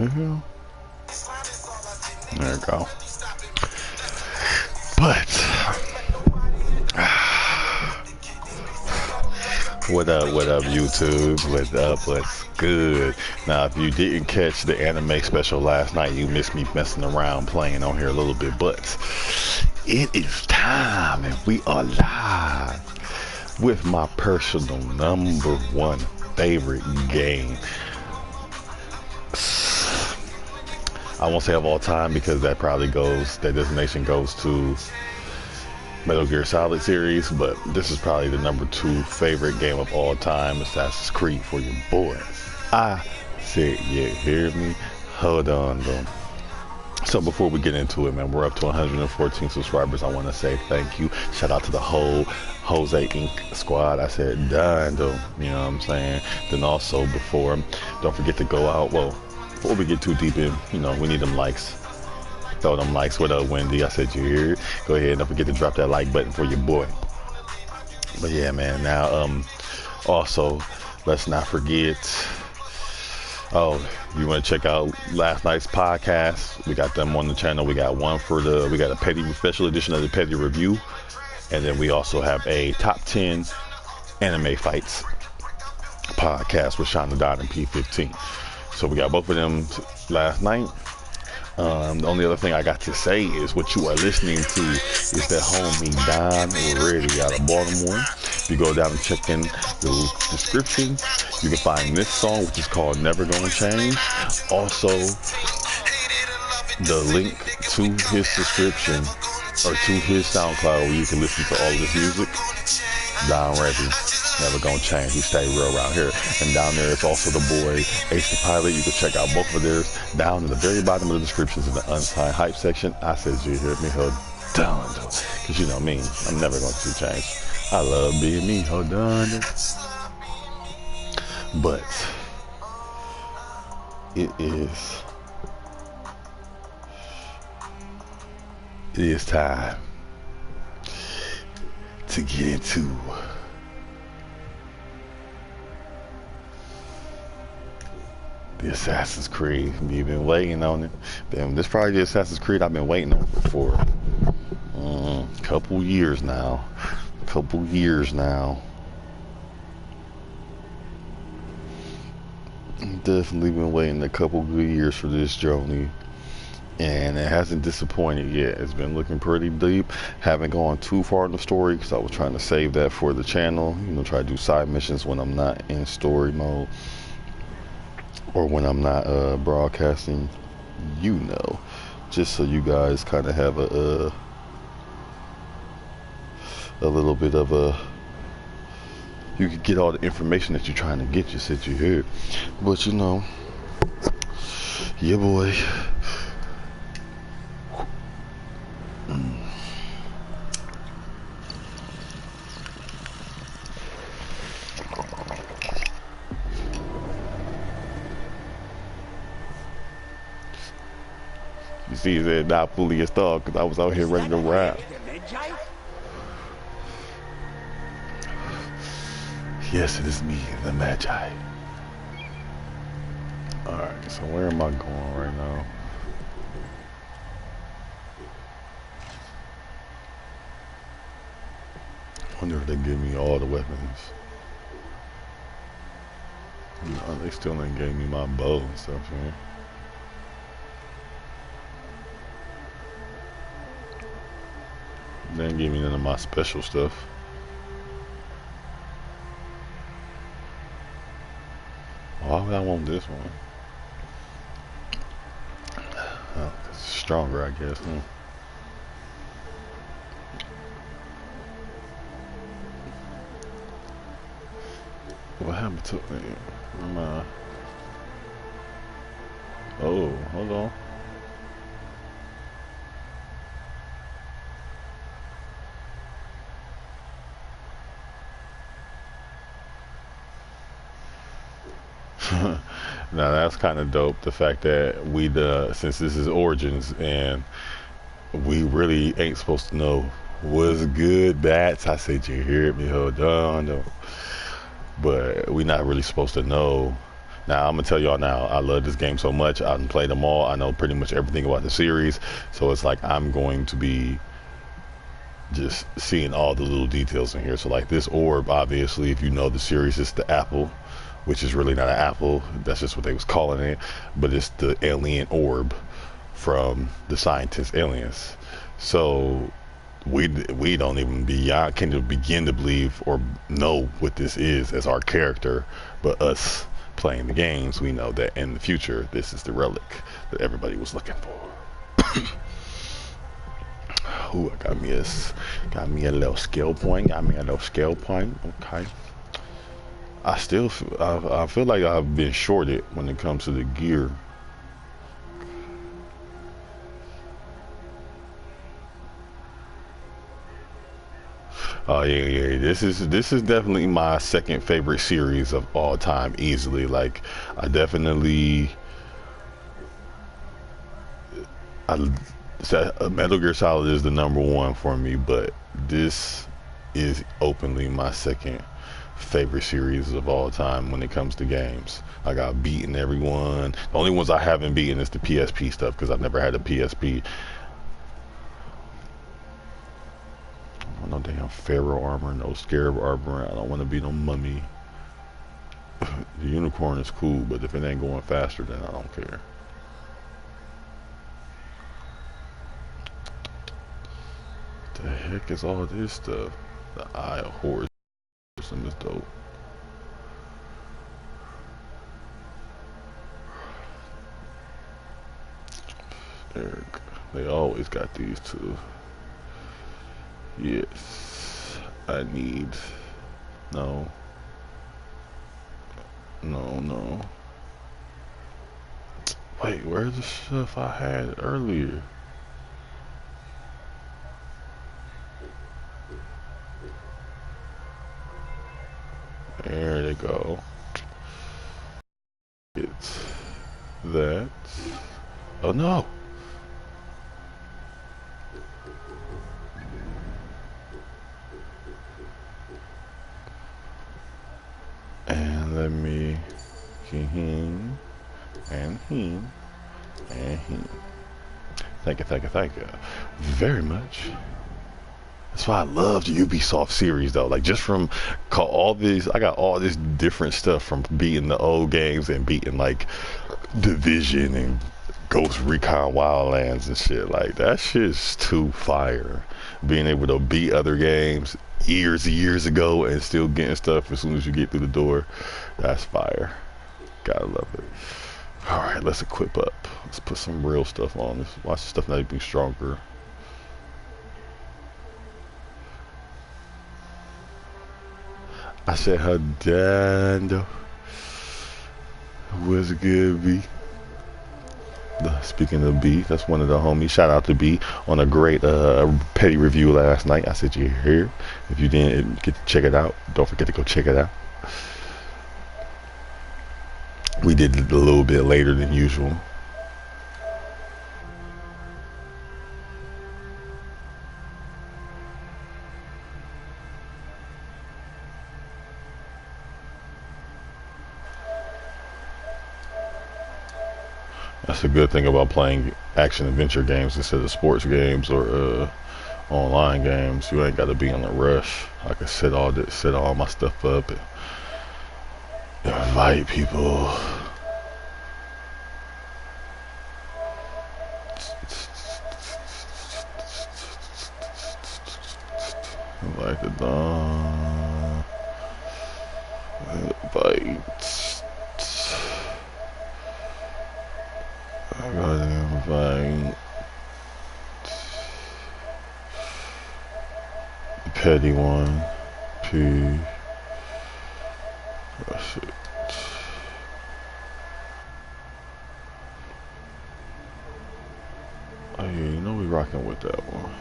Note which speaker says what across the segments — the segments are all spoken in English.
Speaker 1: the hell? There we go. But what up, YouTube? What's good? Now, if you didn't catch the anime special last night, you missed me messing around playing on here a little bit. But it is time, and we are live with my personal #1 favorite game. I won't say of all time because that designation goes to Metal Gear Solid series, but this is probably the #2 favorite game of all time, Assassin's Creed for your boy. I said, you hear me? Hold on, though. So before we get into it, man, we're up to 114 subscribers. I want to say thank you. Shout out to the whole Jose Inc. squad. I said done, though. You know what I'm saying? Then also don't forget to go out. Well, before we get too deep in, we need them likes. Throw them likes. What up, Wendy? I said you hear it. Go ahead and don't forget to drop that like button for your boy. But yeah, man. Now, also, let's not forget. Oh, you want to check out last night's podcast? We got them on the channel. We got we got a petty special edition of the petty review, and then we also have a top 10 anime fights podcast with Shonda Dodd and P15. So we got both of them last night. The only other thing I got to say is what you are listening to is that homie Don Redi out of Baltimore. If you go down and check in the description, you can find this song, which is called Never Gonna Change. Also, the link to his subscription or to his SoundCloud where you can listen to all of this music. Don Redi. Never Gonna Change. We stay real around here. And down there is also the boy Ace the Pilot. You can check out both of theirs down at the very bottom of the descriptions in the unsigned hype section. I said you hear me, hold on, because you know me, I'm never going to change. I love being me, hold on. But it is time to get into the Assassin's Creed. You've been waiting on it. This is probably the Assassin's Creed I've been waiting on for a couple years now. Definitely been waiting a couple good years for this journey, and it hasn't disappointed yet. It's been looking pretty deep. Haven't gone too far in the story because I was trying to save that for the channel. Try to do side missions when I'm not in story mode. Or when I'm not broadcasting, just so you guys kind of have a little bit of you could get all the information that you're trying to get. You said you heard, but yeah, boy. You see, they're not fully installed because I was out here ready to rap. Yes, it is me, the Magi. Alright, so where am I going right now? I wonder if they give me all the weapons. No, they still ain't gave me my bow and stuff, man. They didn't give me none of my special stuff. Why would I want this one? Oh, it's stronger, I guess. What happened to me? Oh, hold on. Now that's kind of dope. The fact that since this is Origins and we really ain't supposed to know what's good, bats. I said you hear me, hold on though. But we not really supposed to know Now I'm gonna tell y'all now, I love this game so much. I done played them all. I know pretty much everything about the series. So it's like I'm going to be just seeing all the little details in here. So like this orb, obviously, if you know the series, it's the apple, which is really not an apple. That's just what they was calling it. But it's the alien orb from the scientist aliens. So we don't even can begin to believe or know what this is as our character, but us playing the games, we know that in the future this is the relic that everybody was looking for. Ooh, got me a little skill point. Okay. I feel like I've been shorted when it comes to the gear. Oh yeah. This is definitely my second favorite series of all time, easily. Like, I definitely, Metal Gear Solid is the number one for me, but this is openly my second favorite series of all time when it comes to games. I got beaten everyone. The only ones I haven't beaten is the PSP stuff because I've never had a PSP. No damn Pharaoh armor, no Scarab armor. I don't want to be no mummy. The unicorn is cool, but if it ain't going faster, then I don't care. What the heck is all this stuff? The Eye of Horus and this dope. Eric, they always got these two. Yes, I need. No. Wait, where's the stuff I had earlier? There they go. It's that. Oh no! And let me him and him and him. Thank you very much. That's why I love the Ubisoft series though. Like, just from all these, I got all this different stuff from beating the old games and beating like Division and Ghost Recon Wildlands and shit. Like, that shit's too fire. Being able to beat other games years ago and still getting stuff as soon as you get through the door, that's fire. Gotta love it. Alright, let's equip up. Let's put some real stuff on. Let's watch the stuff not even stronger. I said her dad was good, B. Speaking of B, that's one of the homies. Shout out to B on a great petty review last night. I said you're here. If you didn't get to check it out, don't forget to go check it out. We did it a little bit later than usual. That's a good thing about playing action adventure games instead of sports games or online games. You ain't got to be in a rush. I can set all my stuff up and invite people. Invite the dawn. Invite. I gotta invite the petty one. P. That's it. Oh yeah, you know we rocking with that one.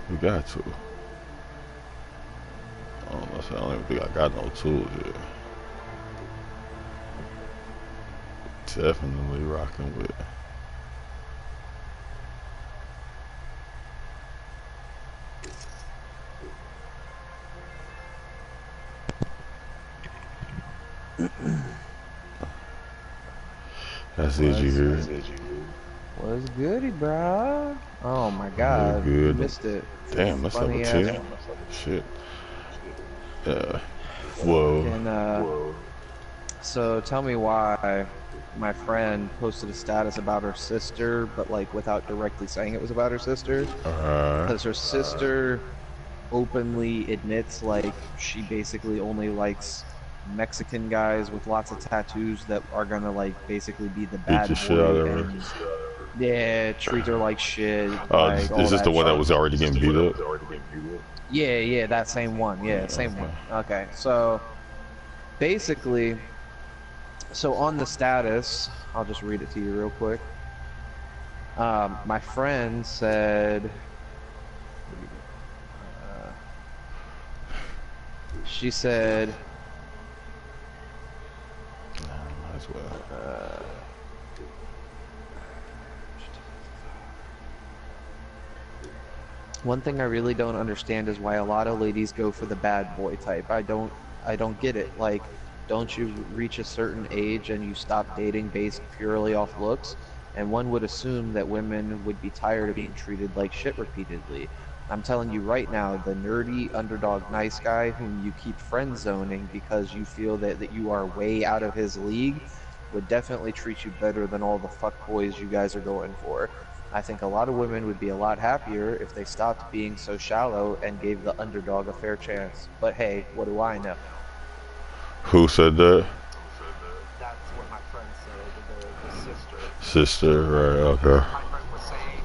Speaker 1: We got to. I don't even think I got no tools yet. Definitely rocking with. I said you heard.
Speaker 2: What's goody, bro? Oh my
Speaker 1: Good,
Speaker 2: God, you
Speaker 1: good.
Speaker 2: missed it.
Speaker 1: Damn, that's level
Speaker 2: Funny ass.
Speaker 1: 10. Shit. Whoa.
Speaker 2: Fucking, so tell me why my friend posted a status about her sister, but like without directly saying it was about her sister. Because her sister openly admits like she basically only likes Mexican guys with lots of tattoos that are gonna like basically be the
Speaker 1: Beat the
Speaker 2: bad
Speaker 1: shit out
Speaker 2: boy
Speaker 1: of her.
Speaker 2: and yeah, treat her like shit, like all
Speaker 1: Is this the
Speaker 2: that
Speaker 1: one that
Speaker 2: shit.
Speaker 1: was already getting beat up?
Speaker 2: Yeah, yeah, that same one. Yeah, same one. Okay, so basically, so on the status, I'll just read it to you real quick. My friend said, she said,
Speaker 1: Might as well.
Speaker 2: one thing I really don't understand is why a lot of ladies go for the bad boy type. I don't get it. Like, don't you reach a certain age and you stop dating based purely off looks? And one would assume that women would be tired of being treated like shit repeatedly. I'm telling you right now, the nerdy underdog nice guy whom you keep friend zoning because you feel that you are way out of his league would definitely treat you better than all the fuck boys you guys are going for. I think a lot of women would be a lot happier if they stopped being so shallow and gave the underdog a fair chance. But hey, what do I know?
Speaker 1: Who said that?
Speaker 3: That's what my friend said, the sister.
Speaker 1: Sister, right, okay.
Speaker 3: My friend was saying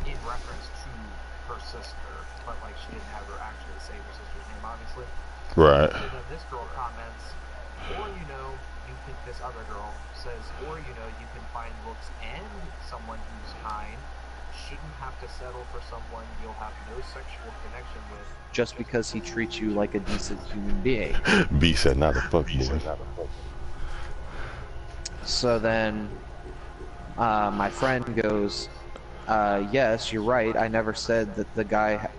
Speaker 3: in reference to her sister, but like she didn't have her actually say her sister's name, obviously.
Speaker 1: Right.
Speaker 3: So then this girl comments, or this other girl says, or you can find looks and someone who's kind. Shouldn't have to settle for someone you'll have no sexual connection with.
Speaker 2: Just because he treats you like a decent human being.
Speaker 1: B said not a fuck boy.
Speaker 2: So then, my friend goes, yes, you're right. I never said that the guy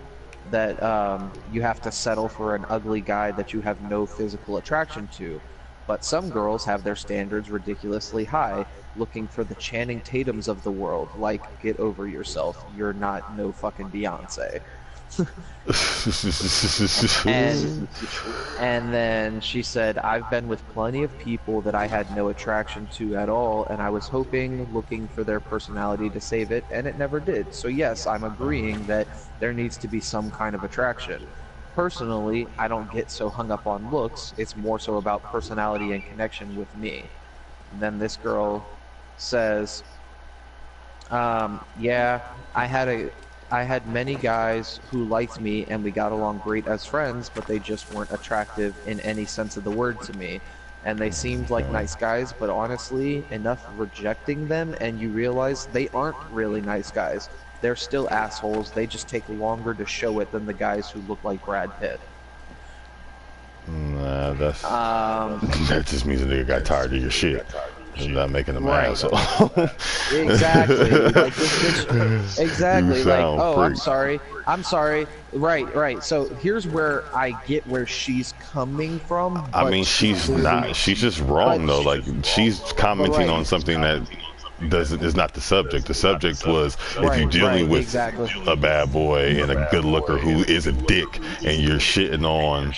Speaker 2: that you have to settle for an ugly guy that you have no physical attraction to. But some girls have their standards ridiculously high, looking for the Channing Tatums of the world. Like, get over yourself. You're not no fucking Beyonce. And then she said, I've been with plenty of people that I had no attraction to at all, and I was looking for their personality to save it, and it never did. So yes, I'm agreeing that there needs to be some kind of attraction. Personally, I don't get so hung up on looks, it's more so about personality and connection with me. And then this girl says, yeah, I had many guys who liked me and we got along great as friends, but they just weren't attractive in any sense of the word to me. And they seemed like nice guys, but honestly, enough rejecting them and you realize they aren't really nice guys. They're still assholes, they just take longer to show it than the guys who look like Brad Pitt.
Speaker 1: Nah, that just means a nigga got tired of your shit. And not making them
Speaker 2: Right.
Speaker 1: asshole.
Speaker 2: Exactly. Like this bitch. Exactly.
Speaker 1: You
Speaker 2: Like,
Speaker 1: sound
Speaker 2: oh,
Speaker 1: freak.
Speaker 2: I'm sorry. I'm sorry. Right, right. So here's where I get where she's coming from.
Speaker 1: I mean, she's not. She's just wrong though. Like she's commenting on something that is not the subject. The subject was if you're dealing with
Speaker 2: exactly.
Speaker 1: a bad boy and a good looker who is a dick, and you're shitting on,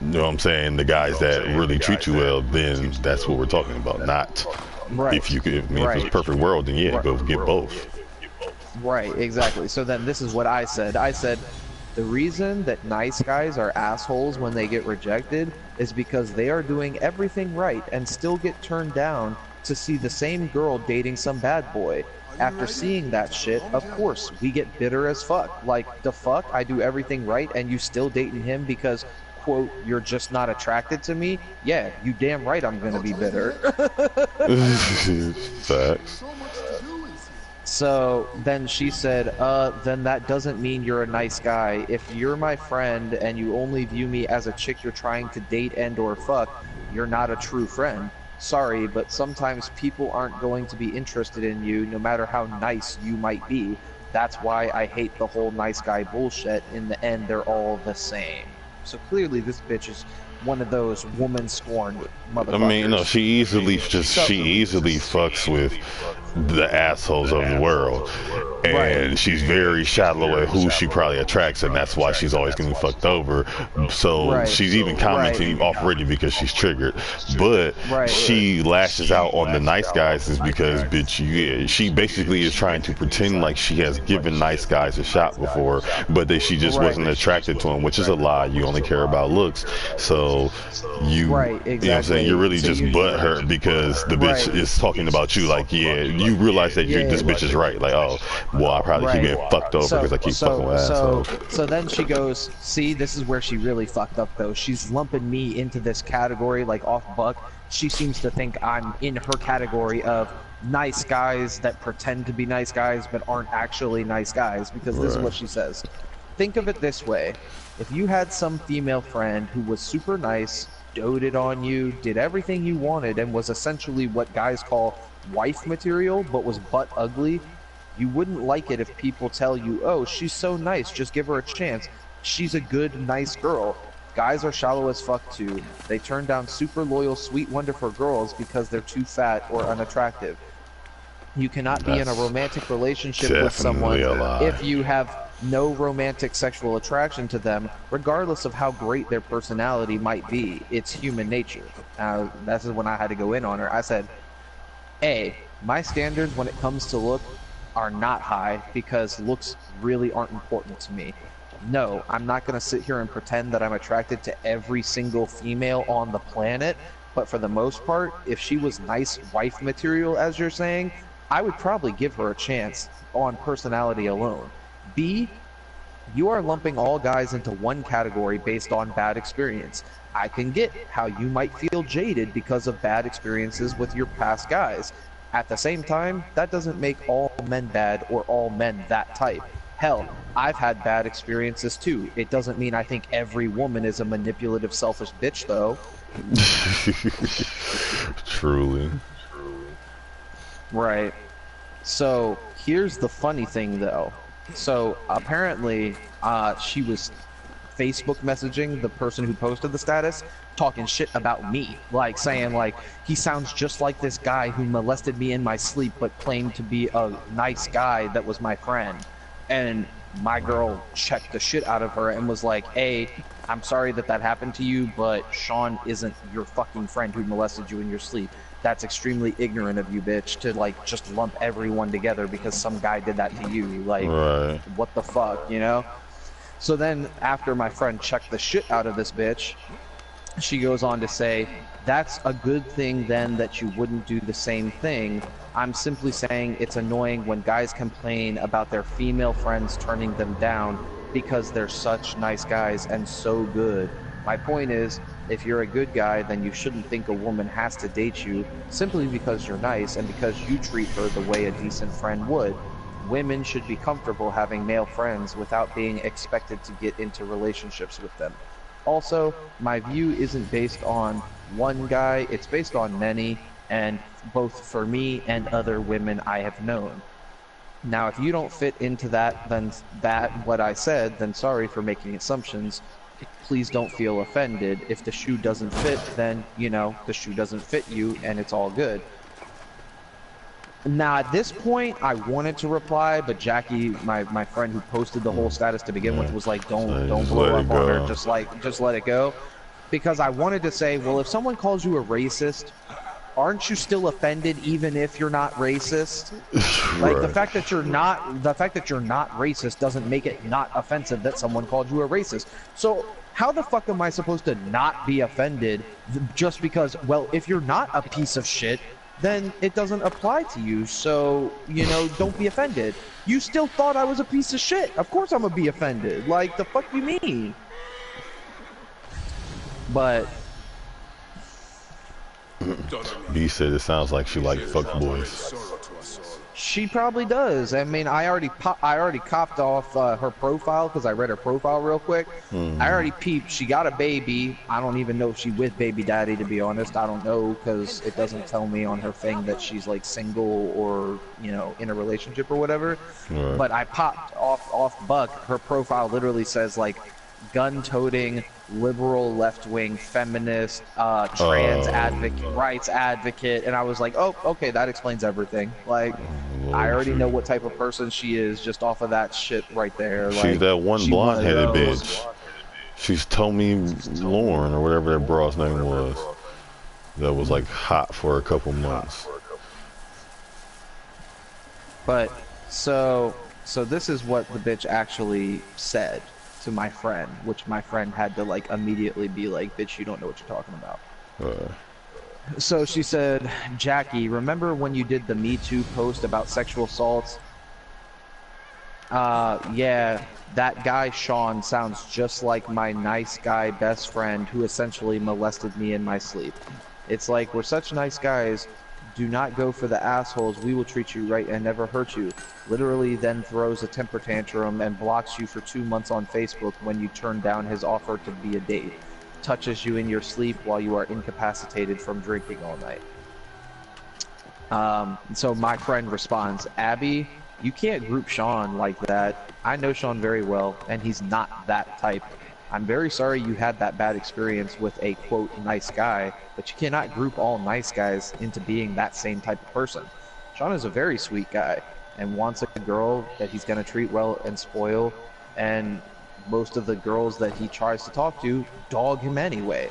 Speaker 1: you know what I'm saying, the guys that really treat you well, then that's what we're talking about. Not if you could. I mean, if it's a perfect world, then yeah, go get both.
Speaker 2: Right, exactly. So then this is what I said. I said, the reason that nice guys are assholes when they get rejected is because they are doing everything right and still get turned down to see the same girl dating some bad boy. After seeing that shit, of course, we get bitter as fuck. Like, the fuck? I do everything right and you still dating him because, quote, you're just not attracted to me? Yeah, you damn right I'm gonna be bitter.
Speaker 1: Facts.
Speaker 2: So then she said, then that doesn't mean you're a nice guy. If you're my friend and you only view me as a chick you're trying to date and or fuck, you're not a true friend. Sorry, but sometimes people aren't going to be interested in you no matter how nice you might be. That's why I hate the whole nice guy bullshit. In the end, they're all the same. So clearly this bitch is one of those woman scorned motherfuckers.
Speaker 1: I mean, no, she easily fucks with the assholes of the world, and she's very shallow at who she probably attracts, and that's why she's always getting fucked over. So she's even commenting off Redi because she's triggered, but she lashes out on the nice guys is because, bitch, she basically is trying to pretend like she has given nice guys a shot before, but that she just wasn't attracted to them, which is a lie. You only care about looks, so you know what I'm saying, you're really just butthurt because the bitch is talking about you. Like, yeah, you realize that this bitch is right. Like, oh, well, I probably keep getting fucked over because I keep fucking with assholes.
Speaker 2: So then she goes, see, this is where she really fucked up though. She's lumping me into this category, like off Buck. She seems to think I'm in her category of nice guys that pretend to be nice guys but aren't actually nice guys, because this is what she says. Think of it this way. If you had some female friend who was super nice, doted on you, did everything you wanted, and was essentially what guys call wife material, but was butt ugly, you wouldn't like it if people tell you, oh, she's so nice, just give her a chance. She's a good, nice girl. Guys are shallow as fuck too. They turn down super loyal, sweet, wonderful girls because they're too fat or unattractive. You cannot be in a romantic relationship with someone if you have no romantic sexual attraction to them, regardless of how great their personality might be. It's human nature. This is when I had to go in on her. I said, A, my standards when it comes to look are not high because looks really aren't important to me. No, I'm not going to sit here and pretend that I'm attracted to every single female on the planet, but for the most part, if she was nice wife material, as you're saying, I would probably give her a chance on personality alone. B, you are lumping all guys into one category based on bad experience. I can get how you might feel jaded because of bad experiences with your past guys. At the same time, that doesn't make all men bad or all men that type. Hell, I've had bad experiences too. It doesn't mean I think every woman is a manipulative, selfish bitch, though.
Speaker 1: Truly.
Speaker 2: Right. So, here's the funny thing, though. So, apparently, she was Facebook messaging the person who posted the status, talking shit about me. Like, saying, like, he sounds just like this guy who molested me in my sleep, but claimed to be a nice guy that was my friend. And my girl checked the shit out of her and was like, hey, I'm sorry that that happened to you, but Sean isn't your fucking friend who molested you in your sleep. That's extremely ignorant of you, bitch, to, like, just lump everyone together because some guy did that to you. Like, what the fuck, you know? So then, after my friend checked the shit out of this bitch, she goes on to say, that's a good thing then that you wouldn't do the same thing. I'm simply saying it's annoying when guys complain about their female friends turning them down because they're such nice guys and so good. My point is, if you're a good guy, then you shouldn't think a woman has to date you simply because you're nice and because you treat her the way a decent friend would. Women should be comfortable having male friends without being expected to get into relationships with them. Also, my view isn't based on one guy, it's based on many, and both for me and other women I have known. Now, if you don't fit into that, then what I said, then sorry for making assumptions. Please don't feel offended. If the shoe doesn't fit, then, you know, the shoe doesn't fit you, and it's all good. Now, at this point, I wanted to reply, but Jackie, my friend who posted the whole status to begin with, was like, don't blow up on her, just let it go. Because I wanted to say, well, if someone calls you a racist, aren't you still offended even if you're not racist? Like, the fact that you're not racist doesn't make it not offensive that someone called you a racist. So how the fuck am I supposed to not be offended just because, well, if you're not a piece of shit, then it doesn't apply to you, so, you know, don't be offended. You still thought I was a piece of shit. Of course I'm gonna be offended. Like, the fuck you mean? But
Speaker 1: B said it sounds like she like fuck boys.
Speaker 2: she probably does. I mean, I already copped off her profile because I read her profile real quick. I already peeped. She got a baby. I don't even know if she's with baby daddy, to be honest. I don't know because it doesn't tell me on her thing that she's like single or, you know, in a relationship or whatever. But I popped off Buck. Her profile literally says like gun-toting, liberal, left-wing, feminist, trans advocate, rights advocate, and I was like, oh, okay, that explains everything. Like, I already know what type of person she is just off of that shit right there.
Speaker 1: She's
Speaker 2: Like,
Speaker 1: that one
Speaker 2: she
Speaker 1: blonde-headed
Speaker 2: was.
Speaker 1: bitch. She's Tommy Lauren or whatever that broad's name was. That was like hot for a couple months.
Speaker 2: But so this is what the bitch actually said to my friend, which my friend had to like immediately be like, bitch, you don't know what you're talking about. So she said, Jackie, remember when you did the Me Too post about sexual assaults? Yeah, that guy Sean sounds just like my nice guy best friend who essentially molested me in my sleep. It's like, we're such nice guys, do not go for the assholes, we will treat you right and never hurt you. Literally then throws a temper tantrum and blocks you for 2 months on Facebook when you turn down his offer to be a date. Touches you in your sleep while you are incapacitated from drinking all night. So my friend responds, Abby, you can't group Sean like that. I know Sean very well, and he's not that type. I'm very sorry you had that bad experience with a, quote, nice guy, but you cannot group all nice guys into being that same type of person. Sean is a very sweet guy, and wants a girl that he's going to treat well and spoil, and most of the girls that he tries to talk to dog him anyway.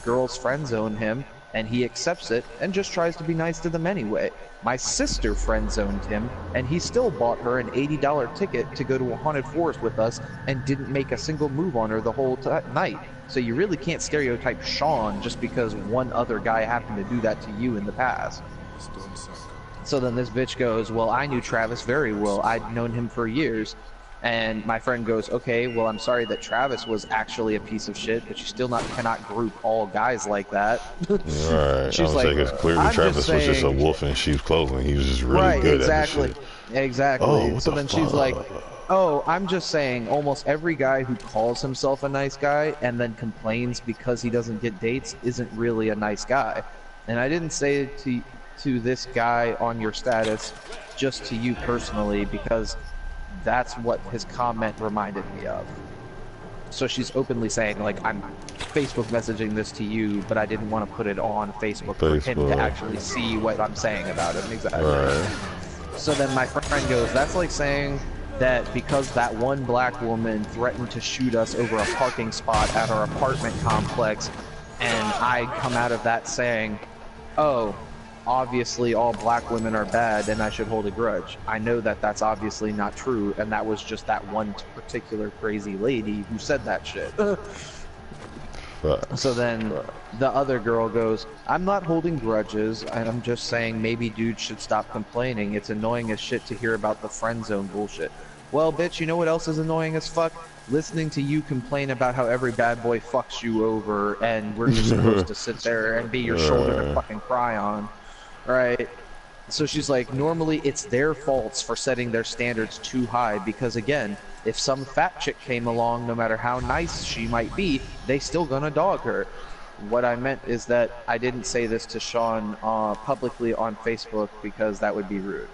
Speaker 2: Girls friend zone him, and he accepts it and just tries to be nice to them anyway. My sister friend zoned him, and he still bought her an $80 ticket to go to a haunted forest with us and didn't make a single move on her the whole night. So you really can't stereotype Sean just because one other guy happened to do that to you in the past. So then this bitch goes, well, I knew Travis very well. I'd known him for years. And my friend goes, okay, well, I'm sorry that Travis was actually a piece of shit, but you still cannot group all guys like that.
Speaker 1: Right.
Speaker 2: She's like,
Speaker 1: it's clearly Travis was just a wolf in sheep's clothing. He was just really good at this shit.
Speaker 2: Exactly.
Speaker 1: Oh,
Speaker 2: so then she's like, oh, I'm just saying almost every guy who calls himself a nice guy and then complains because he doesn't get dates isn't really a nice guy. And I didn't say it to this guy on your status, just to you personally, because that's what his comment reminded me of. So she's openly saying, like, I'm Facebook messaging this to you, but I didn't want to put it on Facebook for him to actually see what I'm saying about him. Exactly.
Speaker 1: Right.
Speaker 2: So then my friend goes, that's like saying that because that one black woman threatened to shoot us over a parking spot at our apartment complex, and I come out of that saying, oh, obviously all black women are bad and I should hold a grudge. I know that that's obviously not true, and that was just that one particular crazy lady who said that shit. So then the other girl goes, I'm not holding grudges, and I'm just saying maybe dudes should stop complaining. It's annoying as shit to hear about the friend zone bullshit. Well, bitch, you know what else is annoying as fuck? Listening to you complain about how every bad boy fucks you over and we're just supposed to sit there and be your shoulder to fucking cry on. Right? So she's like, normally it's their faults for setting their standards too high because, again, if some fat chick came along, no matter how nice she might be, they still gonna dog her. What I meant is that I didn't say this to Sean publicly on Facebook because that would be rude.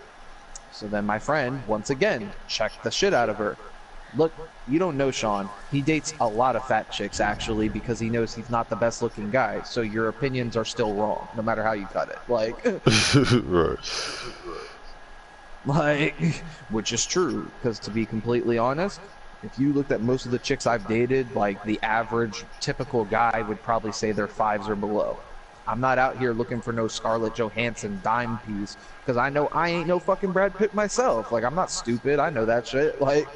Speaker 2: So then my friend, once again, checked the shit out of her. Look, you don't know Sean. He dates a lot of fat chicks, actually, because he knows he's not the best looking guy. So your opinions are still wrong, no matter how you cut it. Like,
Speaker 1: right.
Speaker 2: Like, which is true, because to be completely honest, if you looked at most of the chicks I've dated, like, the average, typical guy would probably say they're 5s or below. I'm not out here looking for no Scarlett Johansson dime piece, because I know I ain't no fucking Brad Pitt myself. Like, I'm not stupid, I know that shit, like...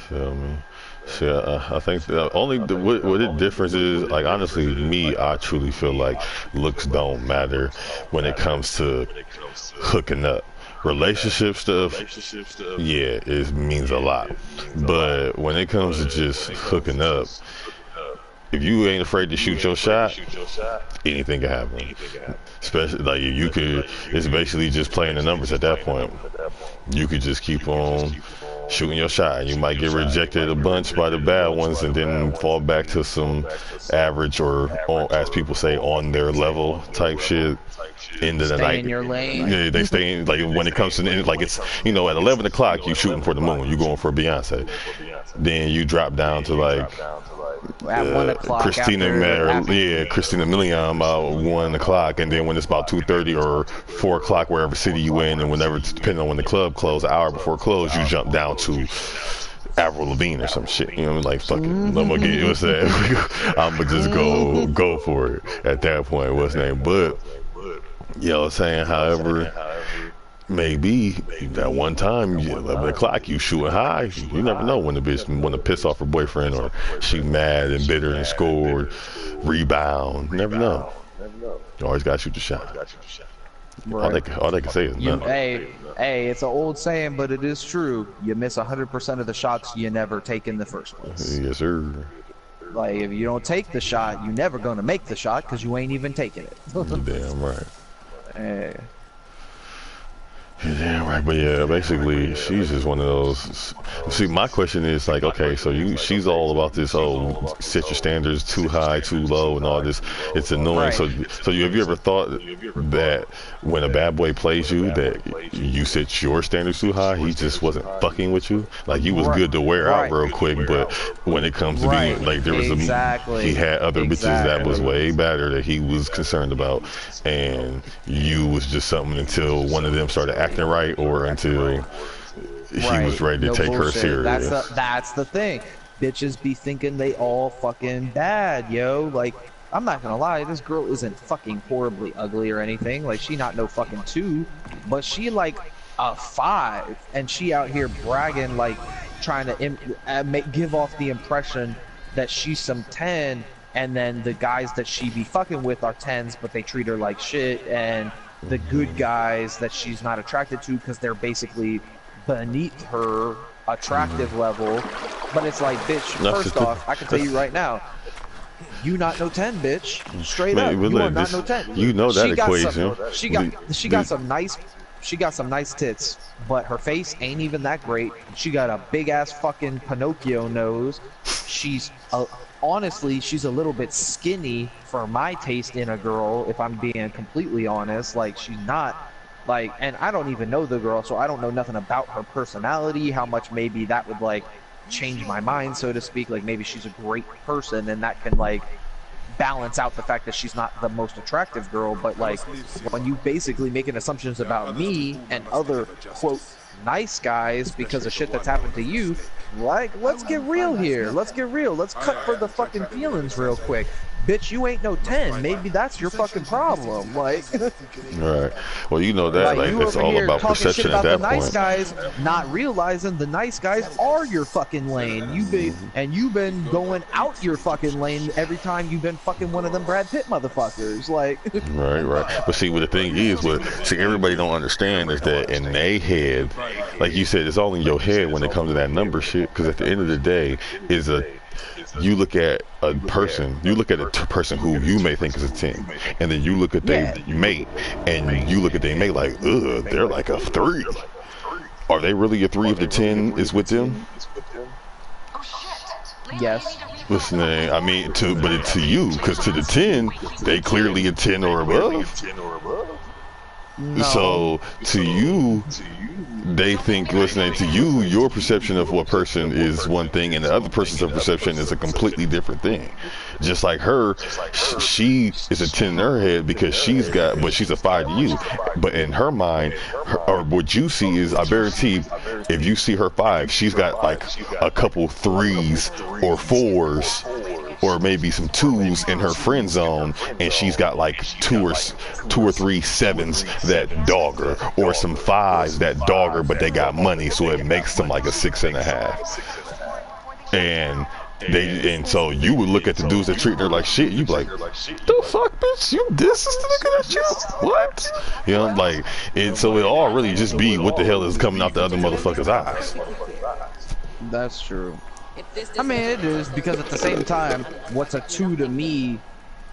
Speaker 1: Feel me? Yeah, I think the only what the difference is, like, honestly, me, I truly feel like looks don't matter when it comes to hooking up. Relationship stuff, yeah, it means a lot. But when it comes to just hooking up, if you ain't afraid to shoot your shot, anything can happen. Especially, like, you could, it's basically just playing the numbers at that point. You could just keep on shooting your shot. You might get rejected a bunch by the bad ones and then fall back to some average or, as people say, on their level type shit. End of the
Speaker 2: Stay
Speaker 1: night,
Speaker 2: in your lane.
Speaker 1: yeah, they stay in, like when it comes to like it's at 11 o'clock you shooting for the moon, you going for Beyonce, then you drop down to like
Speaker 2: At 1 o'clock,
Speaker 1: Christina Christina Milian about 1 o'clock, and then when it's about 2:30 or 4 o'clock, wherever city you in, and whenever, depending on when the club closed, an hour before close, you jump down to Avril Lavigne or some shit. You know what I mean? Like, fuck it, I'm gonna get what's that? I'm gonna just go for it at that point. What's name? But you know what I'm saying? However, maybe that one time, 11 o'clock, you shooting high. You never know when the bitch want to piss off her boyfriend, or she mad and bitter and scored, rebound. You never know. You always gotta shoot the shot.
Speaker 2: Right.
Speaker 1: All they can say is no.
Speaker 2: Hey, it's an old saying, but it is true. You miss 100% of the shots you never take in the first place.
Speaker 1: Yes, sir.
Speaker 2: Like, if you don't take the shot, you're never gonna make the shot because you ain't even taking it.
Speaker 1: Damn right.
Speaker 2: Hey.
Speaker 1: Yeah, right, but yeah, basically, she's just one of those. See, my question is like, okay, so she's all about this, set your standards too high, too low, and all this. It's annoying.
Speaker 2: Right.
Speaker 1: So have you ever thought that when a bad boy plays you, that you set your standards too high, he just wasn't fucking with you? Like, you was good to wear out real quick, but when it comes to being, like, there was he had other bitches that was way better that he was concerned about, and you was just something until one of them started acting right, or until he was ready to take her serious.
Speaker 2: That's the thing. Bitches be thinking they all fucking bad, yo. Like, I'm not gonna lie, this girl isn't fucking horribly ugly or anything. Like, she not no fucking 2, but she like a 5, and she out here bragging, like trying to give off the impression that she's some 10, and then the guys that she be fucking with are 10s, but they treat her like shit, and the good guys that she's not attracted to because they're basically beneath her attractive level. But it's like, bitch, first off, I can tell you right now, you not no 10, bitch. Straight up, you are not no 10.
Speaker 1: You know that equation.
Speaker 2: She got some nice tits, but her face ain't even that great. She got a big ass fucking Pinocchio nose. She's honestly, she's a little bit skinny for my taste in a girl, if I'm being completely honest. Like, she's not, like, and I don't even know the girl, so I don't know nothing about her personality, how much maybe that would, like, change my mind, so to speak. Like, maybe she's a great person, and that can, like, balance out the fact that she's not the most attractive girl. But, like, when you basically making assumptions about me and other, quote, nice guys because of shit that's happened to you, like, let's get real here. Let's get real. Let's cut for the fucking feelings real quick. Bitch, you ain't no 10. Maybe that's your fucking problem. Like,
Speaker 1: right. Well, you know that, like it's all about perception at that point.
Speaker 2: Nice guys, not realizing the nice guys are your fucking lane. You've been going out your fucking lane every time you've been fucking one of them Brad Pitt motherfuckers. Like,
Speaker 1: right. But see, what the thing is, everybody don't understand is that in their head, like you said, it's all in your head when it comes to that number shit. Because at the end of the day, you look at a person, who you may think is a 10, and then you look at their mate, and you look at their mate like, ugh, they're like a 3. Are they really a 3 if the 10 is with them?
Speaker 2: yes.
Speaker 1: Listen, I mean, to you, because to the 10, they clearly a 10 or above.
Speaker 2: No.
Speaker 1: So to you, they think, listening to you, your perception of what person is one thing, and the other person's perception is a completely different thing. Just like her, she is a 10 in her head because but she's a 5 to you. But in her mind, or what you see is, I guarantee, if you see her 5, she's got like a couple 3s or 4s, or maybe some 2s in her friend zone, and she's got like 2 or 3 7s that dog her, or some 5s that dog her, but they got money, so it makes them like a 6.5. And so you would look at the dudes that treat her like shit, you be like, the fuck, bitch, this is the nigga that you, what? You know, like, and so it all really just be what the hell is coming out the other motherfucker's eyes.
Speaker 2: That's true. I mean, it is, because at the same time, what's a 2 to me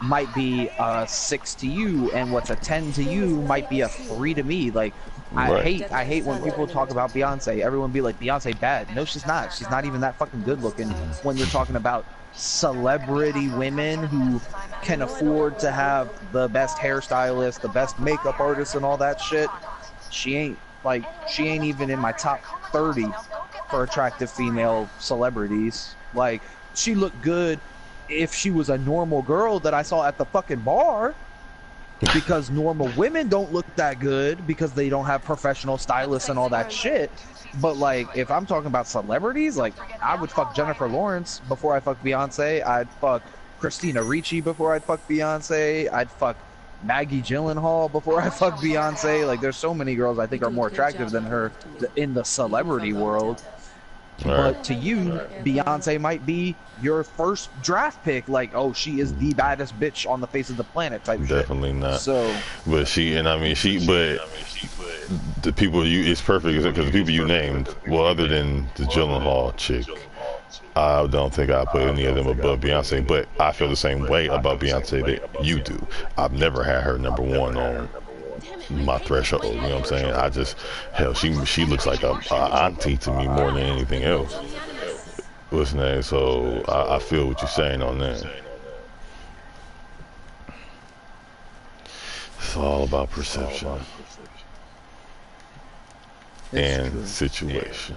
Speaker 2: might be a 6 to you, and what's a 10 to you might be a 3 to me. Like,
Speaker 1: Right.
Speaker 2: I hate when people talk about Beyonce. Everyone be like, Beyonce bad. No, she's not. She's not even that fucking good looking. When you're talking about celebrity women who can afford to have the best hairstylist, the best makeup artist, and all that shit, she ain't even in my top 30 for attractive female celebrities. Like, she looked good if she was a normal girl that I saw at the fucking bar, because normal women don't look that good because they don't have professional stylists and all that shit. But like, if I'm talking about celebrities, like, I would fuck Jennifer Lawrence before I fuck Beyonce. I'd fuck Christina Ricci before I'd fuck Beyonce. I'd fuck Maggie Gyllenhaal before I fuck Beyonce. Like, there's so many girls I think are more attractive than her in the celebrity world.
Speaker 1: Right.
Speaker 2: But to you, Beyonce might be your first draft pick. Like, oh, she is the baddest bitch on the face of the planet type
Speaker 1: Definitely
Speaker 2: shit.
Speaker 1: not.
Speaker 2: So,
Speaker 1: but the people it's perfect because the people you named, well, other than the Gyllenhaal chick, I don't think I put any of them above Beyonce. But I feel the same way about Beyonce that you do. I've never had her number one on my threshold. You know what I'm saying? I just, hell, she looks like a auntie to me more than anything else. What's name? So I feel what you're saying on that. It's all about perception and situation.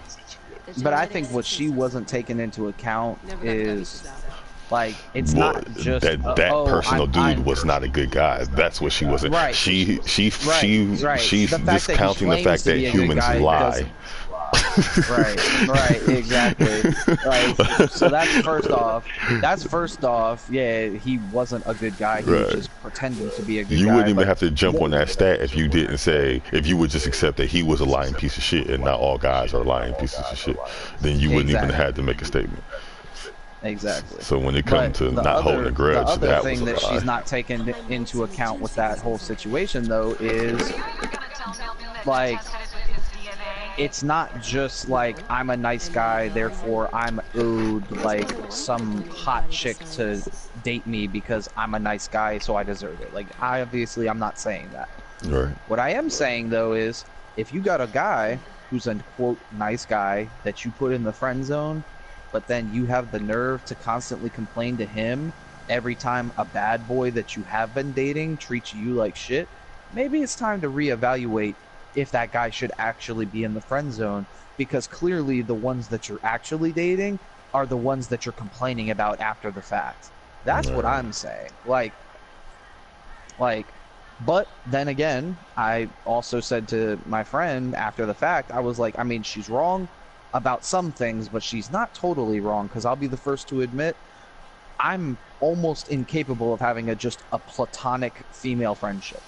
Speaker 2: but I think what she wasn't taking into account is, like, it's
Speaker 1: Well,
Speaker 2: not just
Speaker 1: that personal dude was not a good guy. That's what she wasn't.
Speaker 2: Right.
Speaker 1: She's
Speaker 2: The fact
Speaker 1: discounting the
Speaker 2: he
Speaker 1: fact
Speaker 2: claims to
Speaker 1: that
Speaker 2: be a good
Speaker 1: humans
Speaker 2: guy
Speaker 1: lie.
Speaker 2: doesn't- right, exactly. Like, so that's first off. Yeah, he wasn't a good guy. He was just pretending to be a good guy.
Speaker 1: You wouldn't even
Speaker 2: Like,
Speaker 1: have to jump on that stat if you didn't say, if you would just accept that he was a lying piece of shit and not all guys are lying pieces of shit, then you wouldn't even have to make a statement.
Speaker 2: Exactly.
Speaker 1: So when it comes to not holding a grudge,
Speaker 2: the other
Speaker 1: that
Speaker 2: thing
Speaker 1: was a
Speaker 2: that
Speaker 1: lie.
Speaker 2: she's not taken into account with that whole situation, though, is, like, it's not just like, I'm a nice guy, therefore I'm owed like some hot chick to date me because I'm a nice guy, so I deserve it. Like, I'm not saying that.
Speaker 1: Right.
Speaker 2: What I am saying, though, is if you got a guy who's a quote nice guy that you put in the friend zone, but then you have the nerve to constantly complain to him every time a bad boy that you have been dating treats you like shit, maybe it's time to reevaluate if that guy should actually be in the friend zone, because clearly the ones that you're actually dating are the ones that you're complaining about after the fact. That's what I'm saying. Like, but then again, I also said to my friend after the fact, I was like, I mean, she's wrong about some things, but she's not totally wrong, because I'll be the first to admit I'm almost incapable of having just a platonic female friendship.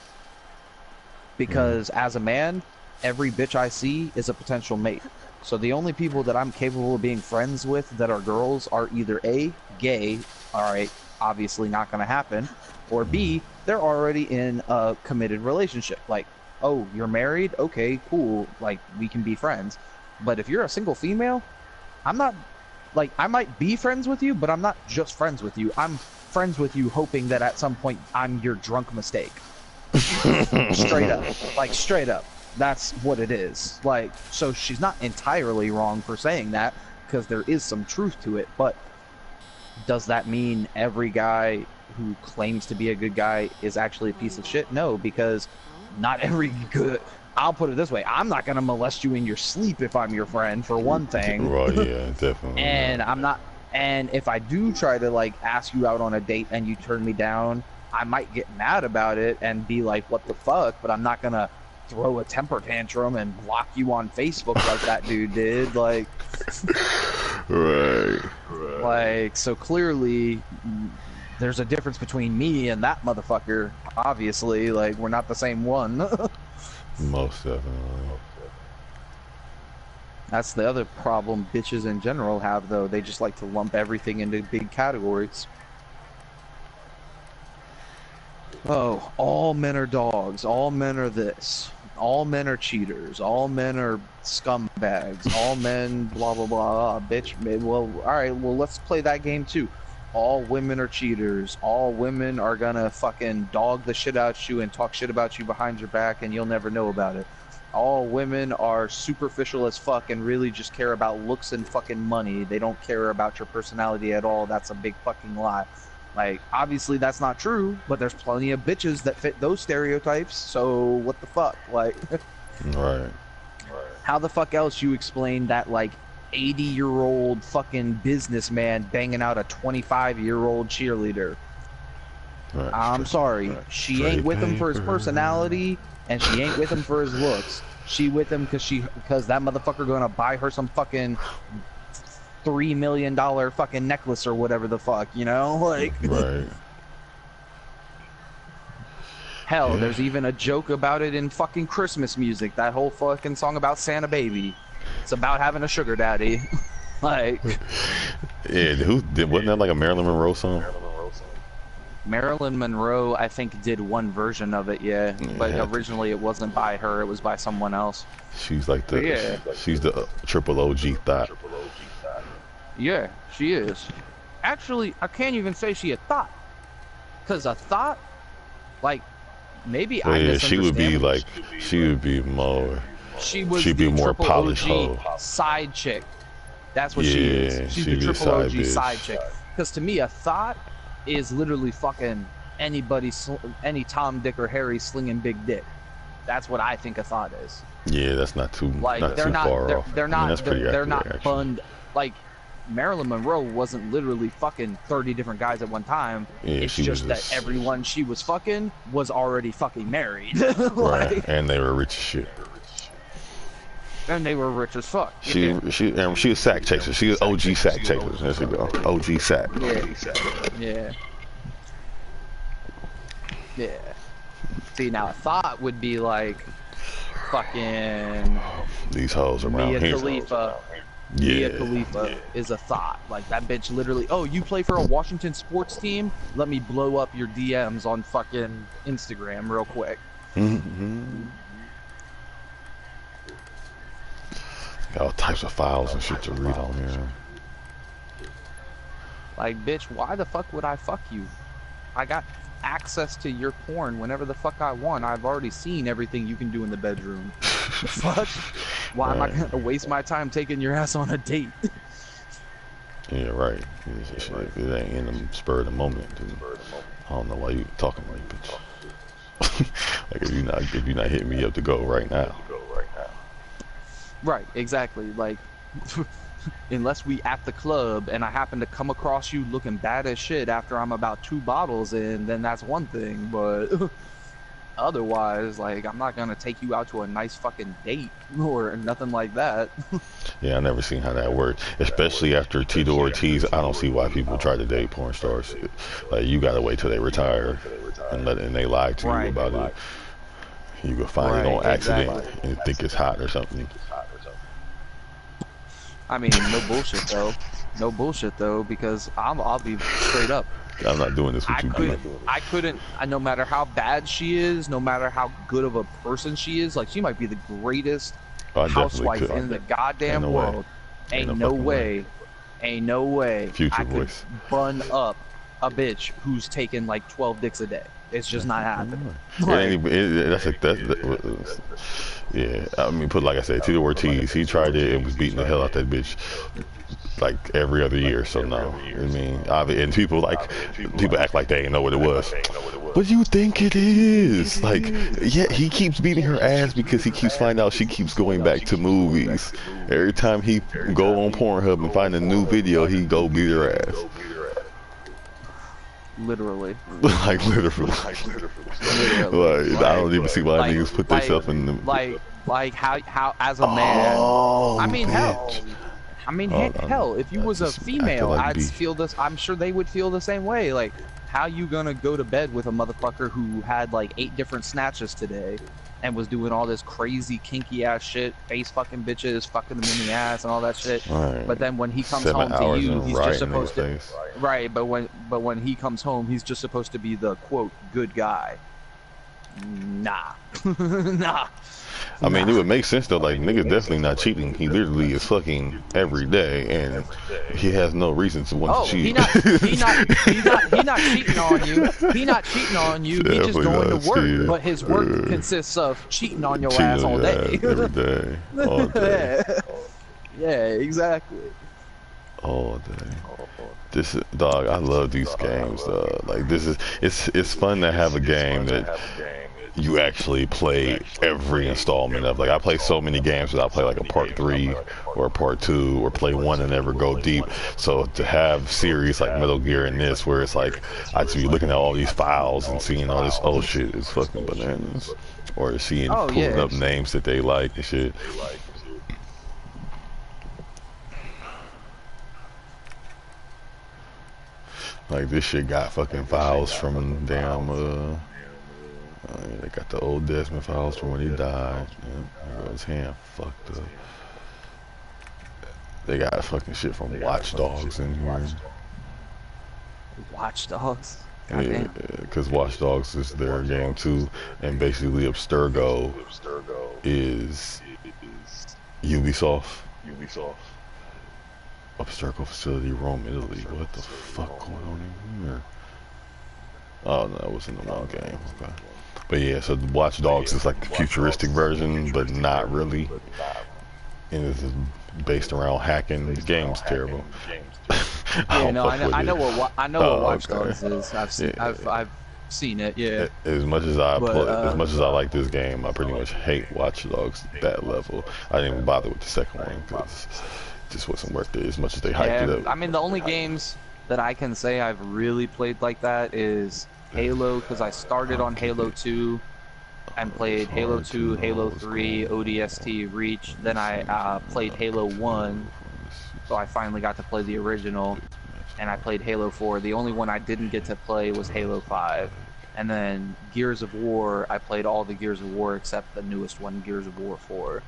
Speaker 2: Because as a man, every bitch I see is a potential mate. So the only people that I'm capable of being friends with that are girls are either A, gay, alright, obviously not gonna happen, or B, they're already in a committed relationship. Like, oh, you're married? Okay, cool, like, we can be friends. But if you're a single female, I'm not, like, I might be friends with you, but I'm not just friends with you. I'm friends with you hoping that at some point I'm your drunk mistake. Straight up. That's what it is. Like, so she's not entirely wrong for saying that, because there is some truth to it, but does that mean every guy who claims to be a good guy is actually a piece of shit? No, because not every good... I'll put it this way, I'm not going to molest you in your sleep if I'm your friend, for one thing.
Speaker 1: Right, yeah, definitely.
Speaker 2: And I'm not... And if I do try to, like, ask you out on a date and you turn me down, I might get mad about it and be like, what the fuck? But I'm not going to throw a temper tantrum and block you on Facebook like that dude did. Like...
Speaker 1: Right.
Speaker 2: Like, so clearly... There's a difference between me and that motherfucker, obviously. Like, we're not the same one.
Speaker 1: Most definitely.
Speaker 2: That's the other problem bitches in general have, though. They just like to lump everything into big categories. Oh, all men are dogs. All men are this. All men are cheaters. All men are scumbags. All men blah, blah, blah. Bitch, well, alright, well, let's play that game, too. all women are cheaters. All women are gonna fucking dog the shit out you and talk shit about you behind your back, and you'll never know about it. All women are superficial as fuck and really just care about looks and fucking money. They don't care about your personality at all. That's a big fucking lie. Like, obviously that's not true, but there's plenty of bitches that fit those stereotypes, so what the fuck? Like,
Speaker 1: Right.
Speaker 2: how the fuck else you explain that, like, 80-year-old fucking businessman banging out a 25-year-old cheerleader?
Speaker 1: Right.
Speaker 2: I'm sorry. She ain't with him for his personality, and she ain't with him for his looks. She with him because that motherfucker gonna buy her some fucking $3 million fucking necklace or whatever the fuck, you know? Like,
Speaker 1: Right.
Speaker 2: hell,
Speaker 1: Yeah.
Speaker 2: there's even a joke about it in fucking Christmas music. That whole fucking song about Santa Baby. It's about having a sugar daddy. Like,
Speaker 1: Yeah, wasn't that like a Marilyn Monroe song?
Speaker 2: Marilyn Monroe, I think, did one version of it, yeah. But
Speaker 1: Yeah.
Speaker 2: originally it wasn't by her, it was by someone else.
Speaker 1: She's like the
Speaker 2: Yeah.
Speaker 1: she's the triple OG thought.
Speaker 2: Yeah, she is. Actually, I can't even say she a thought. Because a thought, like, maybe I
Speaker 1: Yeah, she would be
Speaker 2: misunderstand.
Speaker 1: like, she would be more.
Speaker 2: She'd
Speaker 1: be more
Speaker 2: triple
Speaker 1: polished
Speaker 2: OG
Speaker 1: hoe.
Speaker 2: side chick. That's what she
Speaker 1: Yeah,
Speaker 2: is. She's
Speaker 1: she'd
Speaker 2: the
Speaker 1: be a
Speaker 2: triple OG
Speaker 1: side bitch.
Speaker 2: side chick. Because to me, a thought is literally fucking anybody, any Tom, Dick, or Harry slinging big dick. That's what I think a thought is.
Speaker 1: Yeah, that's not too
Speaker 2: Like,
Speaker 1: not
Speaker 2: they're
Speaker 1: too
Speaker 2: not,
Speaker 1: far
Speaker 2: they're,
Speaker 1: off.
Speaker 2: they're
Speaker 1: I mean,
Speaker 2: not,
Speaker 1: that's pretty
Speaker 2: they're
Speaker 1: accurate,
Speaker 2: not
Speaker 1: actually.
Speaker 2: bunned. Like, Marilyn Monroe wasn't literally fucking 30 different guys at one time.
Speaker 1: Yeah,
Speaker 2: It's
Speaker 1: she was
Speaker 2: just that
Speaker 1: just-
Speaker 2: everyone she was fucking was already fucking married.
Speaker 1: Right,
Speaker 2: Like,
Speaker 1: and they were rich as shit.
Speaker 2: and they were rich as fuck.
Speaker 1: She was sack chaser. She was OG sack chaser. There you go. OG sack.
Speaker 2: Yeah. Yeah. See, now a thought would be like fucking
Speaker 1: These hoes around
Speaker 2: Mia
Speaker 1: here.
Speaker 2: Khalifa.
Speaker 1: Yeah.
Speaker 2: Mia Khalifa is a thought. Like, that bitch literally, oh, you play for a Washington sports team? Let me blow up your DMs on fucking Instagram real quick.
Speaker 1: Mm-hmm. Got all types of files and shit to read on here.
Speaker 2: Like, bitch, why the fuck would I fuck you? I got access to your porn whenever the fuck I want. I've already seen everything you can do in the bedroom. The fuck? Why am I
Speaker 1: Right.
Speaker 2: gonna waste my time taking your ass on a date?
Speaker 1: Yeah, right. If it ain't in the spur of the moment, then I don't know why you talking like bitch. Like if you're not hitting me up to go right now.
Speaker 2: Right, exactly. Like, unless we at the club and I happen to come across you looking bad as shit after I'm about 2 bottles in, then that's one thing. But otherwise, like, I'm not gonna take you out to a nice fucking date or nothing like that.
Speaker 1: Yeah, I never seen how that worked. Especially after Tito Ortiz, I don't see why people try to date porn stars. Like you gotta wait till they retire and they lie to you
Speaker 2: Right.
Speaker 1: about it. You can find it
Speaker 2: Right,
Speaker 1: on accident
Speaker 2: exactly.
Speaker 1: and think it's hot or something.
Speaker 2: I mean, no bullshit though. No bullshit though, because I'll be straight up.
Speaker 1: I'm not doing this with you.
Speaker 2: I couldn't, no matter how bad she is, no matter how good of a person she is, like, she might be the greatest
Speaker 1: I definitely
Speaker 2: housewife
Speaker 1: could.
Speaker 2: in the goddamn
Speaker 1: Ain't no way.
Speaker 2: world.
Speaker 1: Ain't
Speaker 2: Ain't
Speaker 1: no
Speaker 2: no
Speaker 1: fucking
Speaker 2: way. Ain't no way.
Speaker 1: Future
Speaker 2: I could
Speaker 1: voice.
Speaker 2: bun up a bitch who's taking like 12 dicks a day. It's just not happening.
Speaker 1: Yeah, I mean, like I said, Tito Ortiz, he tried it and was beating the hell out that bitch like every other year. So no, I mean, and people act like they ain't know what it was. But you think it is? Like, yeah, he keeps beating her ass because he keeps finding out she keeps going back to movies. Every time he go on Pornhub and find a new video, he go beat her ass.
Speaker 2: Literally.
Speaker 1: Like literally. Like, I don't even see why
Speaker 2: Like-
Speaker 1: niggas put themselves in the.
Speaker 2: Like how as a man.
Speaker 1: Oh,
Speaker 2: I mean, hell.
Speaker 1: bitch.
Speaker 2: I mean,
Speaker 1: Oh,
Speaker 2: hell, if you was a
Speaker 1: just acting
Speaker 2: female,
Speaker 1: like
Speaker 2: I'd
Speaker 1: beef.
Speaker 2: feel this. I'm sure they would feel the same way. Like, how you gonna go to bed with a motherfucker who had like 8 different snatches today, and was doing all this crazy kinky ass shit, face fucking bitches, fucking them in the ass, and all that shit.
Speaker 1: Right.
Speaker 2: But then when he comes
Speaker 1: 7
Speaker 2: home to
Speaker 1: hours
Speaker 2: you,
Speaker 1: in
Speaker 2: he's
Speaker 1: right
Speaker 2: just
Speaker 1: in
Speaker 2: supposed to.
Speaker 1: their face.
Speaker 2: Right, but when he comes home, he's just supposed to be the quote good guy. Nah, nah.
Speaker 1: I mean,
Speaker 2: Nah.
Speaker 1: it would make sense though. Like, nigga's definitely not cheating. He literally is fucking every day, and he has no reason to want to
Speaker 2: Oh,
Speaker 1: cheat.
Speaker 2: he not cheating on you. He not cheating on you. He just
Speaker 1: Definitely
Speaker 2: going to
Speaker 1: not
Speaker 2: work,
Speaker 1: cheating.
Speaker 2: but his work consists of cheating on your
Speaker 1: Cheating
Speaker 2: ass
Speaker 1: on
Speaker 2: all
Speaker 1: your
Speaker 2: day.
Speaker 1: ass every day, all day,
Speaker 2: Yeah, exactly.
Speaker 1: all day. This is, dog. I love these games. Like this is, it's fun to have a game that you actually play every installment of. Like I play so many games that I play like a part 3 or a part 2 or play one and never go deep. So to have series like Metal Gear and this where it's like I just be looking at all these files and seeing all this old shit is fucking bananas. Or seeing
Speaker 2: Oh
Speaker 1: pulling
Speaker 2: yeah.
Speaker 1: up names that they like and shit. Like this shit got fucking files from damn they got the old Desmond files from when he died. Yeah, there goes his hand fucked up. They got fucking shit from Watch Dogs in here.
Speaker 2: Watch Dogs.
Speaker 1: Yeah, because Watch Dogs is their game too, and basically Abstergo is Ubisoft. Abstergo facility, Rome, Italy. What the fuck going on in here? Oh no, that wasn't the wrong game. Okay. But yeah, so the Watch Dogs is like the futuristic version, but not really. And it's based around hacking. The game's terrible.
Speaker 2: Yeah, no, I know what Watch
Speaker 1: okay.
Speaker 2: Dogs is. I've seen it. Yeah.
Speaker 1: As much as I as much as I
Speaker 2: but,
Speaker 1: like this game, I pretty much hate Watch Dogs that level. I didn't even bother with the second one because it just wasn't worth it as much as they hyped it up.
Speaker 2: I mean, the only games that I can say I've really played like that is Halo, because I started on Halo 2 and played Halo 2, Halo 3, ODST, Reach. Then I played Halo 1, so I finally got to play the original, and I played Halo 4. The only one I didn't get to play was Halo 5. And then Gears of War, I played all the Gears of War except the newest one, Gears of War 4.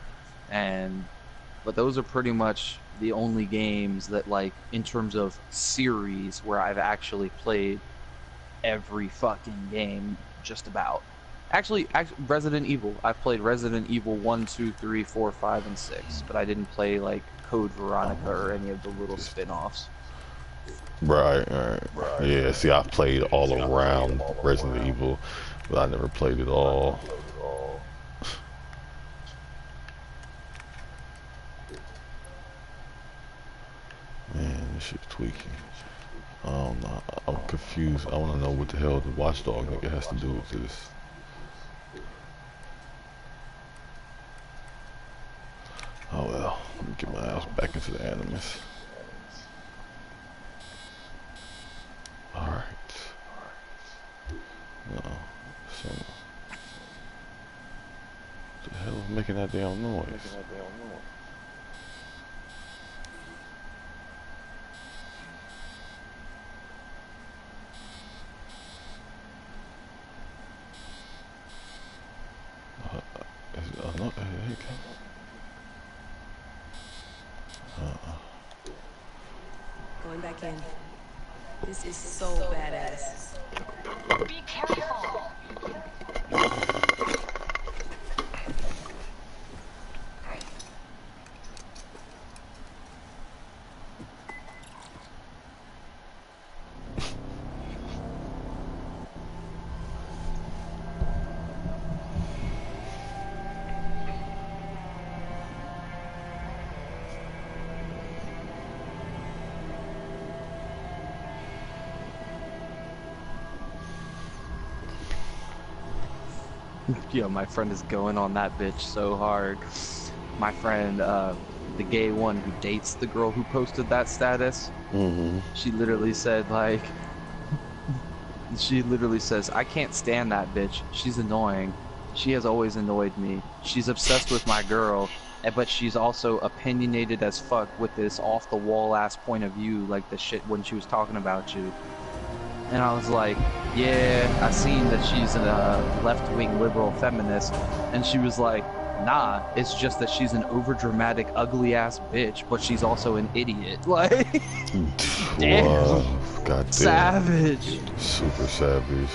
Speaker 2: But those are pretty much the only games that, like, in terms of series, where I've actually played every fucking game, just about. Actually, Resident Evil. I've played Resident Evil 1, 2, 3, 4, 5, and 6, but I didn't play, like, Code Veronica or any of the little spin-offs.
Speaker 1: Right. Yeah, see, I've played all around Resident Evil, but I never played it all. Man, this shit's tweaking. I don't know. I'm confused. I want to know what the hell the Watchdog nigga has to do with this. Oh well, let me get my ass back into the Animus. Alright. No. So, what the hell is making that damn noise?
Speaker 4: Going back in. This is so badass.
Speaker 5: Be careful.
Speaker 2: Yo, my friend is going on that bitch so hard. My friend, the gay one who dates the girl who posted that status, she literally said, like, she literally says, I can't stand that bitch. She's annoying. She has always annoyed me. She's obsessed with my girl, but she's also opinionated as fuck with this off-the-wall ass point of view, like the shit when she was talking about you. And I was like, yeah, I seen that she's a left-wing liberal feminist. And she was like, nah, it's just that she's an overdramatic, ugly-ass bitch, but she's also an idiot. Like, damn.
Speaker 1: Wow. God damn.
Speaker 2: Savage.
Speaker 1: Super savage.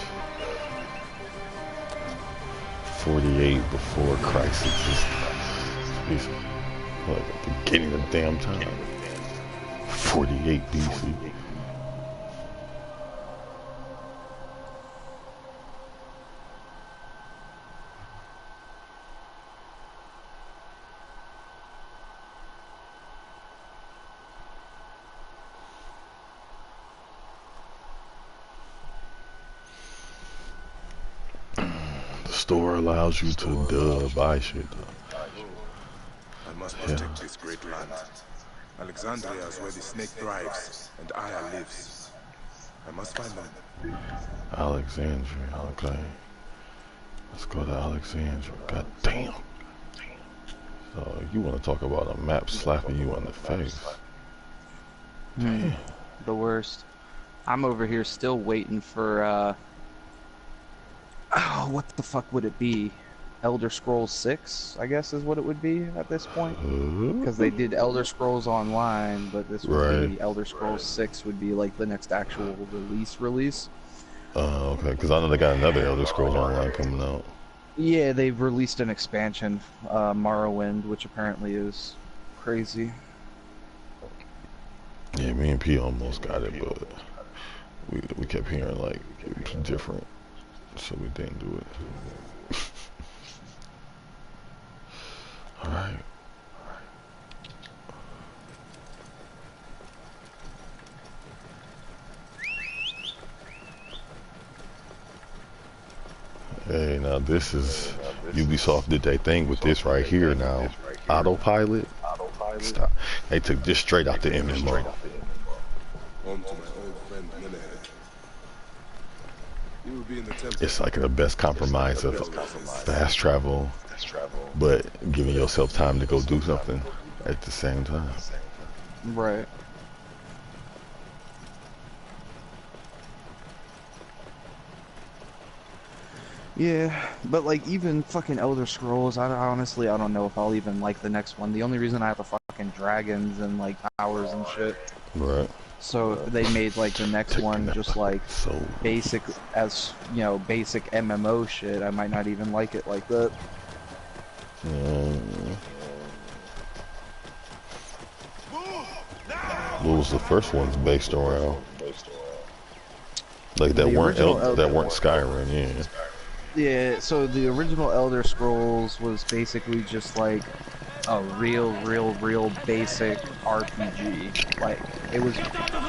Speaker 1: 48 before Christ existed. It's like the beginning of damn time. 48 BC. The store allows you to buy shit.
Speaker 6: I must protect this great land. Alexandria is where the snake thrives, and Aya lives. I must find them.
Speaker 1: Alexandria, okay. Let's go to Alexandria. God damn. So you want to talk about a map slapping you in the face? Damn.
Speaker 2: The worst. I'm over here still waiting for oh, what the fuck would it be? Elder Scrolls 6, I guess is what it would be at this point. Because they did Elder Scrolls Online, but this would be Elder Scrolls 6 would be like the next actual release.
Speaker 1: Okay, because I know they got another Elder Scrolls Online coming out.
Speaker 2: Yeah, they've released an expansion, Morrowind, which apparently is crazy.
Speaker 1: Yeah, me and P almost got it, but we kept hearing like it was different, so we didn't do it. All right. Hey, now this is Ubisoft did their thing with this right here. Now, autopilot. Stop. They took this straight out the MMO.
Speaker 6: On to my old friend Menehead. You will be in the temple.
Speaker 1: It's like the best compromise of fast travel, but giving yourself time to go do something at the same time.
Speaker 2: Right. Yeah, but like even fucking Elder Scrolls, honestly I don't know if I'll even like the next one. The only reason I have the fucking dragons and like towers and shit.
Speaker 1: Right.
Speaker 2: So if they made like the next one just like basic as basic MMO shit, I might not even like it like that.
Speaker 1: What was the first ones based around? Like that weren't Skyrim, yeah.
Speaker 2: Yeah, so the original Elder Scrolls was basically just like a real basic RPG. Like, it was,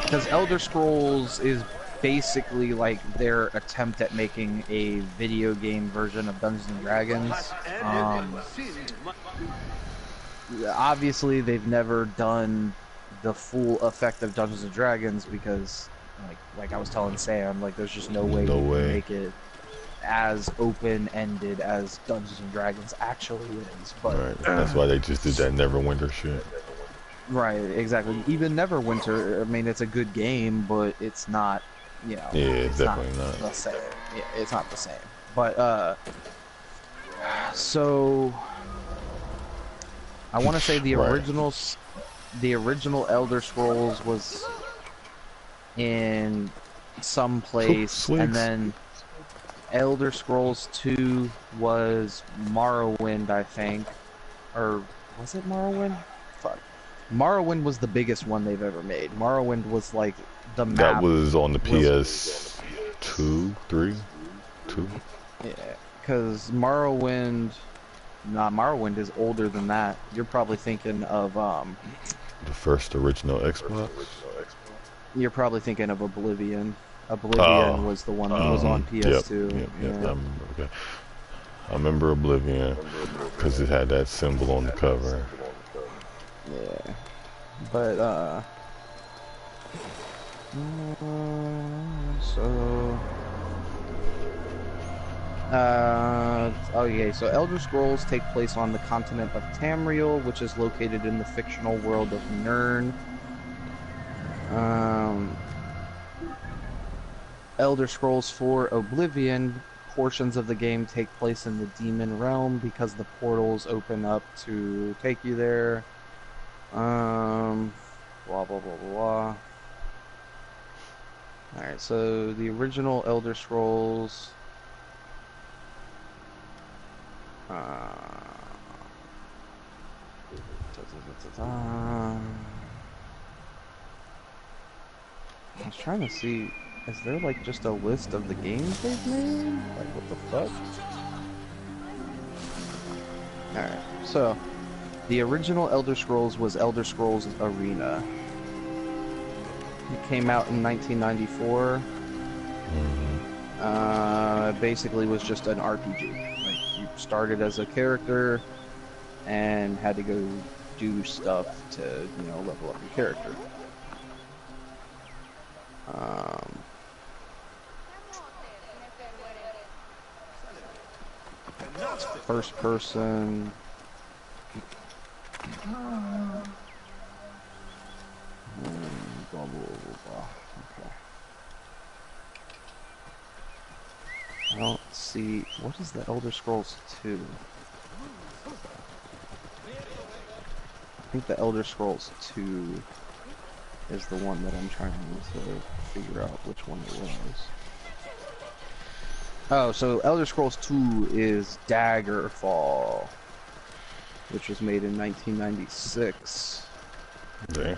Speaker 2: because Elder Scrolls is basically like their attempt at making a video game version of Dungeons and Dragons. Obviously, they've never done the full effect of Dungeons and Dragons because, like I was telling Sam, like there's just no way you can make it as open-ended as Dungeons and Dragons actually is. But
Speaker 1: right. That's why they just did that Neverwinter shit.
Speaker 2: Right, exactly. Even Neverwinter, I mean, it's a good game, but it's not,
Speaker 1: Yeah, it's definitely not
Speaker 2: the same. Yeah, it's not the same. But so I want to say the original Elder Scrolls was in some place, and then Elder Scrolls 2 was Morrowind, I think. Or was it Morrowind? Fuck. Morrowind was the biggest one they've ever made. Morrowind was like the map.
Speaker 1: That was on the PS2, 3, 2.
Speaker 2: Yeah, because Morrowind is older than that. You're probably thinking of
Speaker 1: the first original Xbox.
Speaker 2: You're probably thinking of Oblivion. Oblivion was the one that was on PS2.
Speaker 1: Yep, I remember Oblivion because it had that symbol on the cover.
Speaker 2: Yeah, but so Elder Scrolls take place on the continent of Tamriel, which is located in the fictional world of Nirn. Elder Scrolls 4 Oblivion, portions of the game take place in the Demon Realm because the portals open up to take you there. Blah blah blah blah. Alright, so the original Elder Scrolls I was trying to see, is there like just a list of the games they've made? Like what the fuck? Alright, so the original Elder Scrolls was Elder Scrolls Arena. It came out in 1994. Basically was just an RPG. Like you started as a character and had to go do stuff to, you know, level up your character. First person. Blah, blah, blah, blah. Okay. I don't see. What is the Elder Scrolls 2? I think the Elder Scrolls 2 is the one that I'm trying to figure out which one it was. Oh, so Elder Scrolls 2 is Daggerfall, which was made in 1996.
Speaker 1: Damn.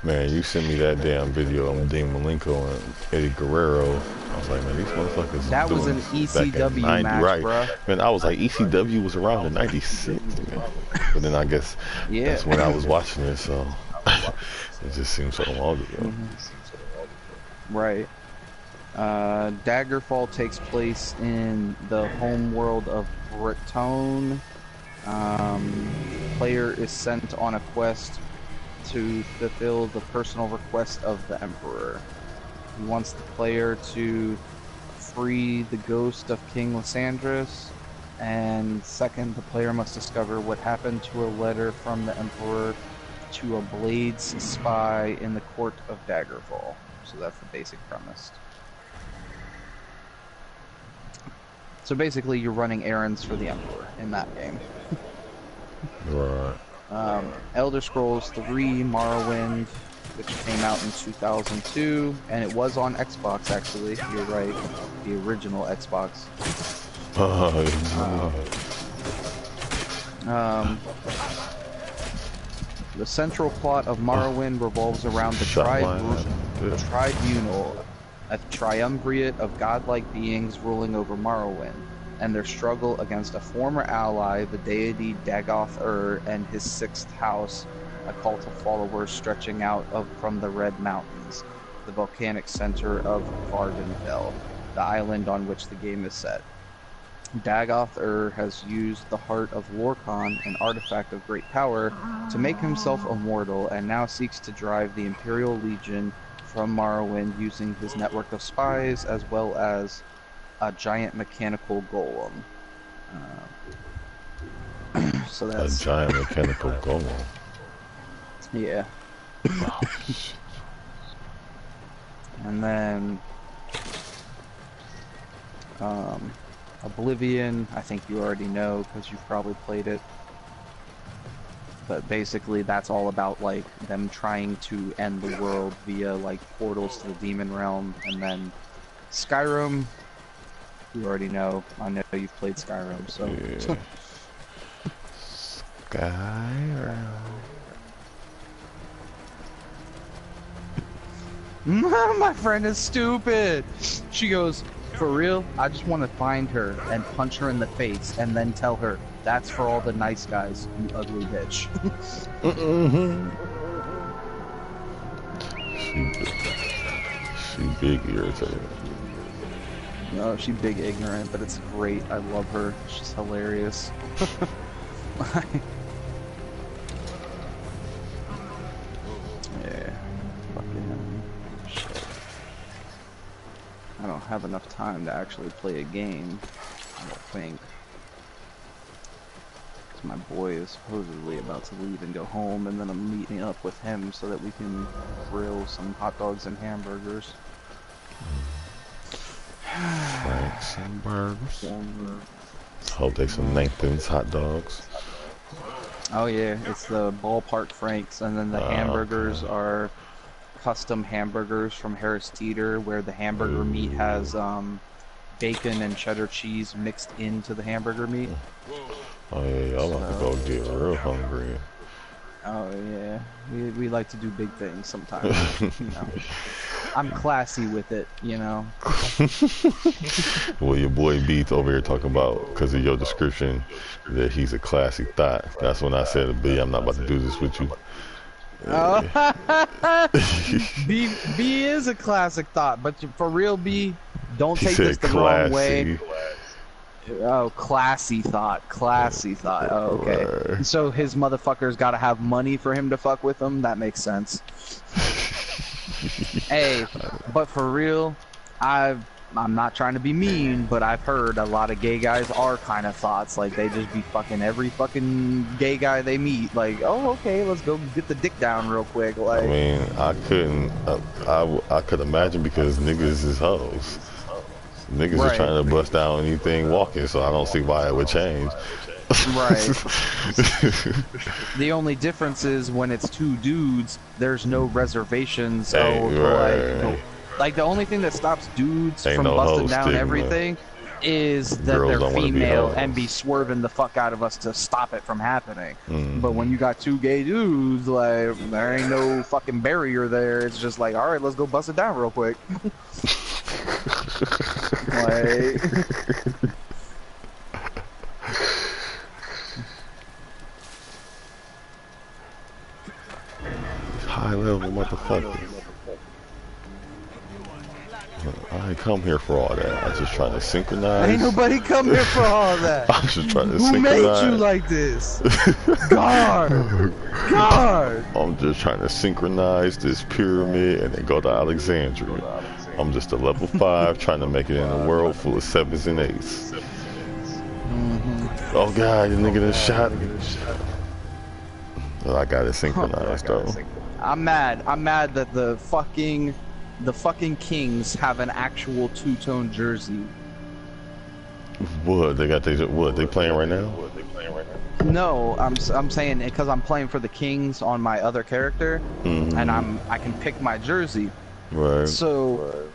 Speaker 1: Man, you sent me that damn video on Dean Malenko and Eddie Guerrero. I was like, man, these motherfuckers.
Speaker 2: That was an ECW match,
Speaker 1: right?
Speaker 2: Bruh.
Speaker 1: Man, I was like, ECW was around in '96, man. But then I guess that's when I was watching it, so it just seems so long ago.
Speaker 2: Right. Daggerfall takes place in the home world of Bretonne. Player is sent on a quest to fulfill the personal request of the Emperor. He wants the player to free the ghost of King Lysandras, and second, the player must discover what happened to a letter from the Emperor to a Blades spy in the court of Daggerfall. So that's the basic premise. So basically, you're running errands for the Emperor in that game.
Speaker 1: Right.
Speaker 2: Elder Scrolls 3 Morrowind, which came out in 2002, and it was on Xbox, actually. You're right, the original Xbox. The central plot of Morrowind revolves around the tribunal, a triumvirate of godlike beings ruling over Morrowind, and their struggle against a former ally, the deity Dagoth-Ur, and his sixth house, a cult of followers stretching out from the Red Mountains, the volcanic center of Vardenfell, the island on which the game is set. Dagoth-Ur has used the Heart of Lorkhan, an artifact of great power, to make himself immortal, and now seeks to drive the Imperial Legion from Morrowind using his network of spies, as well as a giant mechanical golem. So that's
Speaker 1: a giant mechanical golem.
Speaker 2: Yeah.
Speaker 1: Oh,
Speaker 2: And then Oblivion, I think you already know because you've probably played it. But basically that's all about like them trying to end the world via like portals to the demon realm. And then Skyrim, you already know. I know you've played Skyrim, so
Speaker 1: yeah. Skyrim.
Speaker 2: My friend is stupid. She goes, for real? I just want to find her and punch her in the face and then tell her, that's for all the nice guys, you ugly bitch.
Speaker 1: She big irritated.
Speaker 2: No, she's big ignorant, but it's great. I love her. She's hilarious. Yeah. Fucking shit. I don't have enough time to actually play a game, I don't think. Because my boy is supposedly about to leave and go home, and then I'm meeting up with him so that we can grill some hot dogs and hamburgers.
Speaker 1: Franks and burgers. Hope they some Nathan's hot dogs.
Speaker 2: Oh yeah, it's the ballpark Franks, and then the hamburgers are custom hamburgers from Harris Teeter, where the hamburger meat has bacon and cheddar cheese mixed into the hamburger meat.
Speaker 1: Oh yeah, I'm about to go get real hungry.
Speaker 2: Oh yeah, we like to do big things sometimes. You know, I'm classy with it. You know.
Speaker 1: Well, your boy Beats over here talking about, because of your description, that he's a classic thought. That's when I said, B, I'm not about to do this with you.
Speaker 2: Oh, B is a classic thought, but for real, B, don't
Speaker 1: He
Speaker 2: take
Speaker 1: said
Speaker 2: this the wrong way.
Speaker 1: classy.
Speaker 2: Oh, classy thought. Classy thought. Oh, okay.
Speaker 1: Right.
Speaker 2: So his motherfucker's got to have money for him to fuck with them? That makes sense. Hey, but for real, I'm not trying to be mean, but I've heard a lot of gay guys are kind of thoughts. Like, they just be fucking every fucking gay guy they meet. Like, oh, okay, let's go get the dick down real quick. Like,
Speaker 1: I mean, I couldn't, I could imagine, because niggas is hoes. Niggas
Speaker 2: Right.
Speaker 1: is trying to bust down anything walking, so I don't see why it would change.
Speaker 2: right. The only difference is when it's two dudes, there's no reservations.
Speaker 1: Hey,
Speaker 2: Like, like the only thing that stops dudes
Speaker 1: Ain't
Speaker 2: from
Speaker 1: no
Speaker 2: busting
Speaker 1: hoe
Speaker 2: down
Speaker 1: stigma.
Speaker 2: everything is that
Speaker 1: Girls
Speaker 2: they're
Speaker 1: don't wanna be
Speaker 2: female
Speaker 1: hoes.
Speaker 2: and be swerving the fuck out of us to stop it from happening.
Speaker 1: Mm.
Speaker 2: But when you got two gay dudes, like, there ain't no fucking barrier there. It's just like, all right, let's go bust it down real quick. Like,
Speaker 1: High level motherfucker. I ain't come here for all that. I just trying to synchronize.
Speaker 2: ain't nobody come here for all that.
Speaker 1: I'm just trying to
Speaker 2: Who
Speaker 1: synchronize.
Speaker 2: made you like this? God! God!
Speaker 1: I'm just trying to synchronize this pyramid and then go to Alexandria. I'm just a level 5 trying to make it in a world full of 7s and 8s. Oh god, the nigga done shot me. Well, I got it synchronized though.
Speaker 2: I'm mad. I'm mad that the fucking Kings have an actual two-tone jersey.
Speaker 1: What they got? They playing right now?
Speaker 2: No, I'm saying because I'm playing for the Kings on my other character, and I can pick my jersey.
Speaker 1: Right.
Speaker 2: So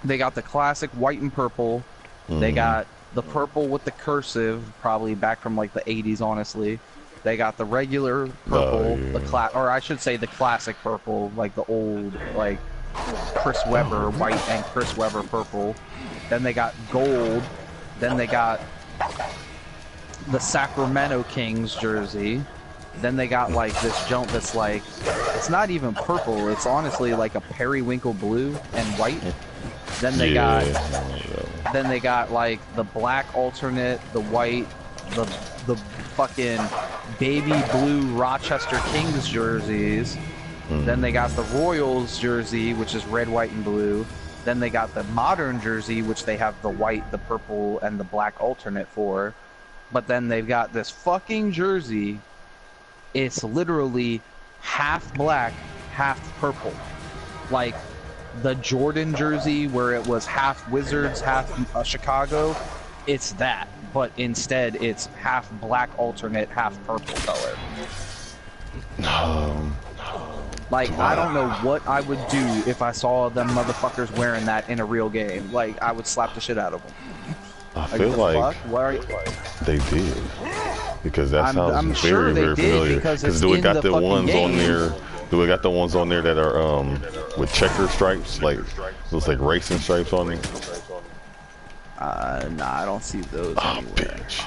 Speaker 2: they got the classic white and purple. They got the purple with the cursive, probably back from like the 80s, honestly. They got the regular purple, or I should say the classic purple, like the old, like Chris Webber white and Chris Webber purple. Then they got gold. Then they got the Sacramento Kings jersey. Then they got like this jump that's like, it's not even purple. It's honestly like a periwinkle blue and white. Then they got like the black alternate, the white, the fucking baby blue Rochester Kings jerseys. Then they got the Royals jersey, which is red, white, and blue. Then they got the modern jersey, which they have the white, the purple, and the black alternate for. But then they've got this fucking jersey. It's literally half black, half purple. Like the Jordan jersey where it was half Wizards, half Chicago. It's that, but instead it's half black alternate, half purple color. Like, I don't know what I would do if I saw them motherfuckers wearing that in a real game. Like, I would slap the shit out of them.
Speaker 1: I feel like they did, because that sounds
Speaker 2: I'm
Speaker 1: very,
Speaker 2: sure they
Speaker 1: very
Speaker 2: did,
Speaker 1: familiar.
Speaker 2: because it's
Speaker 1: do it
Speaker 2: in
Speaker 1: got
Speaker 2: the
Speaker 1: the
Speaker 2: fucking
Speaker 1: ones on
Speaker 2: game.
Speaker 1: there? Do it got the ones on there that are with checker stripes, like looks like racing stripes on it?
Speaker 2: Nah, I don't see those anywhere.
Speaker 1: Bitch.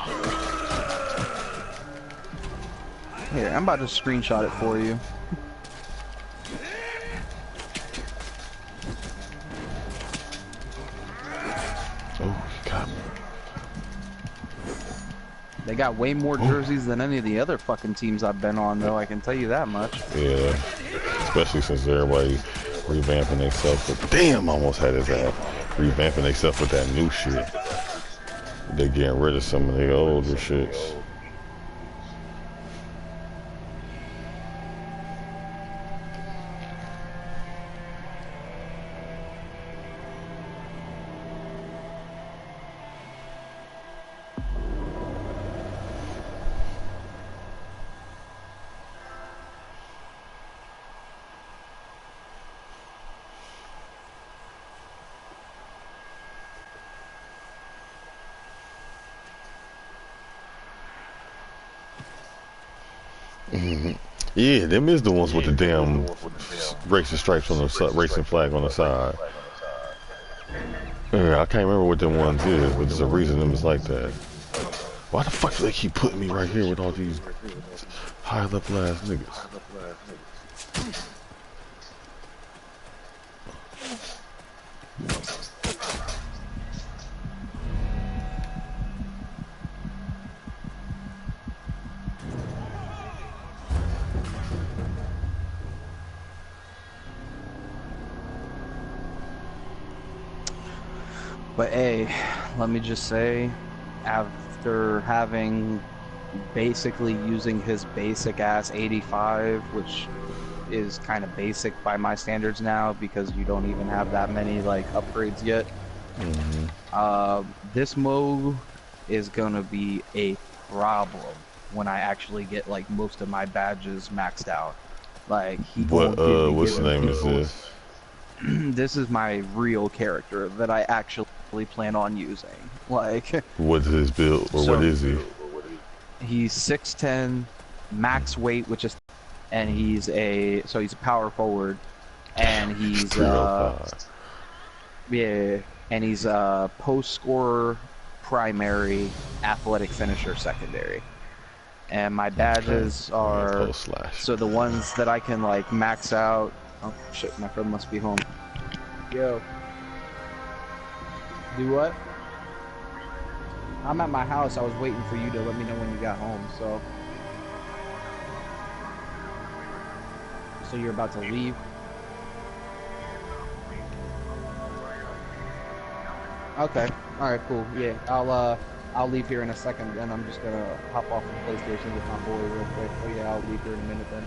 Speaker 2: Here, I'm about to screenshot it for you.
Speaker 1: Oh god.
Speaker 2: They got way more jerseys than any of the other fucking teams I've been on, though, I can tell you that much.
Speaker 1: Yeah, especially since everybody revamping themselves with, damn, I almost had his ass, revamping themselves with that new shit. They're getting rid of some of the older shits. Yeah, them is the ones with the damn racing stripes on the side, racing flag on the side. Yeah, I can't remember what them ones is, but there's a reason them is like that. Why the fuck do they keep putting me right here with all these high level ass niggas?
Speaker 2: But hey, let me just say, after having basically using his basic ass 85, which is kind of basic by my standards now because you don't even have that many like upgrades yet. This mode is gonna be a problem when I actually get like most of my badges maxed out. Like
Speaker 1: What's the name is this?
Speaker 2: This is my real character that I actually plan on using. Like,
Speaker 1: What's his build, or what is he?
Speaker 2: He's 6'10", max weight, which is, and he's a power forward, and he's yeah, and he's post scorer primary, athletic finisher secondary. And my badges are so the ones that I can like max out. Oh shit, my friend must be home. Yo. Do what? I'm at my house. I was waiting for you to let me know when you got home, so. So you're about to leave? Okay. Alright, cool. Yeah, I'll leave here in a second, and I'm just gonna hop off the PlayStation with my boy real quick. Oh yeah, I'll leave here in a minute then.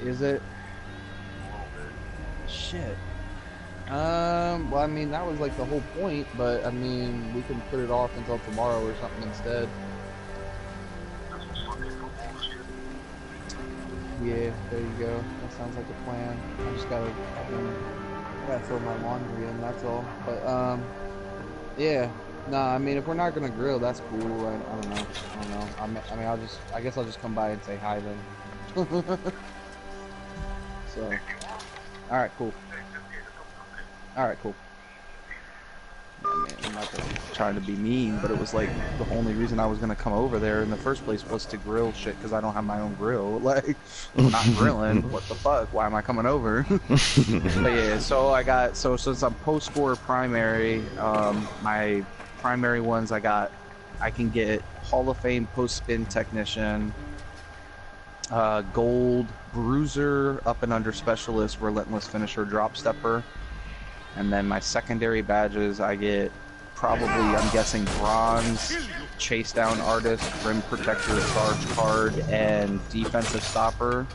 Speaker 2: Is it? Shit. Well, I mean, that was like the whole point, but I mean, we can put it off until tomorrow or something instead. Yeah, there you go. That sounds like a plan. I just gotta throw my laundry in, that's all. But, yeah. Nah, I mean, if we're not gonna grill, that's cool. I don't know. I mean, I guess I'll just come by and say hi then. So, alright, cool. Alright, cool. Yeah, man, I'm not trying to be mean, but it was like the only reason I was gonna come over there in the first place was to grill shit because I don't have my own grill. Like, I'm not grilling. What the fuck? Why am I coming over? But yeah, so since I'm post scorer primary, my primary ones I can get Hall of Fame post spin technician, gold bruiser, up and under specialist, relentless finisher, drop stepper. And then my secondary badges, I get probably, I'm guessing, bronze, chase down artist, rim protector, charge card, and defensive stopper.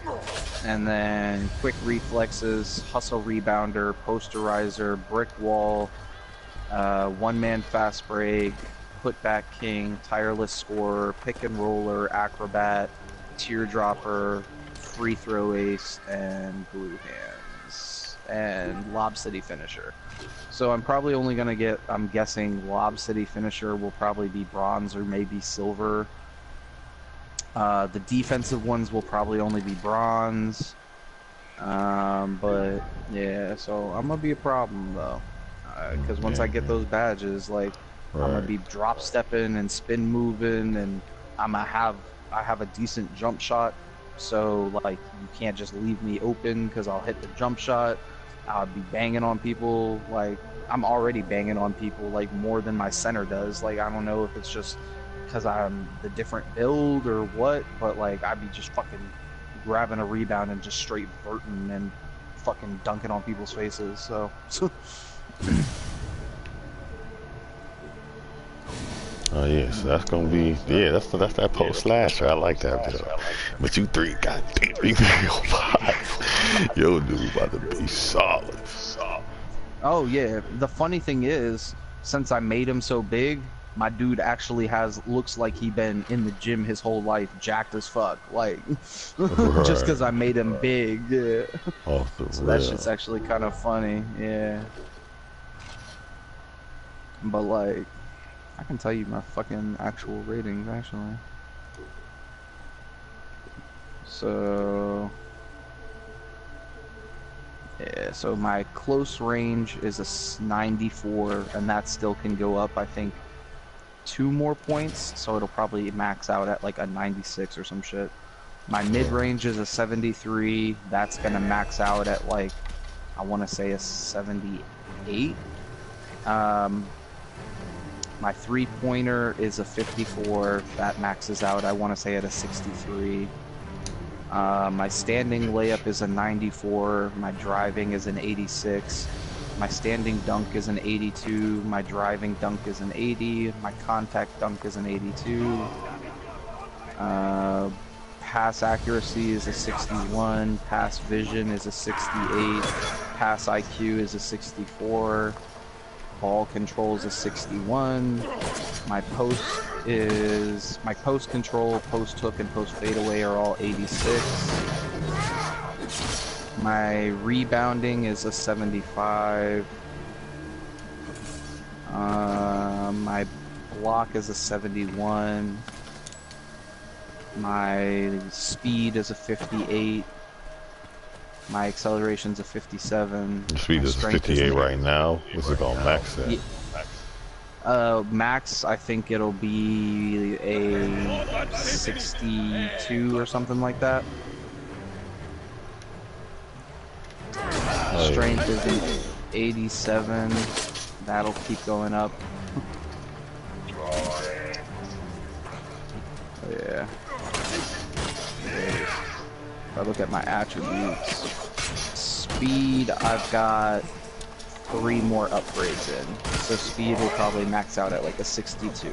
Speaker 2: And then quick reflexes, hustle rebounder, posterizer, brick wall, one-man fast break, putback king, tireless scorer, pick and roller, acrobat, teardropper, free throw ace, and blue hands, and Lob City finisher. So I'm probably only gonna get, I'm guessing Lob City finisher will probably be bronze or maybe silver. The defensive ones will probably only be bronze. But yeah, so I'm gonna be a problem though, because once I get those badges, like I'm gonna be drop stepping and spin moving, and I have a decent jump shot. So like you can't just leave me open because I'll hit the jump shot. I'll be banging on people. Like I'm already banging on people like more than my center does. Like I don't know if it's just because I'm the different build or what, but like I'd be just fucking grabbing a rebound and just straight verting and fucking dunking on people's faces. So.
Speaker 1: Oh yeah, so that's gonna be, yeah, that's that post slasher. I like that build. But you three, goddamn, you 305. Yo, dude, about to be solid.
Speaker 2: Oh yeah, the funny thing is, since I made him so big, my dude actually looks like he been in the gym his whole life, jacked as fuck. Like, just because I made him big, yeah.
Speaker 1: Off the
Speaker 2: So
Speaker 1: real.
Speaker 2: that shit's actually kind of funny, yeah. But like, I can tell you my fucking actual ratings, actually. So... yeah, so my close range is a 94, and that still can go up, I think, 2 more points, so it'll probably max out at like a 96 or some shit. My mid-range is a 73, that's gonna max out at like, I want to say a 78. My three-pointer is a 54, that maxes out, I want to say, at a 63. My standing layup is a 94, my driving is an 86, my standing dunk is an 82, my driving dunk is an 80, my contact dunk is an 82, pass accuracy is a 61, pass vision is a 68, pass IQ is a 64, ball control is a 61, my post control, post hook, and post fadeaway are all 86. My rebounding is a 75. My block is a 71. My speed is a 58. My acceleration's a 57.
Speaker 1: Your speed is 58 right now. What's it gonna max at?
Speaker 2: Max, I think it'll be a 62 or something like that. Strength is an 87. That'll keep going up. Yeah. If I look at my attributes, speed, I've got 3 more upgrades in. So speed will probably max out at like a 62.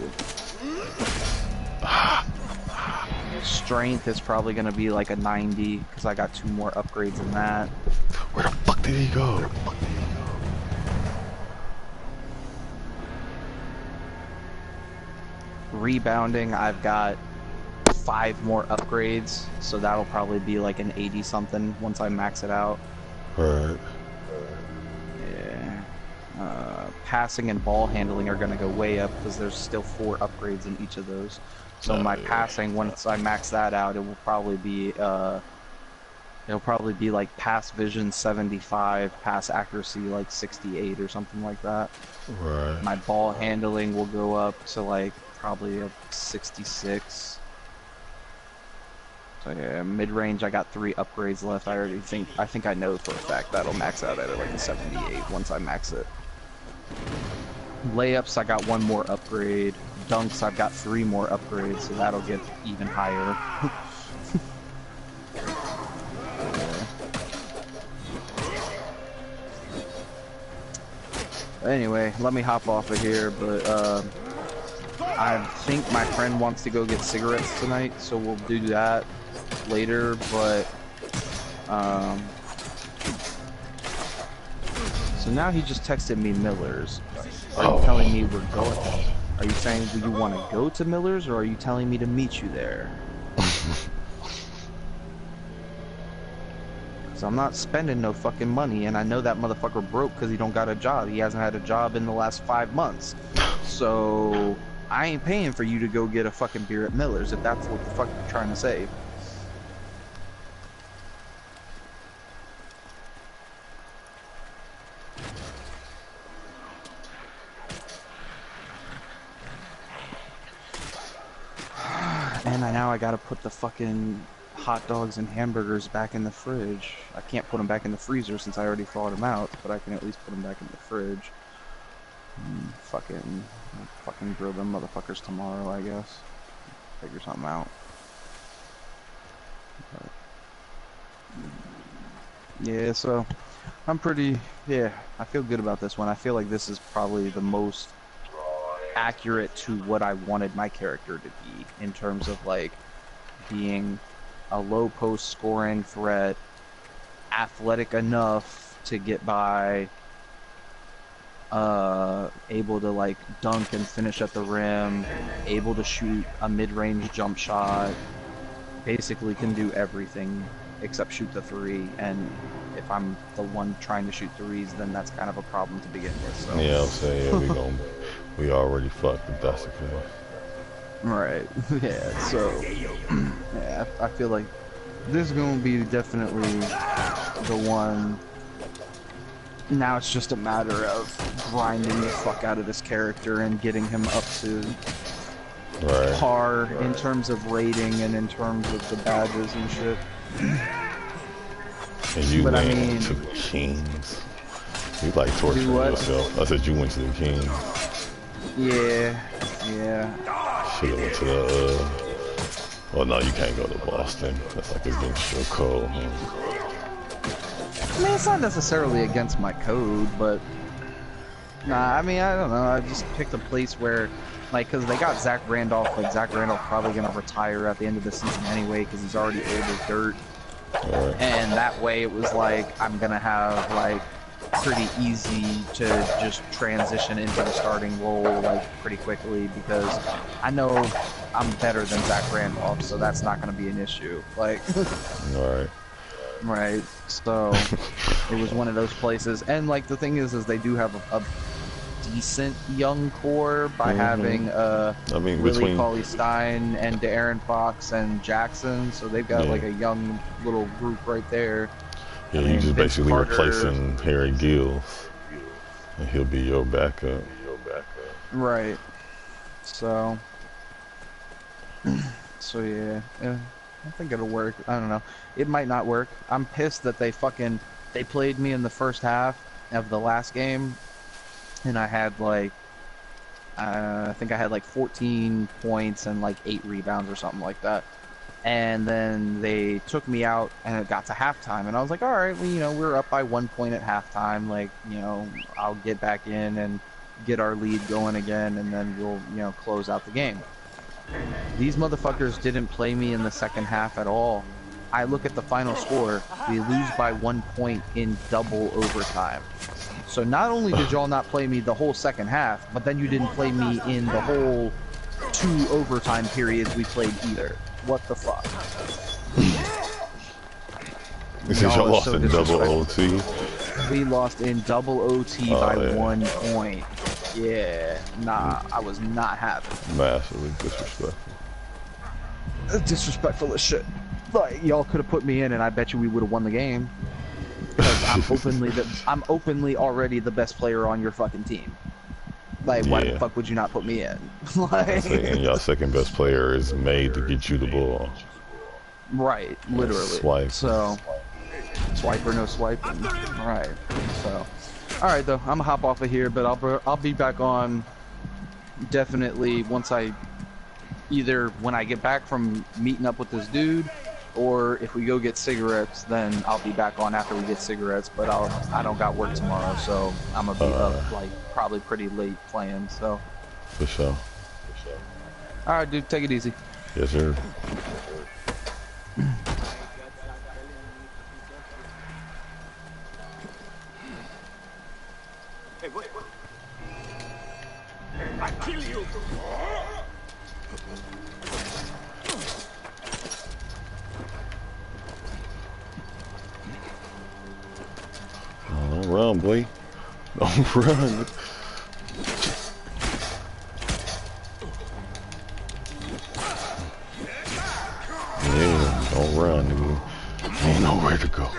Speaker 2: Strength is probably going to be like a 90 because I got 2 more upgrades in that.
Speaker 1: Where the fuck did he go?
Speaker 2: Rebounding, I've got 5 more upgrades, so that'll probably be like an 80 something once I max it out.
Speaker 1: Right.
Speaker 2: Yeah. Passing and ball handling are going to go way up because there's still 4 upgrades in each of those. So my passing, once I max that out, it will probably be like pass vision 75, pass accuracy like 68 or something like that.
Speaker 1: Right.
Speaker 2: My ball handling will go up to like probably a 66. So yeah, mid-range I got 3 upgrades left. I think I know for a fact that'll max out at like a 78 once I max it. Layups, I got 1 more upgrade. Dunks, I've got 3 more upgrades, so that'll get even higher. Anyway, let me hop off of here, but I think my friend wants to go get cigarettes tonight, so we'll do that later, but so now he just texted me Miller's. Are you telling me we're going? Are you saying do you want to go to Miller's, or are you telling me to meet you there? So I'm not spending no fucking money, and I know that motherfucker broke because he don't got a job. He hasn't had a job in the last 5 months. So I ain't paying for you to go get a fucking beer at Miller's if that's what the fuck you're trying to say. And now I gotta put the fucking hot dogs and hamburgers back in the fridge. I can't put them back in the freezer since I already thawed them out, but I can at least put them back in the fridge. Fucking grill them motherfuckers tomorrow, I guess. Figure something out. But, yeah, so I'm pretty, I feel good about this one. I feel like this is probably the most accurate to what I wanted my character to be in terms of like being a low post scoring threat, athletic enough to get by, able to like dunk and finish at the rim, able to shoot a mid-range jump shot, basically can do everything except shoot the 3, and if I'm the one trying to shoot threes, then that's kind of a problem to begin with. So.
Speaker 1: Yeah, I'm saying, yeah, we already fucked if that's the case.
Speaker 2: Right. Yeah. So, yeah, I feel like this is gonna be definitely the one. Now it's just a matter of grinding the fuck out of this character and getting him up to par in terms of rating and in terms of the badges and shit.
Speaker 1: And you
Speaker 2: But
Speaker 1: went to the Kings. You like torturing yourself. I said you went to the Kings.
Speaker 2: Yeah.
Speaker 1: Should have went to the, well, no, you can't go to Boston. That's like against your code, huh?
Speaker 2: I mean, it's not necessarily against my code, but nah, I mean, I don't know. I just picked a place where, like, because they got Zach Randolph. Like, Zach Randolph probably gonna retire at the end of the season anyway, because he's already old as dirt. And that way, it was like I'm gonna have like pretty easy to just transition into the starting role like pretty quickly, because I know I'm better than Zach Randolph, so that's not gonna be an issue. Like, right. So it was one of those places, and like the thing is they do have a decent young core by having Lily Cauley-Stein and De'Aaron Fox and Jackson, so they've got like a young little group right there.
Speaker 1: Yeah, you just basically replacing Harry Gills, and he'll be your backup.
Speaker 2: Right. So yeah. I think it'll work. I don't know. It might not work. I'm pissed that they played me in the first half of the last game, and I had like, I think I had like 14 points and like 8 rebounds or something like that. And then they took me out, and it got to halftime, and I was like, all right, well, you know, we're up by 1 point at halftime. Like, you know, I'll get back in and get our lead going again, and then we'll, you know, close out the game. These motherfuckers didn't play me in the second half at all. I look at the final score, we lose by 1 point in double overtime. So not only did y'all not play me the whole second half, but then you didn't play me in the whole 2 overtime periods we played either. What the fuck?
Speaker 1: You said y'all lost in double OT?
Speaker 2: We lost in double OT by 1 point. Yeah, nah, I was not happy.
Speaker 1: Massively disrespectful.
Speaker 2: Disrespectful as shit. Like, y'all could have put me in, and I bet you we would have won the game. Because I'm openly already the best player on your fucking team. Like, why the fuck would you not put me in? Like,
Speaker 1: and y'all second best player is made to get you the ball.
Speaker 2: Right, literally.
Speaker 1: Swipe.
Speaker 2: So, swipe or no swiping. Right. So, all right though, I'm gonna hop off of here, but I'll be back on definitely once either when I get back from meeting up with this dude, or if we go get cigarettes, then I'll be back on after we get cigarettes. But I don't got work tomorrow, so I'm gonna be up like probably pretty late playing. So
Speaker 1: for sure.
Speaker 2: All right, dude, take it easy.
Speaker 1: Yes, sir.
Speaker 6: Hey, wait. I kill you.
Speaker 1: Don't run, boy. Don't run. Yeah, don't run, nigga. Ain't nowhere to go.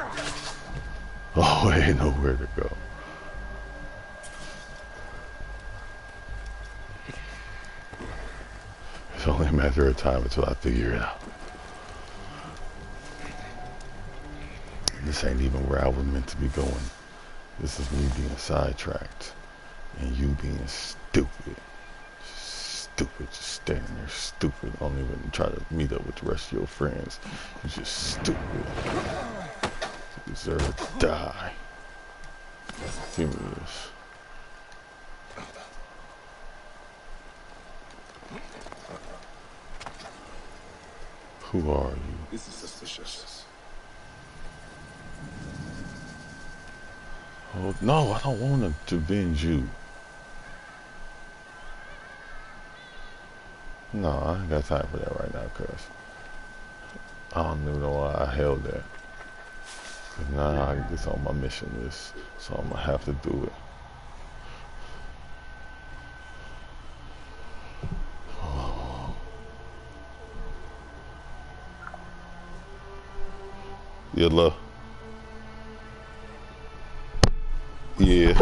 Speaker 1: Oh, ain't nowhere to go. It's only a matter of time until I figure it out. This ain't even where I was meant to be going. This is me being sidetracked. And you being stupid. Stupid. Just standing there stupid. Don't even try to meet up with the rest of your friends. You're just stupid. You deserve to die. Give me this. Who are you?
Speaker 6: This is suspicious.
Speaker 1: Oh, no, I don't want to avenge you. No, I ain't got time for that right now, cuz. I don't even know why I held that. Nah, it's on my mission list, so I'm gonna have to do it. Yeah, love. Yeah.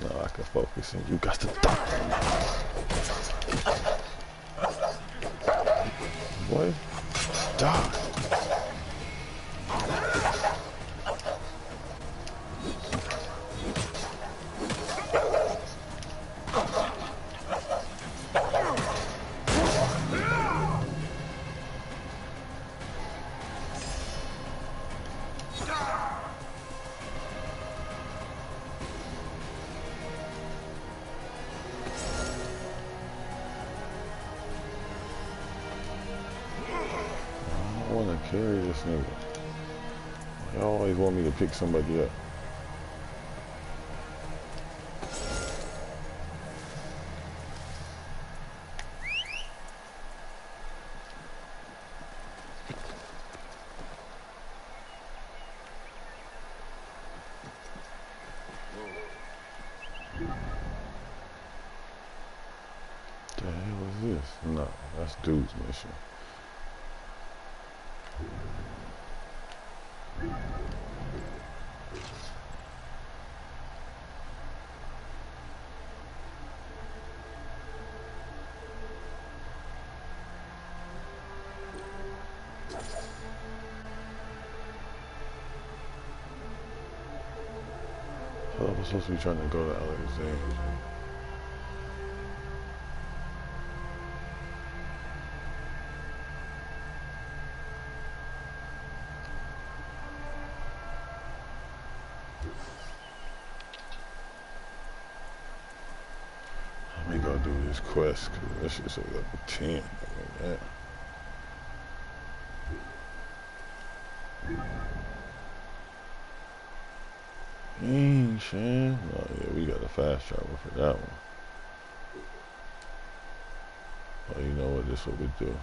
Speaker 1: No, I can focus and you got to die. boy. Die. I want to carry this nigga. They always want me to pick somebody up. The hell is this? No, that's dude's mission. I thought I was supposed to be trying to go to Alexandria. Let me go do this quest, cause this shit's like level 10. Like that. Dang, Shan. Oh yeah, we got a fast travel for that one. Oh, you know what? This is what we do.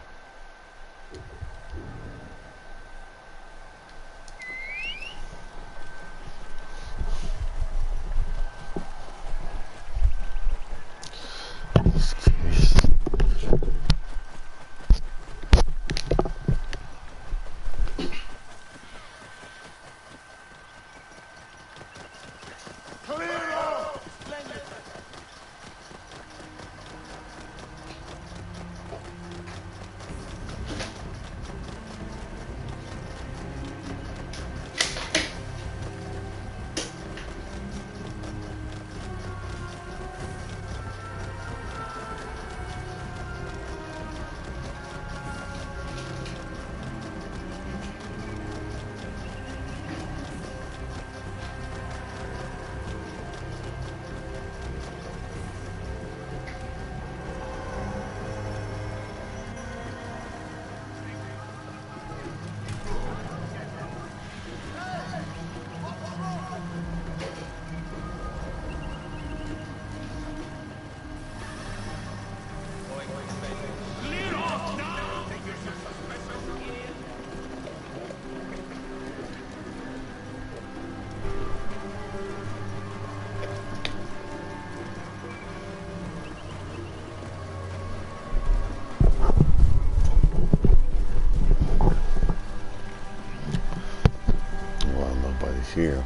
Speaker 1: Here.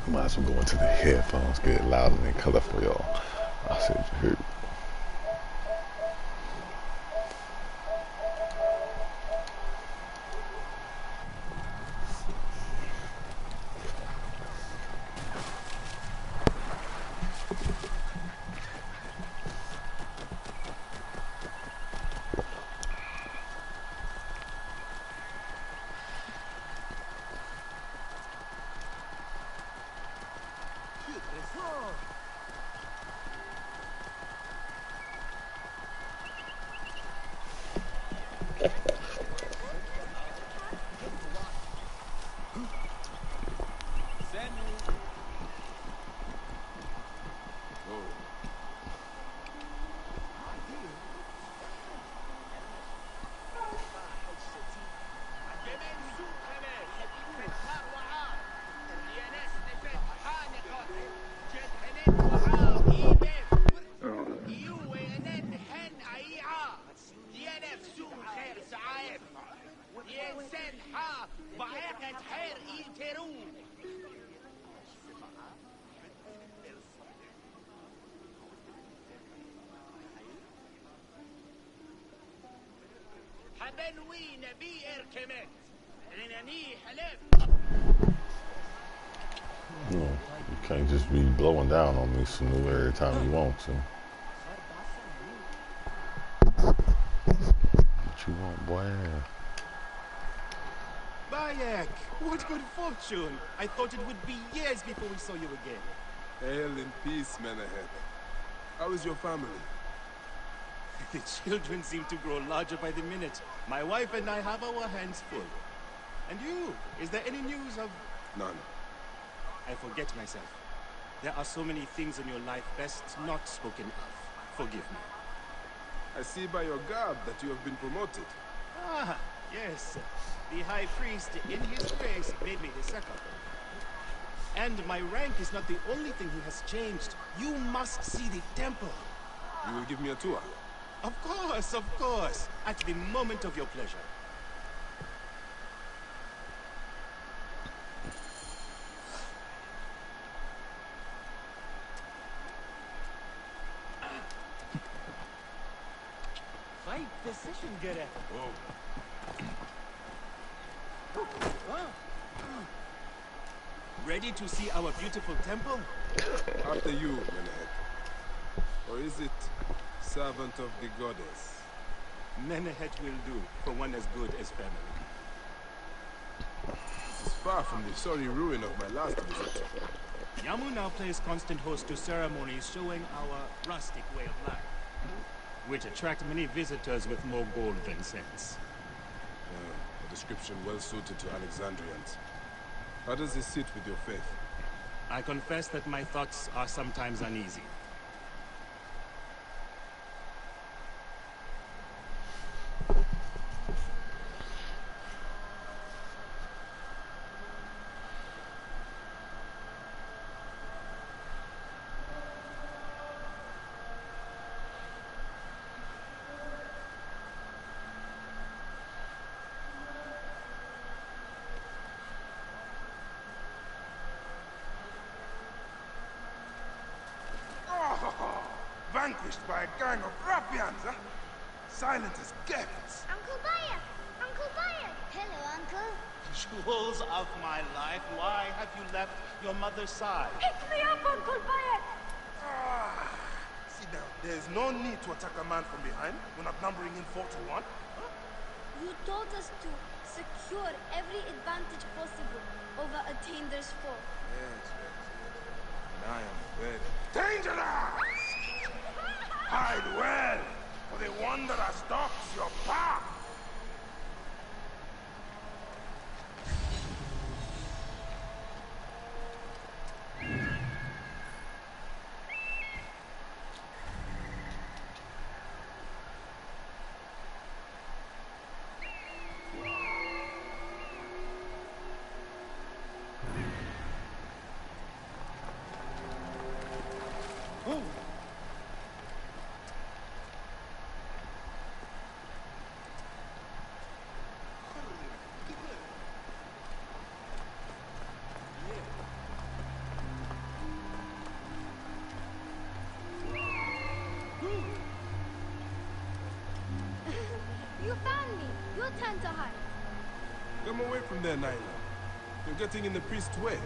Speaker 1: Might as well go into the headphones, get it louder and colorful, y'all. I said you heard. You know, you can't just be blowing down on me Sanu every time you want to. What you want, boy?
Speaker 7: Bayek, what good fortune. I thought it would be years before we saw you again.
Speaker 6: Hail in peace, Menehet. How is your family?
Speaker 7: The children seem to grow larger by the minute. My wife and I have our hands full. And you? Is there any news of...
Speaker 6: None.
Speaker 7: I forget myself. There are so many things in your life best not spoken of. Forgive me.
Speaker 6: I see by your garb that you have been promoted.
Speaker 7: Ah, yes. The High Priest, in his grace, made me his second. And my rank is not the only thing he has changed. You must see the temple.
Speaker 6: You will give me a tour?
Speaker 7: Of course, of course. At the moment of your pleasure. Fine decision, Gere. Ready to see our beautiful temple?
Speaker 6: After you, Menehet. Or is it servant of the goddess?
Speaker 7: Menehet will do for one as good as family.
Speaker 6: This is far from the sorry ruin of my last visit.
Speaker 7: Yamu now plays constant host to ceremonies showing our rustic way of life, which attract many visitors with more gold than sense.
Speaker 6: A description well suited to Alexandrians. How does this sit with your faith?
Speaker 7: I confess that my thoughts are sometimes uneasy.
Speaker 6: Vanquished by a gang of ruffians, huh? Silent as gifts.
Speaker 8: Uncle Bayek! Uncle Bayek! Hello, Uncle.
Speaker 7: Jewels of my life, why have you left your mother's side?
Speaker 8: Pick me up, Uncle Bayek!
Speaker 6: Sit down. There is no need to attack a man from behind. We're not numbering in 4 to 1. Huh?
Speaker 8: You told us to secure every advantage possible over Attainer's foe.
Speaker 6: Yes. And I am ready. Dangerous! Hide well, for the wanderer stalks your path.
Speaker 8: You found me. Your turn to hide.
Speaker 6: Come away from there, Nyla. You're getting in the priest's way.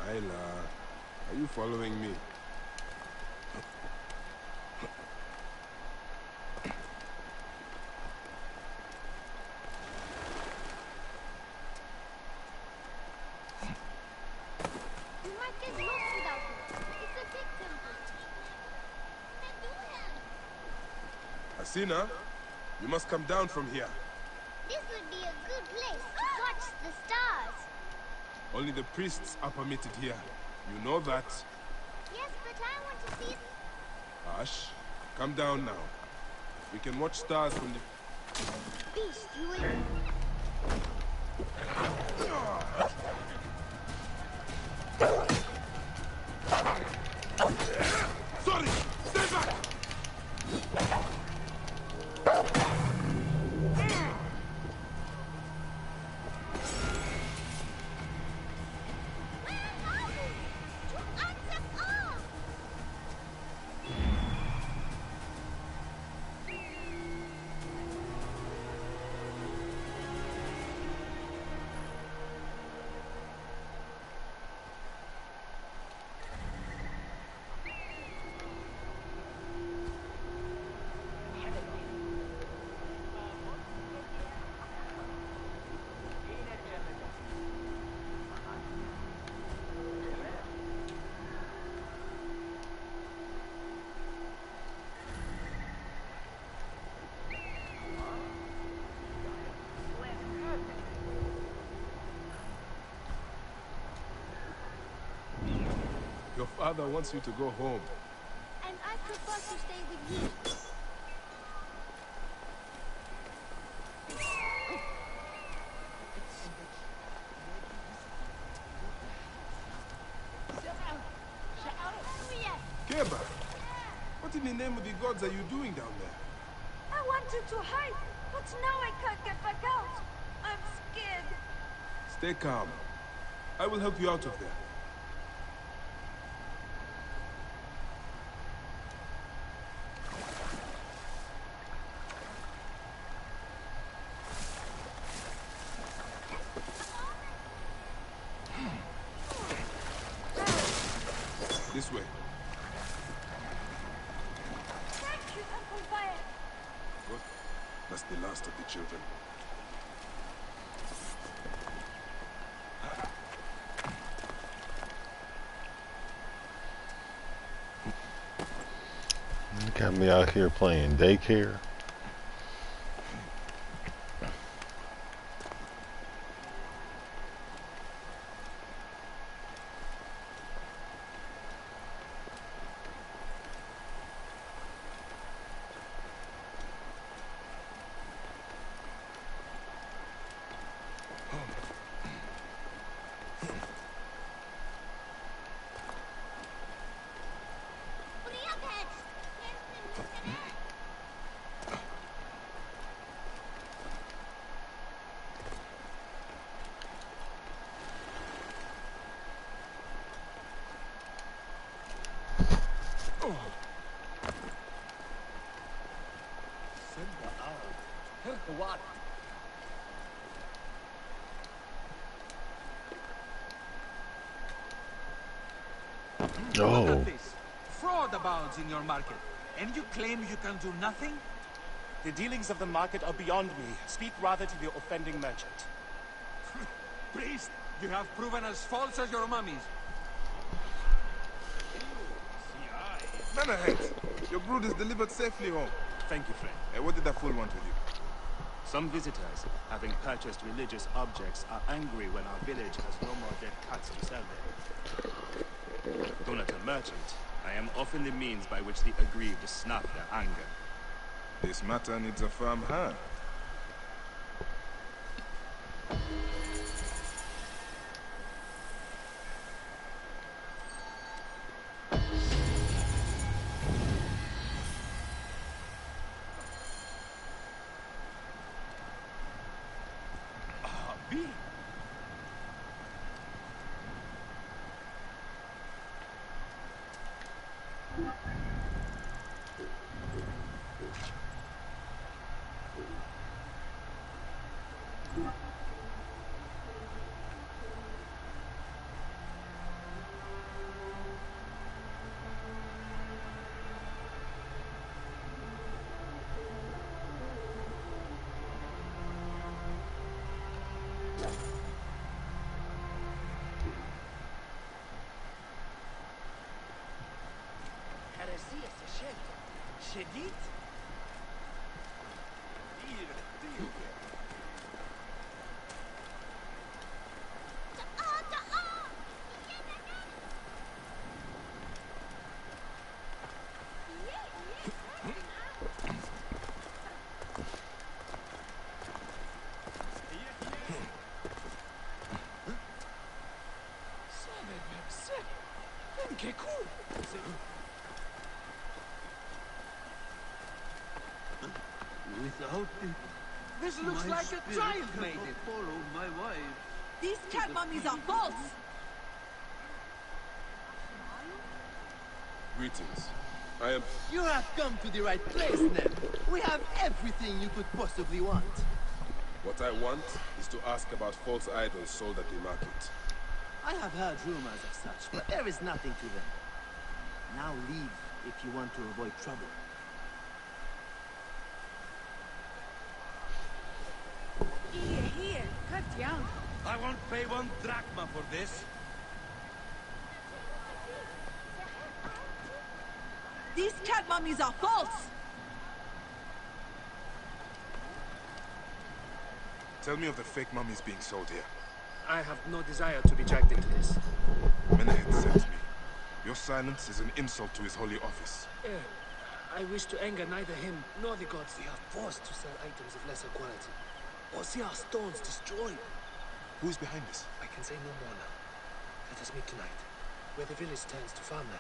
Speaker 6: Nyla, are you following me?
Speaker 8: You might get lost without me. It's a big temple.
Speaker 6: Hasina, you must come down from here.
Speaker 8: This would be a good place to watch the stars.
Speaker 6: Only the priests are permitted here. You know that.
Speaker 8: Yes, but I want to see...
Speaker 6: Ash, come down now. We can watch stars from the...
Speaker 8: Beast, you will...
Speaker 6: Sorry! Stay back! father wants you to go home.
Speaker 8: And I prefer to stay with you.
Speaker 6: Keba, what in the name of the gods are you doing down there?
Speaker 8: I wanted to hide, but now I can't get back out. I'm scared.
Speaker 6: Stay calm. I will help you out of there. This way.
Speaker 8: Thank you, Uncle Fire.
Speaker 6: Good. That's the last of the children.
Speaker 1: You got me out here playing daycare.
Speaker 9: Look
Speaker 1: Oh,
Speaker 9: at this. Fraud abounds in your market. And you claim you can do nothing?
Speaker 7: The dealings of the market are beyond me. Speak rather to the offending merchant.
Speaker 9: Priest, you have proven as false as your mummies.
Speaker 6: Man ahead. Your brood is delivered safely home.
Speaker 7: Thank you, friend.
Speaker 6: Hey, what did that fool want with you?
Speaker 7: Some visitors, having purchased religious objects, are angry when our village has no more dead cuts to sell them. Though not a merchant, I am often the means by which the aggrieved snuff their anger.
Speaker 6: This matter needs a firm hand.
Speaker 9: This looks like a child made it.
Speaker 10: Follow my wife.
Speaker 4: These cat mummies are false!
Speaker 6: Greetings. I am...
Speaker 10: You have come to the right place, Neb. We have everything you could possibly want.
Speaker 6: What I want is to ask about false idols sold at the market.
Speaker 10: I have heard rumors of such, but there is nothing to them. Now leave if you want to avoid trouble.
Speaker 4: Here, cut down.
Speaker 9: I won't pay 1 drachma for this.
Speaker 4: These cat mummies are false!
Speaker 6: Tell me of the fake mummies being sold here.
Speaker 7: I have no desire to be dragged into this.
Speaker 6: Menahem sent me. Your silence is an insult to his holy office.
Speaker 11: I wish to anger neither him nor the gods. We are forced to sell items of lesser quality, or see our stones destroyed.
Speaker 6: Who is behind this?
Speaker 11: I can say no more now. Let us meet tonight, where the village turns to farmland.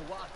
Speaker 10: What?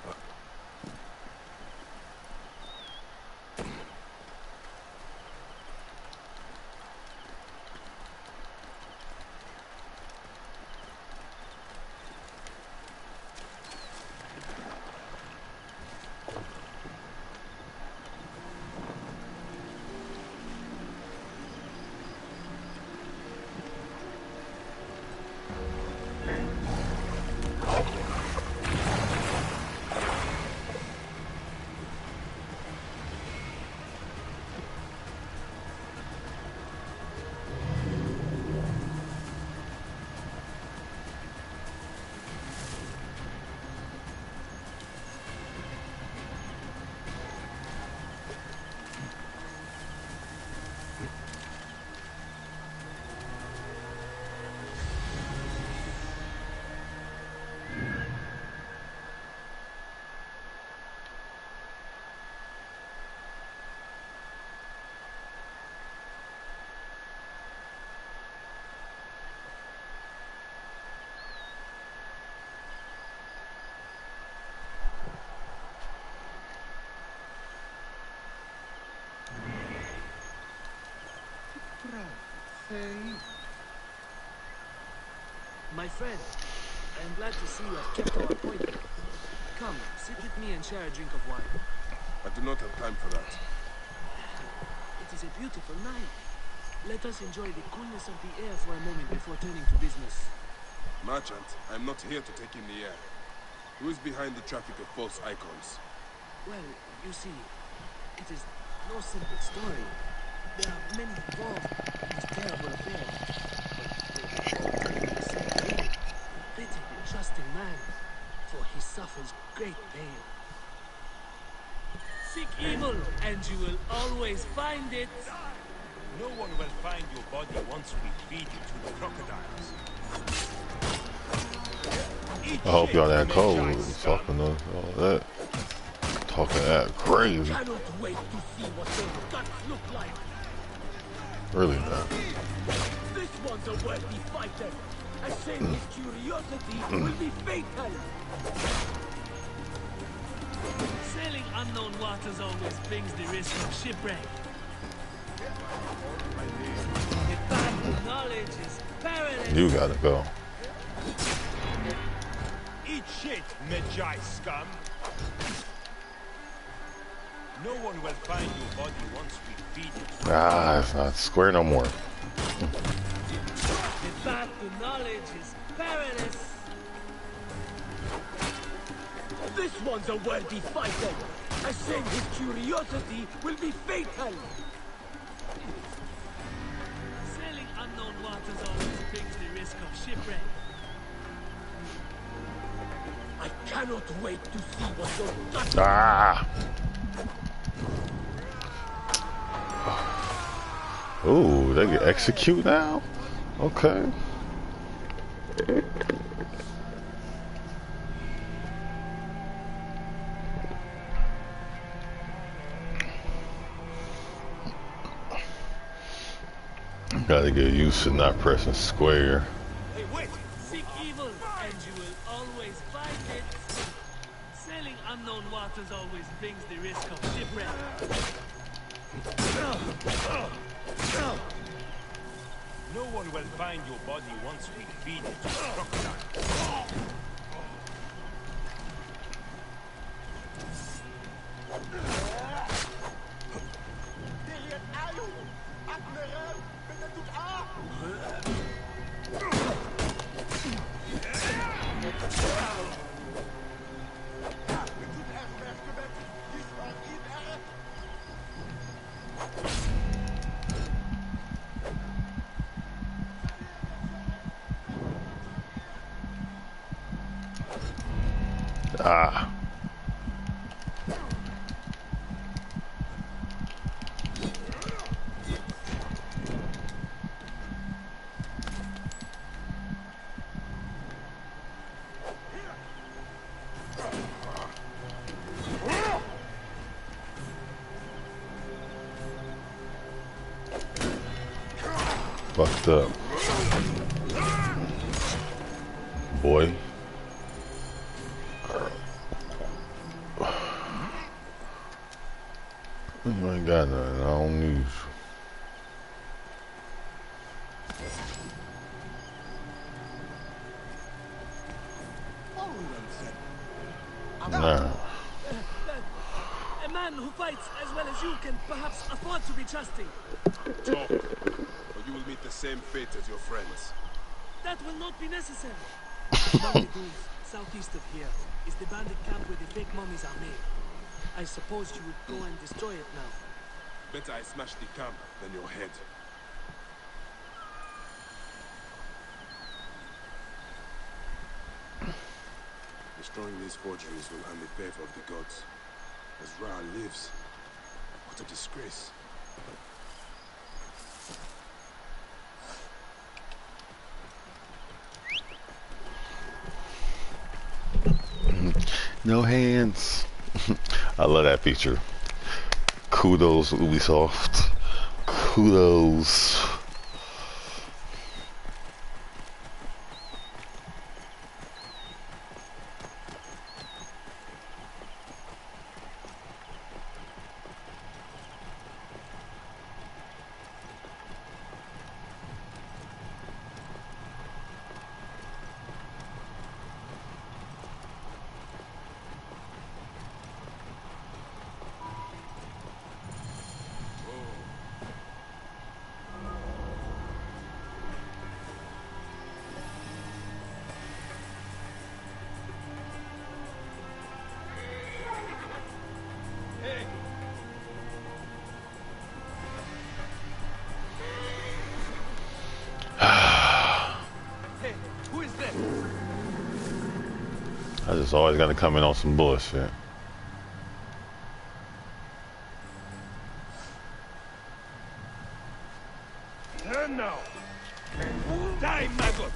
Speaker 11: My friend, I am glad to see you have kept our appointment. Come, sit with me and share a drink of wine.
Speaker 6: I do not have time for that.
Speaker 11: It is a beautiful night. Let us enjoy the coolness of the air for a moment before turning to business.
Speaker 6: Merchant, I am not here to take in the air. Who is behind the traffic of false icons?
Speaker 11: Well, you see, it is no simple story. There are many involved in this terrible affair. Pity the trusting man, for he suffers great pain. Seek evil, and you will always find it.
Speaker 7: No one will find your body once we feed you to the crocodiles.
Speaker 1: I hope y'all that cold talking to all that. Talking that crazy.
Speaker 11: I cannot wait to see what those guts look like.
Speaker 1: Really not.
Speaker 11: This one's a worthy fighter. I say his curiosity will be fatal. Sailing unknown waters always brings the risk of shipwreck. The path of knowledge is perilous.
Speaker 1: You gotta go.
Speaker 7: Eat shit, Medjai scum. No one will find your body once we feed it.
Speaker 1: Ah, it's not square no more.
Speaker 11: The path to knowledge is perilous. This one's a worthy fighter. I say his curiosity will be fatal. Sailing unknown waters always brings the risk of shipwreck. I cannot wait to see what those guts.
Speaker 1: Ah! Ooh, they get execute now? Okay. Gotta get used to not pressing square.
Speaker 11: Hey, wait! Seek evil, and you will always find it. Sailing unknown waters always brings the risk of shipwreck.
Speaker 6: No one will find your body once we feed it to the crocodile.
Speaker 1: Ah. Fucked up. Boy. I ain't got nothing. I don't need you. Nah.
Speaker 11: A man who fights as well as you can perhaps afford to be trusting.
Speaker 6: Talk, or you will meet the same fate as your friends.
Speaker 11: That will not be necessary. Among the dunes, southeast of here, is the bandit camp where the fake mummies are made. I suppose you would go and destroy it now.
Speaker 6: Better I smash the camp than your head. Destroying these forgeries will earn the favor of the gods. As Ra lives, what a disgrace.
Speaker 1: No hands. I love that feature. Kudos, Ubisoft. Kudos. I just always gotta come in on some bullshit.
Speaker 6: And now, die, maggot!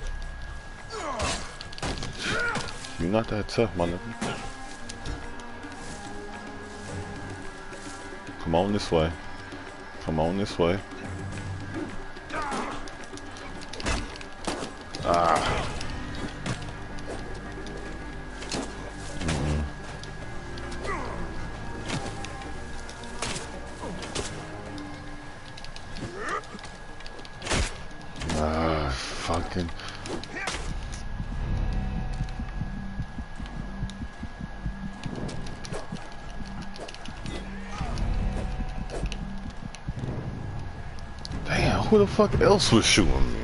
Speaker 1: You're not that tough, my nigga. Come on this way. Come on this way. Ah. Fucking. Damn, who the fuck else was shooting me?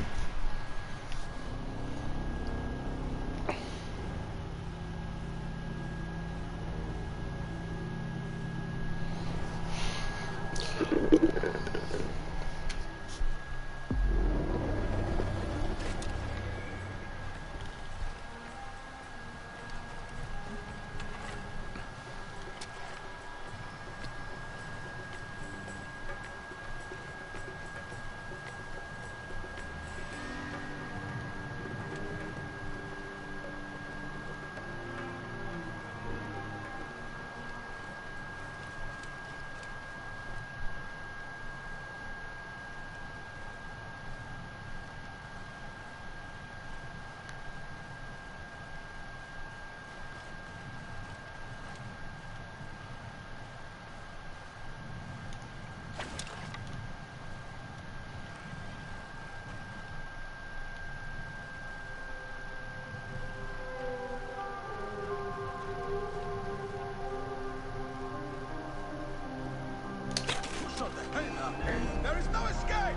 Speaker 6: There is no escape!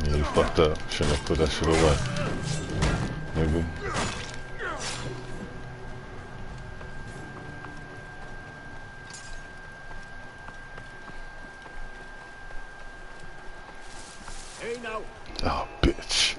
Speaker 1: Yeah, you fucked up. Shouldn't have put that shit away. Nigga.
Speaker 7: Hey now.
Speaker 1: Oh, bitch.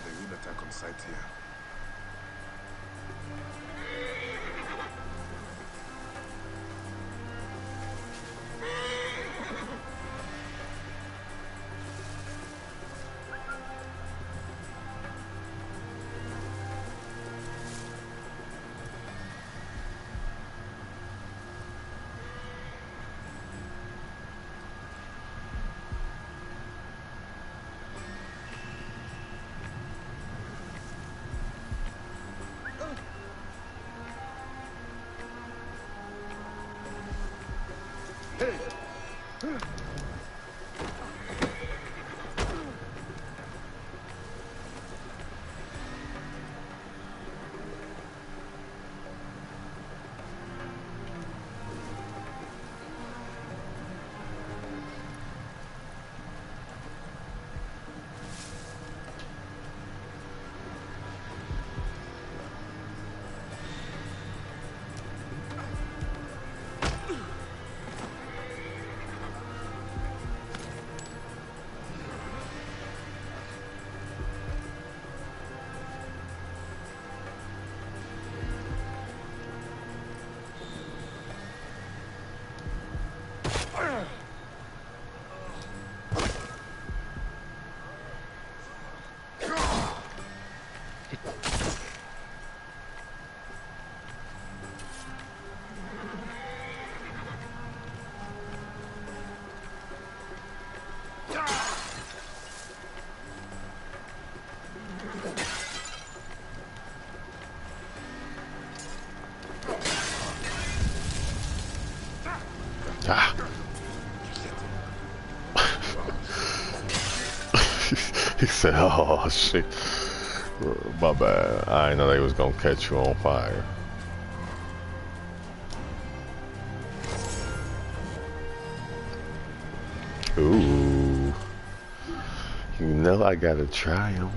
Speaker 6: They will attack on sight here.
Speaker 1: Ah. He said, oh shit. My bad. I didn't know they was gonna catch you on fire. Ooh. You know I gotta try them.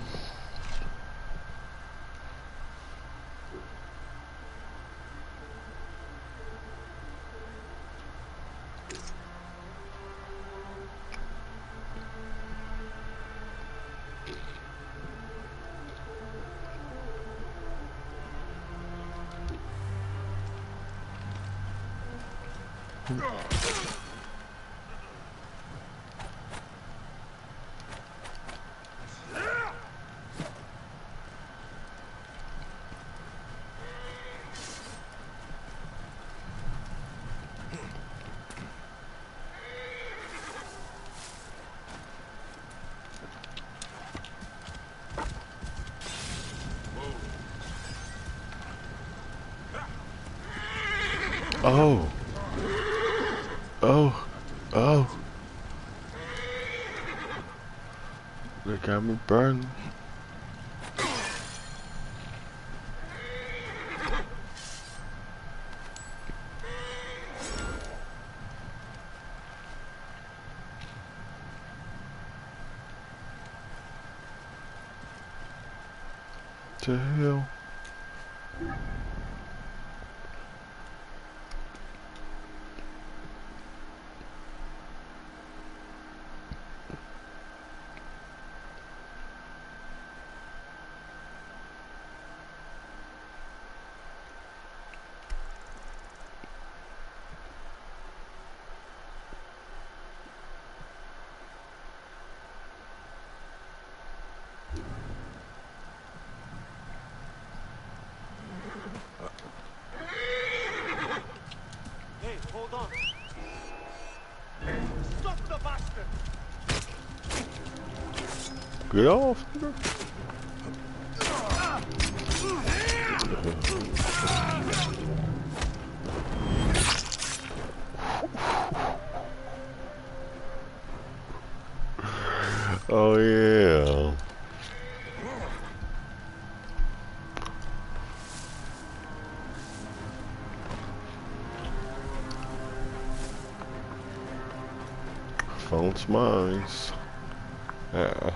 Speaker 1: Oh. Oh. Oh. They got me burning. The hell?
Speaker 9: Hey, hold on. Stop the bastard!
Speaker 1: Get off, nigga. Oh yeah. Phone's mine. Yeah.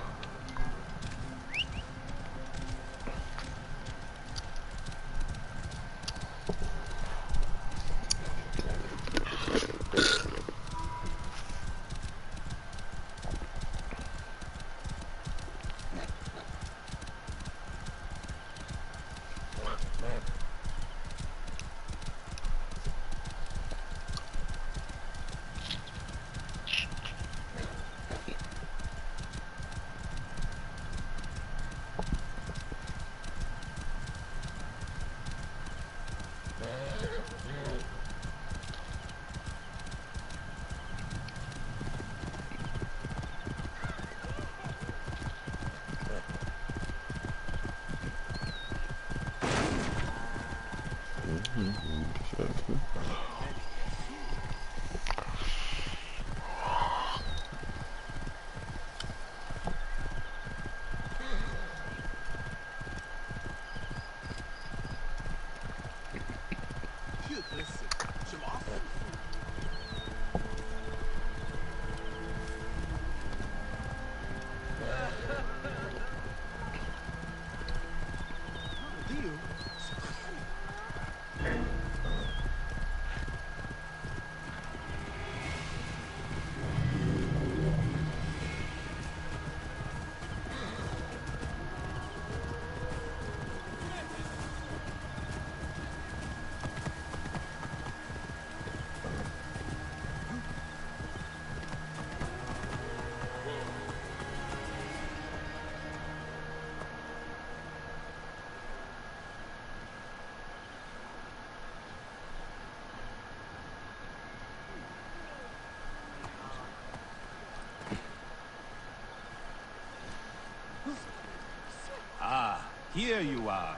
Speaker 7: Here you are.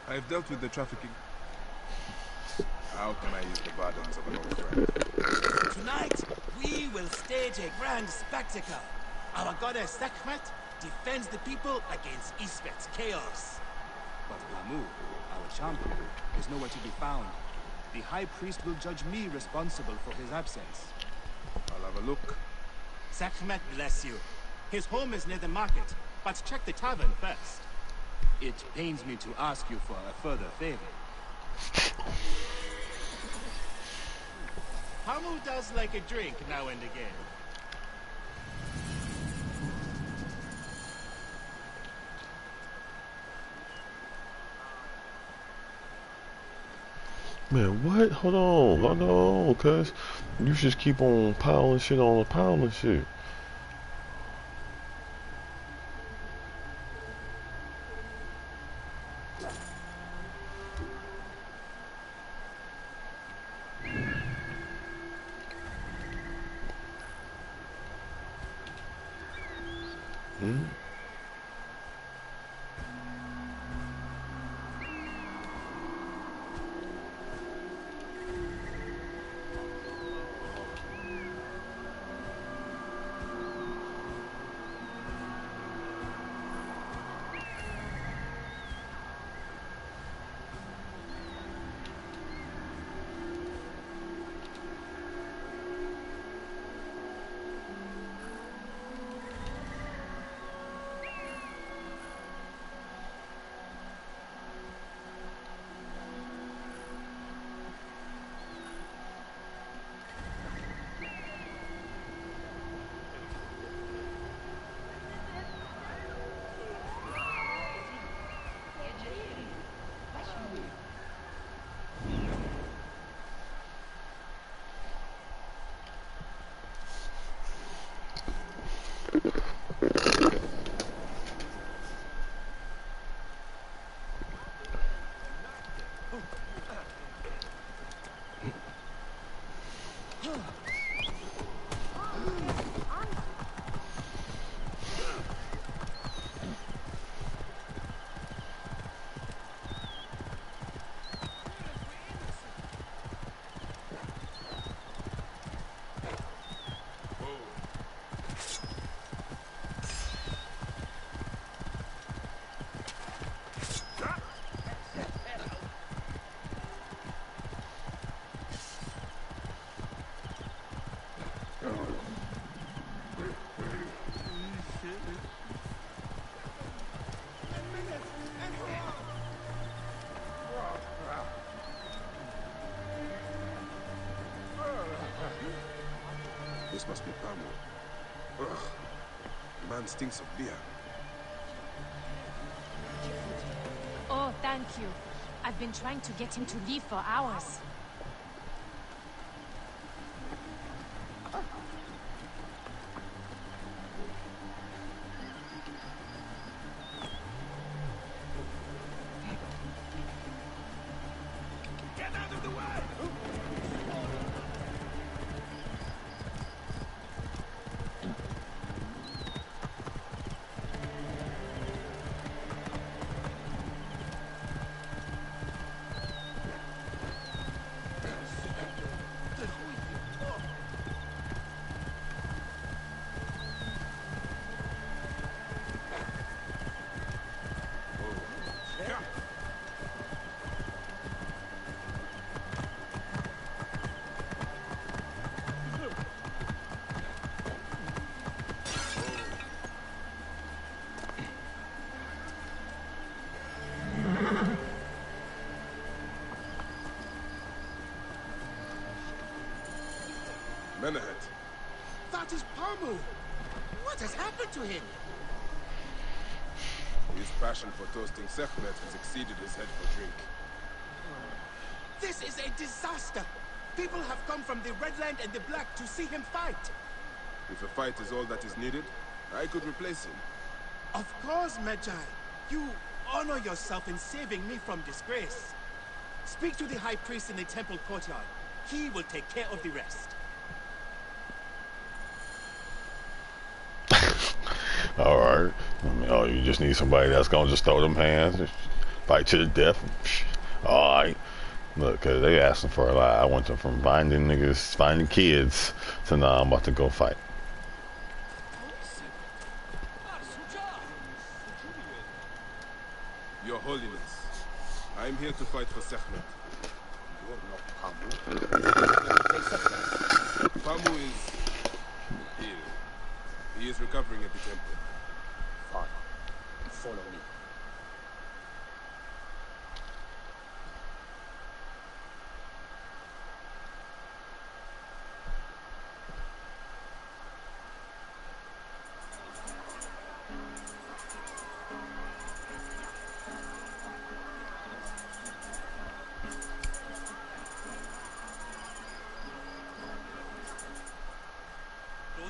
Speaker 6: I've dealt with the trafficking. How can I use the burdens of an old friend?
Speaker 10: Tonight, we will stage a grand spectacle. Our goddess Sekhmet defends the people against Isfet's chaos.
Speaker 7: But Ramu, our champion, is nowhere to be found. The High Priest will judge me responsible for his absence.
Speaker 6: I'll have a look.
Speaker 10: Sekhmet bless you. His home is near the market, but check the tavern first.
Speaker 7: It pains me to ask you for a further favor.
Speaker 10: Hamu does like a drink now and again.
Speaker 1: Man, what? Hold on, cuz you just keep on piling shit on a pile of shit.
Speaker 6: Ugh. Man stinks of beer.
Speaker 5: Oh, thank you. I've been trying to get him to leave for hours.
Speaker 10: Get out of the way!
Speaker 6: Menahet.
Speaker 10: That is Pamu! What has happened to him?
Speaker 6: His passion for toasting Sekhmet has exceeded his head for drink.
Speaker 10: This is a disaster! People have come from the Red Land and the Black to see him fight!
Speaker 6: If a fight is all that is needed, I could replace him.
Speaker 10: Of course, Magi. You honor yourself in saving me from disgrace. Speak to the High Priest in the temple courtyard. He will take care of the rest.
Speaker 1: Alright. I mean, oh, you just need somebody that's gonna just throw them hands, fight to the death. Alright. Look, cause they asking for a lot. I went to from finding niggas, finding kids, to now I'm about to go fight.
Speaker 6: Your Holiness, I am here to fight for Sekhmet. You're not Pamu. Pamu is ill. He is recovering at the temple.
Speaker 10: Fine. Follow me.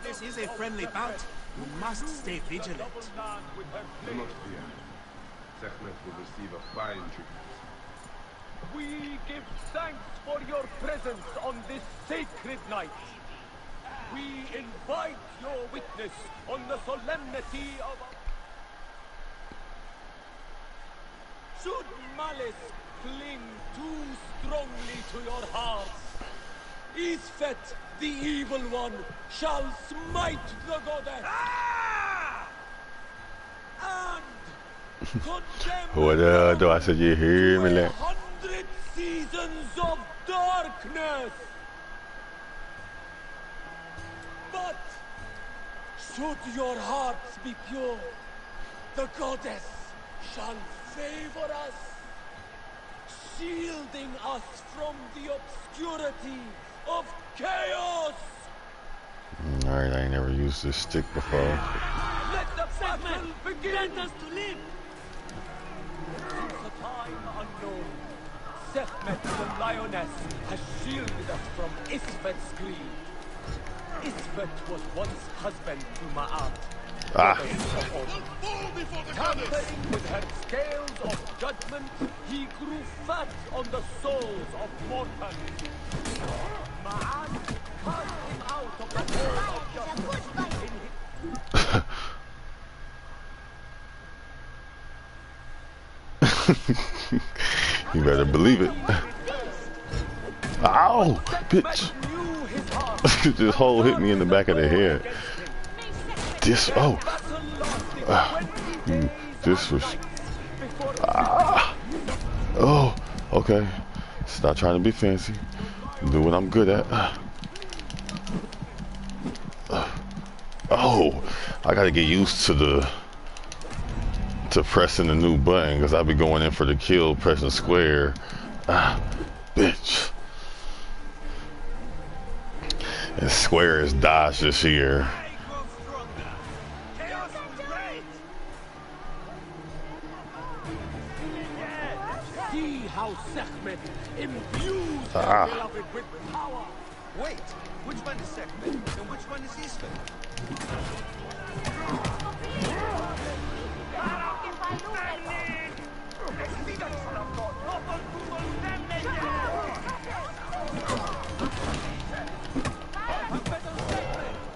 Speaker 10: This is a friendly bout. You must stay vigilant.
Speaker 6: Do not fear. Sekhmet will receive a fine tribute.
Speaker 12: We give thanks for your presence on this sacred night. We invite your witness on the solemnity of... Should malice cling too strongly to your hearts, Isfet, the evil one, shall smite the goddess. And condemn
Speaker 1: Do I say you hear me?
Speaker 12: 100 seasons of darkness. But should your hearts be pure, the goddess shall favor us, shielding us from the obscurity of chaos.
Speaker 1: Alright, I ain't never used this stick before.
Speaker 12: Let the battle begin.
Speaker 11: Grant us to live.
Speaker 12: Since a time unknown, Sekhmet the lioness has shielded us from Isfet's greed. Isfet was once husband to Ma'at. Tampering with her scales of judgment, he grew fat on the souls of mortals. Ma'at cast him out of the hall of justice.
Speaker 1: You better believe it. Ow! Bitch! This hole hit me in the back of the head. This, oh! This was... Oh! Okay. Stop trying to be fancy. Do what I'm good at. Oh! I gotta get used to pressing the new button, because I've been going in for the kill, pressing square. Bitch. And Square is dodged this year.
Speaker 12: See how Sekhmet imbues her beloved with power.
Speaker 13: Wait, which one is Sekhmet and which one is Isfet?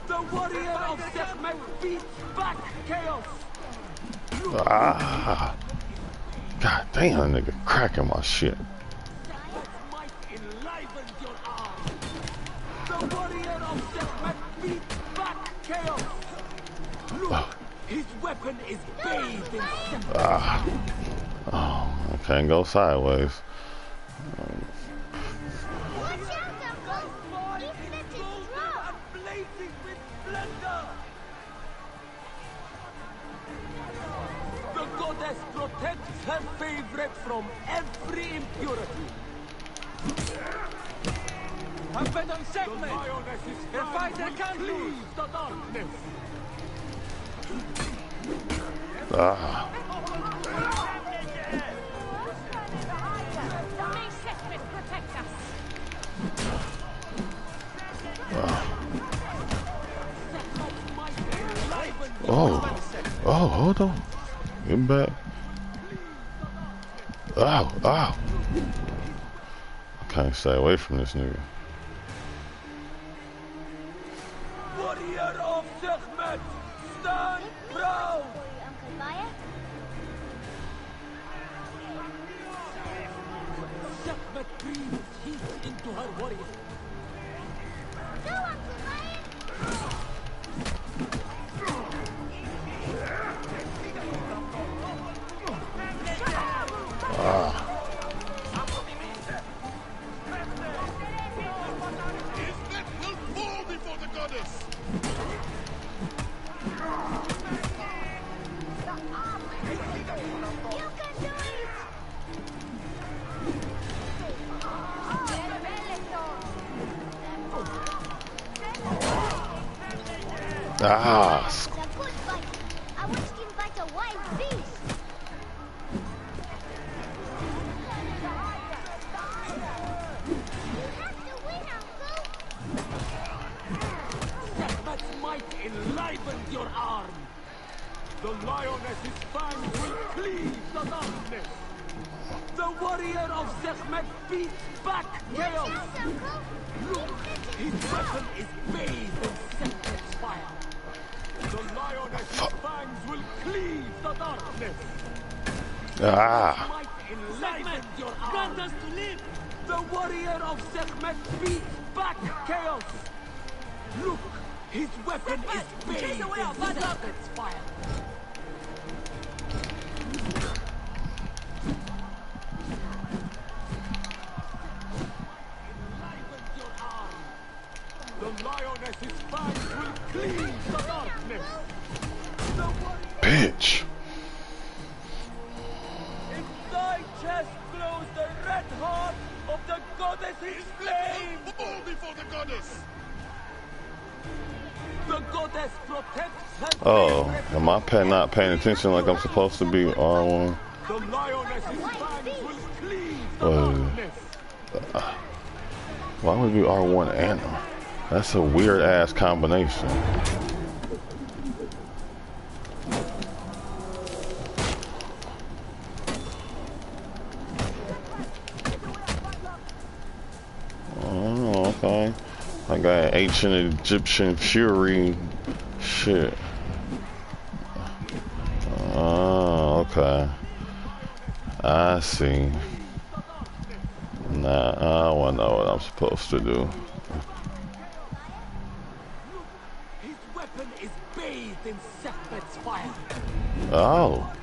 Speaker 12: The warrior of Sekhmet beats back chaos.
Speaker 1: Ah. God damn, nigga cracking my shit.
Speaker 12: The warrior of Sekhmet beats back chaos. Look, his weapon is bathed in Sekhmet.
Speaker 1: Ah. Oh, I can't go sideways.
Speaker 12: The goddess protects her favorite from every impurity.
Speaker 13: I'm bent on Sekhmet!
Speaker 12: The fighter can't lose the darkness.
Speaker 1: Ah.
Speaker 5: May Sekhmet protect us.
Speaker 1: Oh. Oh, hold on. Get back. Ow, ow. I can't stay away from this nigga.
Speaker 12: Warrior of Sekhmet, stand proud! Sekhmet breathes heat into her warrior.
Speaker 8: Go, Uncle Ryan!
Speaker 1: Ah.
Speaker 6: Isfet will fall before the goddess!
Speaker 1: Ah.
Speaker 8: I watched him bite a wild beast.
Speaker 12: Sekhmet's might enlivens your arm. The lioness's fangs will cleave the darkness. The warrior of Sekhmet beats back chaos. Look, his weapon is bathed in Sekhmet's fire. The lioness's fangs will cleave the darkness.
Speaker 1: Ah.
Speaker 12: Might enlivens your arm. Grant us to live. The warrior of Sekhmet beats back chaos. Look, his weapon is bathed in Sekhmet's fire. The lioness's fangs will cleave the darkness.
Speaker 1: Bitch.
Speaker 12: In thy chest glows the red heart of the goddess's flame.
Speaker 6: Fall before the goddess!
Speaker 12: The goddess protects her.
Speaker 1: Oh, am I not paying attention like I'm supposed to be? R1.
Speaker 12: The lioness's fangs will cleave the darkness.
Speaker 1: Why would it be R1 and that's a weird ass combination. Oh, okay. I got ancient Egyptian fury shit. Oh, okay. I see. Nah, I wanna know what I'm supposed to do.
Speaker 12: His weapon is bathed in Sekhmet's fire.
Speaker 1: Oh.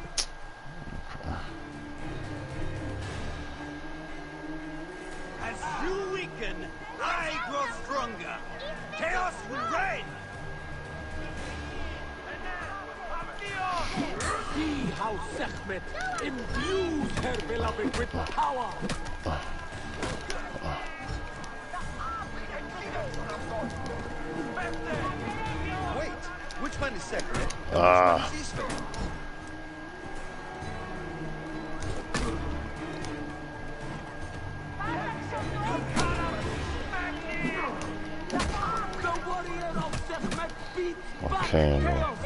Speaker 10: As you weaken, I grow stronger. Chaos will reign.
Speaker 12: See how Sekhmet imbues her beloved with power.
Speaker 13: one is Sekhmet? And
Speaker 1: Ah.
Speaker 13: which one is Isfet?
Speaker 12: The warrior of Sekhmet beats back
Speaker 1: Okay,
Speaker 12: chaos.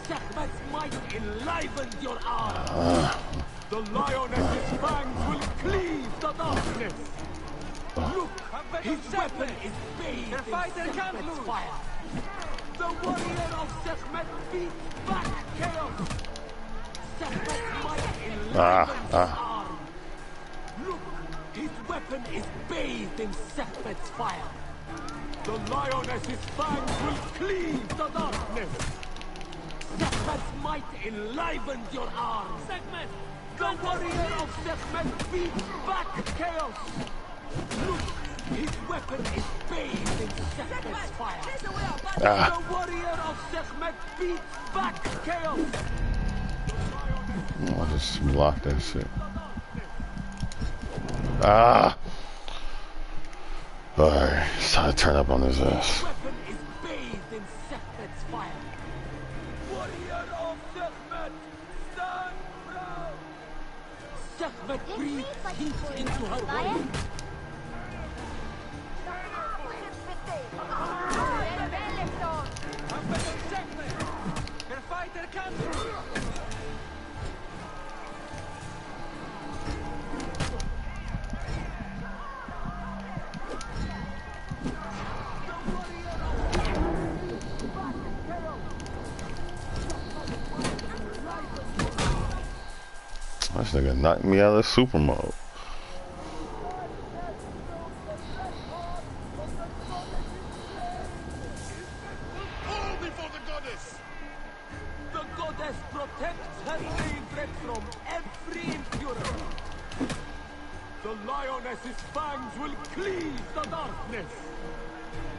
Speaker 12: Sekhmet's might enlivens your arm. The lioness's fangs will cleave the darkness. Look, his weapon is bathed in Sekhmet's fire. The warrior of Sekhmet beats back chaos. Sekhmet's might enlivens his arm. Look, his weapon is bathed in Sekhmet's fire. The lioness's fangs will cleave the darkness. Sekhmet's might enlivens your arm. Sekhmet! The warrior of Sekhmet beats back chaos. Look, his weapon is bathed in Sekhmet's fire. The warrior of Sekhmet beats back chaos.
Speaker 1: I'll just block that shit. Ah! Alright, it's time to turn up on his ass.
Speaker 12: His weapon is bathed in Sekhmet's fire. Warrior of Sekhmet, stand proud! Sekhmet breathes heat into her body.
Speaker 11: Her fighter comes!
Speaker 1: This nigga knocked me out of super mode.
Speaker 6: Fall before the goddess!
Speaker 12: The goddess protects her favorite from every impurity. The lioness's fangs will cleave the darkness.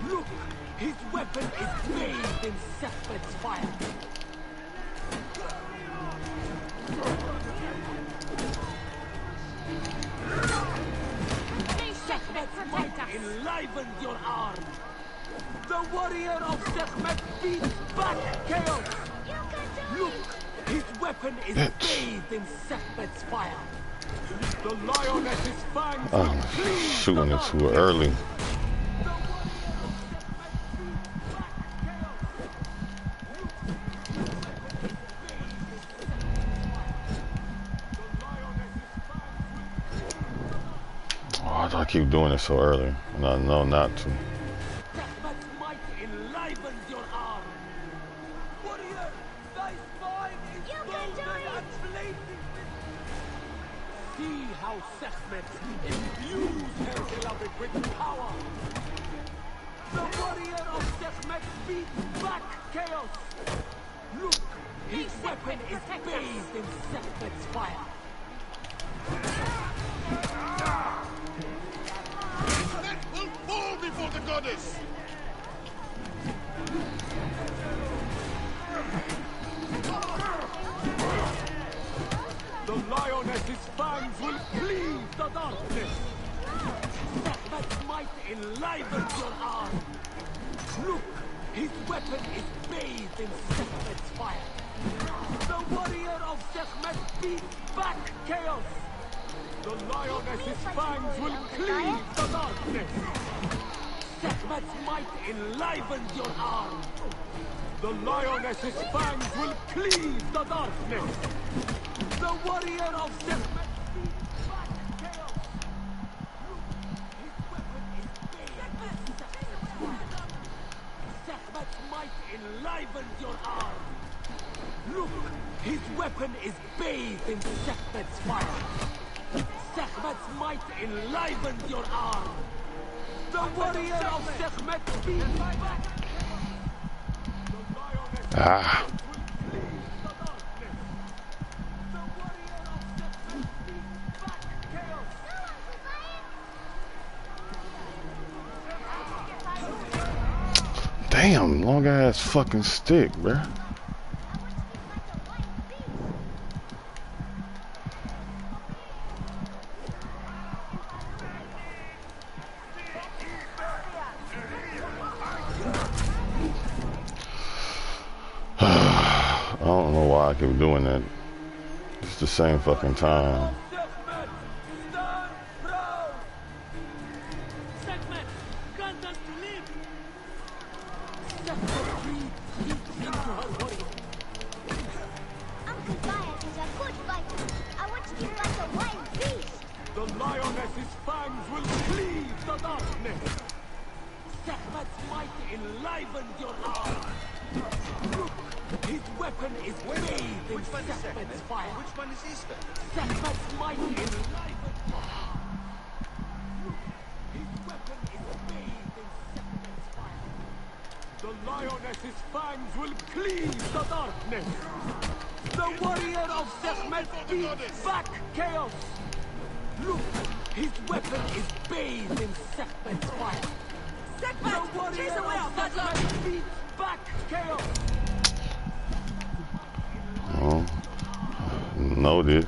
Speaker 12: Look, his weapon is bathed in Sekhmet's fire. Sekhmet's might enlivens your arm. The warrior of Sekhmet beats back chaos. Look, his weapon is bathed in Sekhmet's fire. The lioness's fangs will cleave
Speaker 1: Shooting it too early. Why do I keep doing it so early? And I know not to.
Speaker 12: Sekhmet's might enlivens your arm. Warrior, thy spine is golden and blazing. See how Sekhmet imbues her beloved with power. The warrior of Sekhmet beats back chaos. Look, his weapon is bathed in Sekhmet's fire.
Speaker 6: That will fall before the goddess!
Speaker 12: The lioness's fangs will cleave the darkness. Sekhmet's might enlivens your arm. Look, his weapon is bathed in Sekhmet's fire. The warrior of Sekhmet beats back chaos. The lioness's fangs will cleave the darkness. Sekhmet's might enlivens your arm. The lioness's fangs will cleave the darkness. The warrior of Sekhmet beats back chaos. His weapon is bathed in Sekhmet's fire. Sekhmet's might enlivens your arm. Look, his weapon is bathed in Sekhmet's fire. Sekhmet's might enlivens your arm. The warrior of Sekhmet beats back.
Speaker 1: Ah. Damn, long ass fucking stick, bruh. I don't know why I keep doing that. It's the same fucking time.
Speaker 11: Segment, grant us to live.
Speaker 8: Uncle Bias is a good fighter. I watched him fight a wild beast.
Speaker 12: The lioness's fangs will cleave the darkness. Sekhmet's might enlivened your arm. Look, his weapon is bathed in Sekhmet's fire.
Speaker 13: Which one is Easter?
Speaker 12: Sekhmet's might enlivened your arm. Look, his weapon is bathed in Sekhmet's fire. The lioness's fangs will cleave the darkness. The warrior of Sekhmet beats back chaos. Look, his weapon is bathed in Sekhmet's fire.
Speaker 11: Segment, chase away our bad luck.
Speaker 12: Beats back chaos.
Speaker 1: Oh, noted.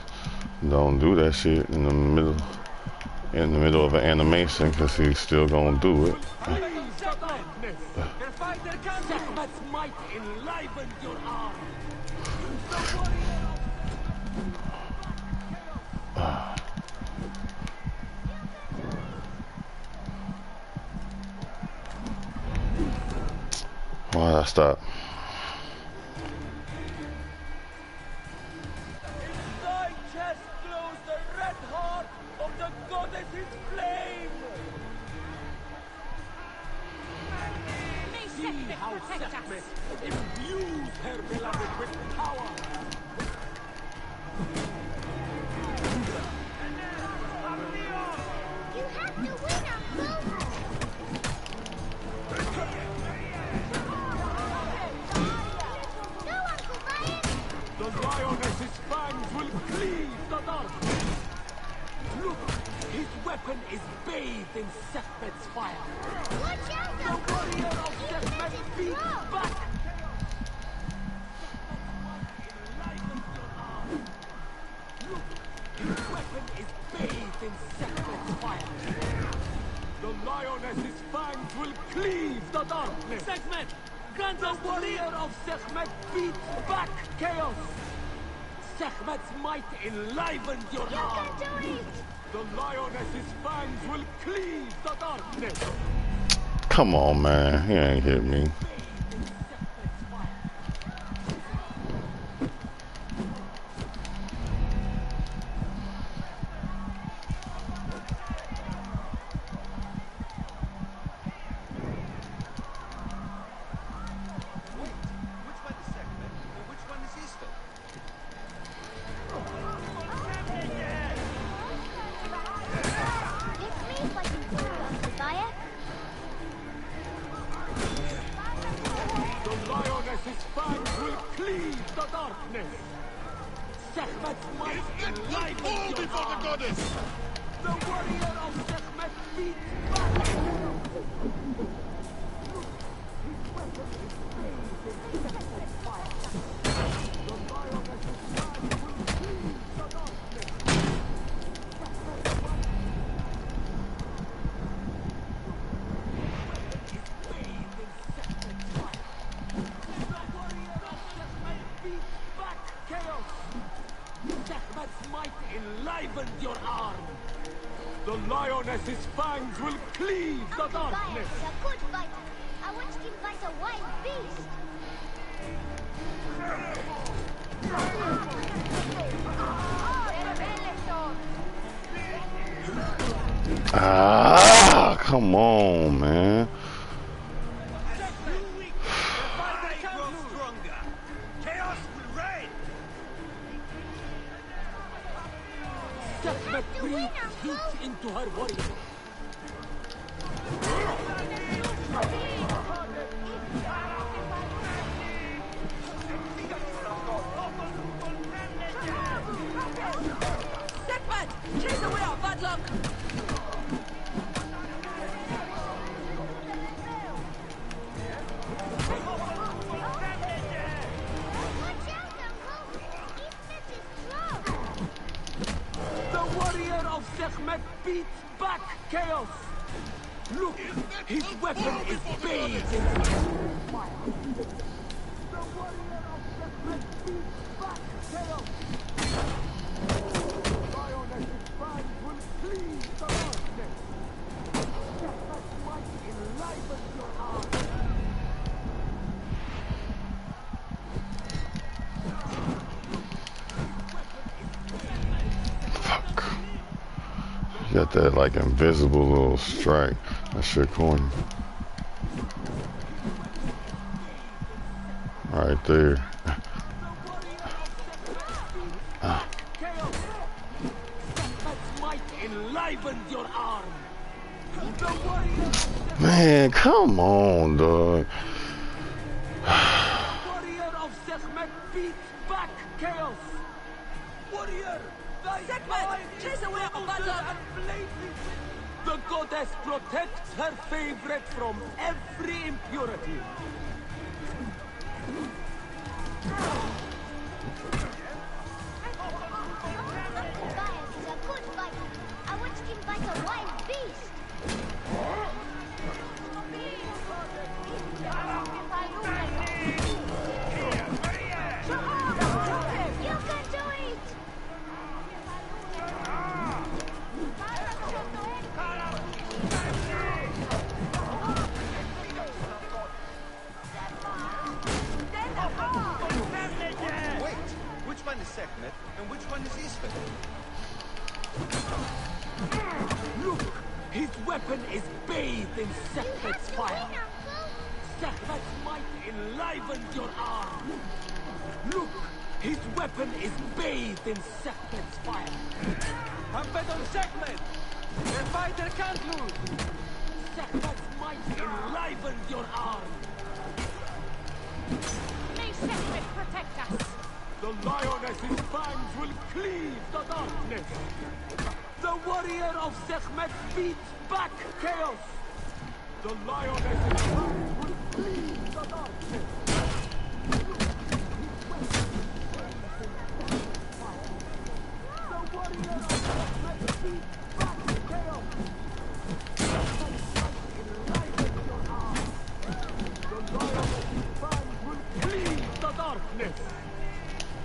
Speaker 1: Don't do that shit in the middle of an animation, because he's still gonna do it.
Speaker 12: Sekhmet's might enlivened your arm.
Speaker 1: Why did I stop?
Speaker 12: Thy chest glows the red heart of the goddess's flame. See how Sekhmet imbues her beloved with power.
Speaker 8: You have to win, Uncle. No, Uncle Bias.
Speaker 12: The lioness's fangs will cleave the darkness. Look, his weapon is bathed in Sekhmet's fire.
Speaker 8: Watch out,
Speaker 12: The
Speaker 8: Uncle.
Speaker 12: warrior of Sekhmet beats back. Look, his weapon is bathed in Sekhmet's fire. The lioness's fangs will cleave the darkness.
Speaker 11: Segment, grant
Speaker 12: The
Speaker 11: us to
Speaker 12: warrior
Speaker 11: live.
Speaker 12: of Sekhmet beats back chaos. Sekhmet's might enlivened your
Speaker 8: You
Speaker 12: arm.
Speaker 8: can do it.
Speaker 12: The lioness's fangs will cleave the darkness.
Speaker 1: Come on, man. He ain't hit me.
Speaker 13: Which one is Sekhmet and which one is Easter?
Speaker 8: It's me fighting for you, Uncle Bias.
Speaker 12: The lioness's fangs will cleave the darkness. Sekhmet's might enlivened your arm. The warrior of Sekhmet beats back. Sekhmet's might enlivened your arm. The lioness's fangs will cleave the
Speaker 8: Uncle Bias
Speaker 12: darkness.
Speaker 8: is a good fighter. I watched him fight a wild beast.
Speaker 1: Ah, come on, man.
Speaker 13: I grow stronger. Chaos will reign.
Speaker 12: Sekhmet breathes heat into her warrior.
Speaker 11: Segment, chase away our bad luck.
Speaker 8: Watch out, Uncle. Ifrit is strong.
Speaker 12: The warrior of Sekhmet beats back chaos. Look, his weapon is bathed in fire. The warrior of Sekhmet beats
Speaker 1: Got that like invisible little strike. That shit corny. Right there. Man, come on, dog.
Speaker 12: Warrior of Sekhmet beats back chaos. Warrior,
Speaker 11: Sekhmet, chase away our battle.
Speaker 12: The goddess protects her favorite from every impurity.
Speaker 8: Bias is a good fighter. I watched him fight a wild beast. You can do it!
Speaker 13: Wait, which one is Sekhmet and which one is Isfet?
Speaker 12: Look, his weapon is bathed in Sekhmet's fire. Sekhmet's might enlivens your arm. Look, his weapon is bathed in Sekhmet's fire.
Speaker 13: Hamped on Sekhmet! The fighter can't lose!
Speaker 12: Sekhmet's might enlivens your arm.
Speaker 5: May Sekhmet protect us.
Speaker 12: The lioness's fangs will cleave the darkness. The warrior of Sekhmet beats back chaos. The lioness's fangs will cleave the darkness. The warrior of Sekhmet beats back chaos. The lioness's fangs will cleave the darkness.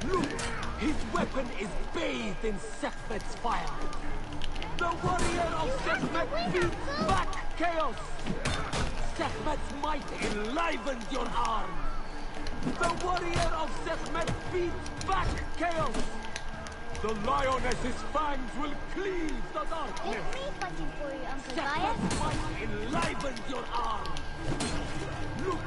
Speaker 12: Look, his weapon is bathed in Sekhmet's fire. The warrior of Sekhmet beats back chaos. Sekhmet's might enlivens your arm. The warrior of Sekhmet beats back chaos. The lioness's fangs will cleave the darkness.
Speaker 8: It's me fighting for you, Uncle
Speaker 12: Sekhmet's
Speaker 8: Bias.
Speaker 12: might enlivens your arm. Look,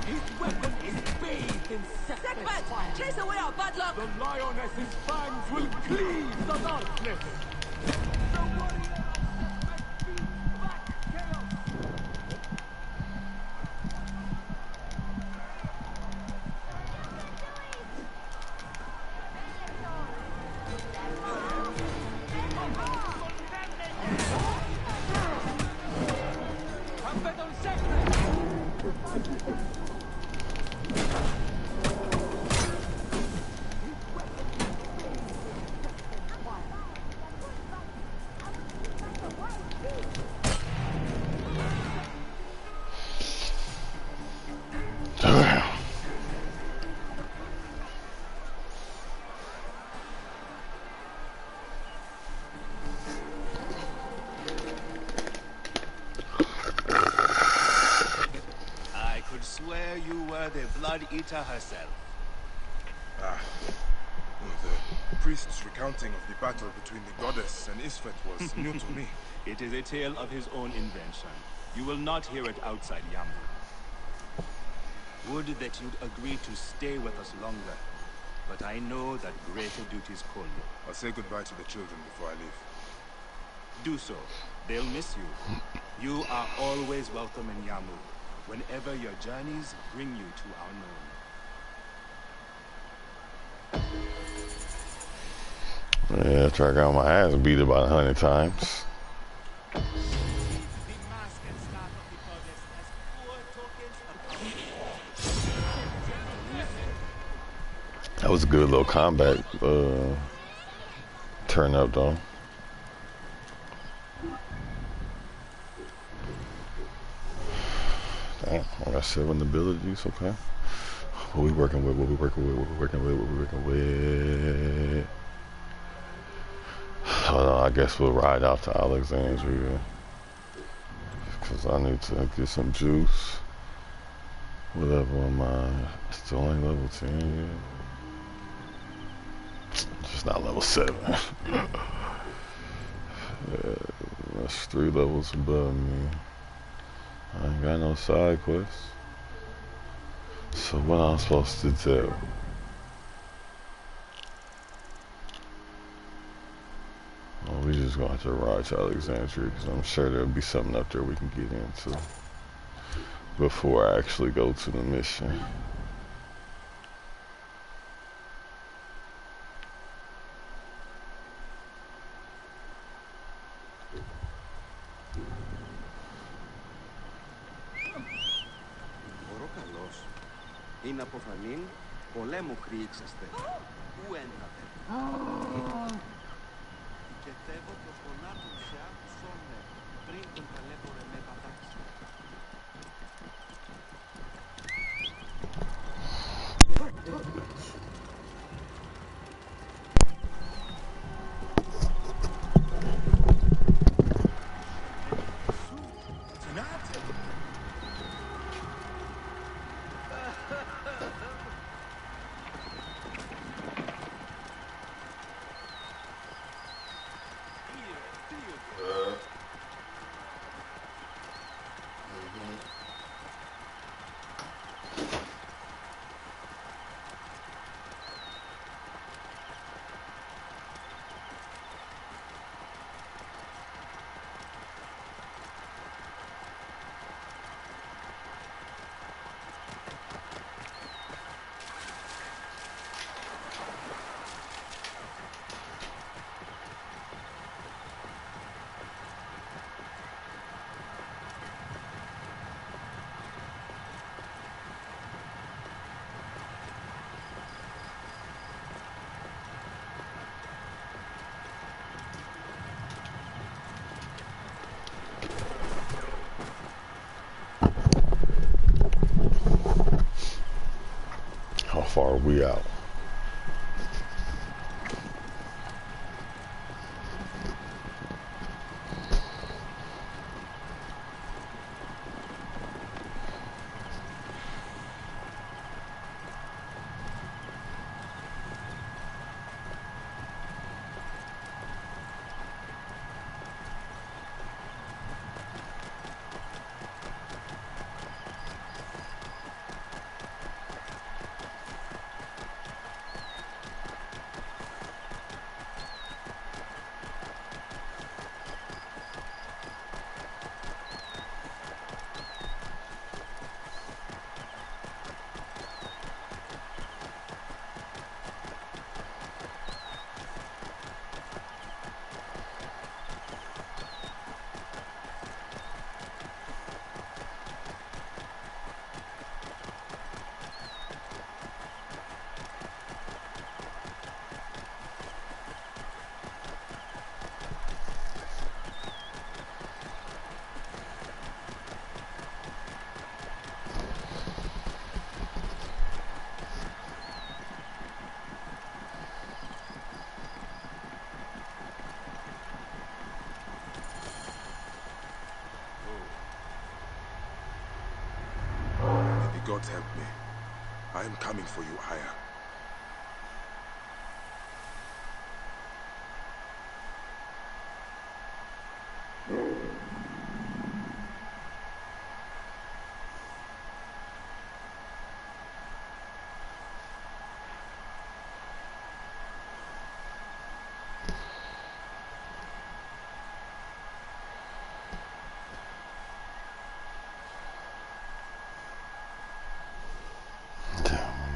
Speaker 12: his weapon is bathed in Sekhmet's fire.
Speaker 11: Chase away our bad luck.
Speaker 12: The lioness's fangs will cleave the darkness. The warrior of Sekhmet beats back chaos.
Speaker 13: Hamped on Sekhmet!
Speaker 7: Swear you were the Blood Eater herself.
Speaker 6: Ah. The priest's recounting of the battle between the goddess and Isfet was new to me.
Speaker 7: It is a tale of his own invention. You will not hear it outside Yambu. Would that you'd agree to stay with us longer, but I know that greater duties call you.
Speaker 6: I'll say goodbye to the children before I leave.
Speaker 7: Do so. They'll miss you. You are always welcome in Yambu, whenever your journeys bring you to our known.
Speaker 1: Yeah, after I got my ass beat about 100 times. That was a good little combat turn up though. Damn, I got 7 abilities, okay. What we working with, what we working with, what we working with, what we working with. Hold on, I guess we'll ride out to Alexandria. Cause I need to get some juice. What level am I? Still ain't level 10 yet. Just not level 7. That's 3 levels above me. I ain't got no side quests. So what I'm supposed to do? Well, we just gonna have to ride to Alexandria because I'm sure there'll be something up there we can get into before I actually go to the mission.
Speaker 14: Είναι αποφανήν, πολέμου χρήξαστε. Πού έντατε. Κετεύω προς γονάτων σε άκουσόνε, πριν τον ταλέπορε με πατάξει.
Speaker 1: How far are we out?
Speaker 6: God help me. I am coming for you, Aya.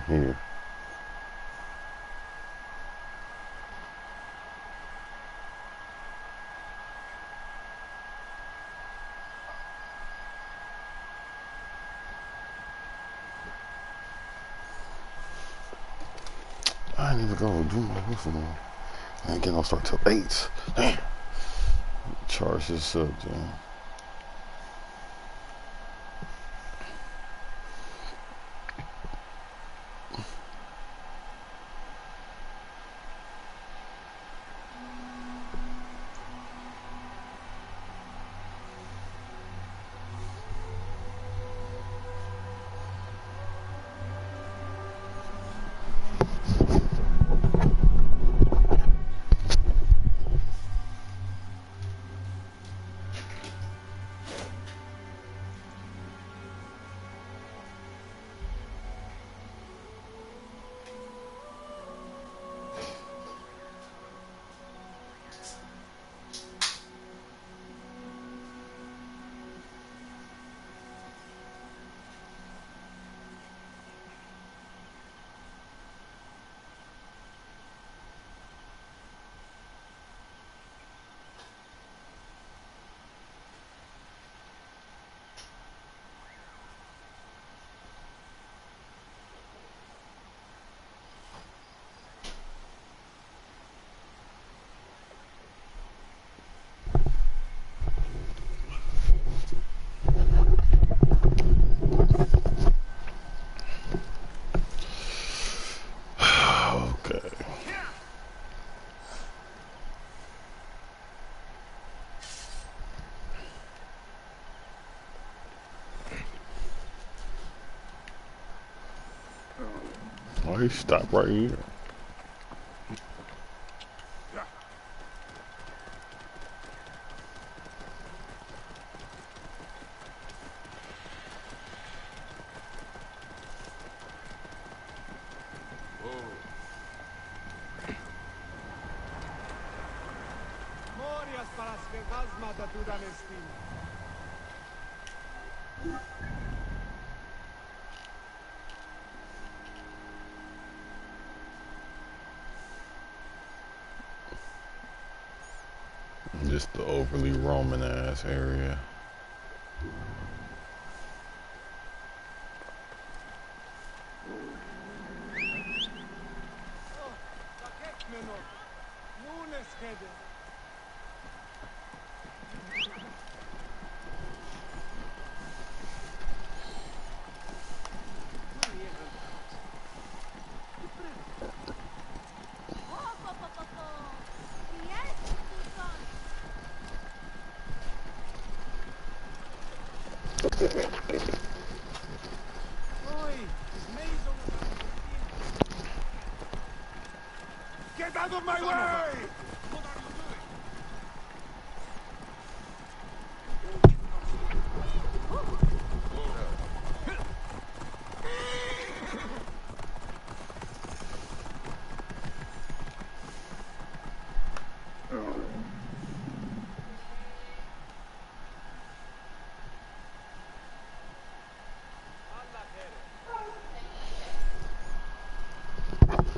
Speaker 1: Here. I need to go do my whistle. I ain't getting no start till 8. Damn. Charge this up, damn. They stop right here.
Speaker 9: Morias para sfegazma da Dudanestin.
Speaker 1: Just the overly Roman ass area.
Speaker 6: Get out of my way!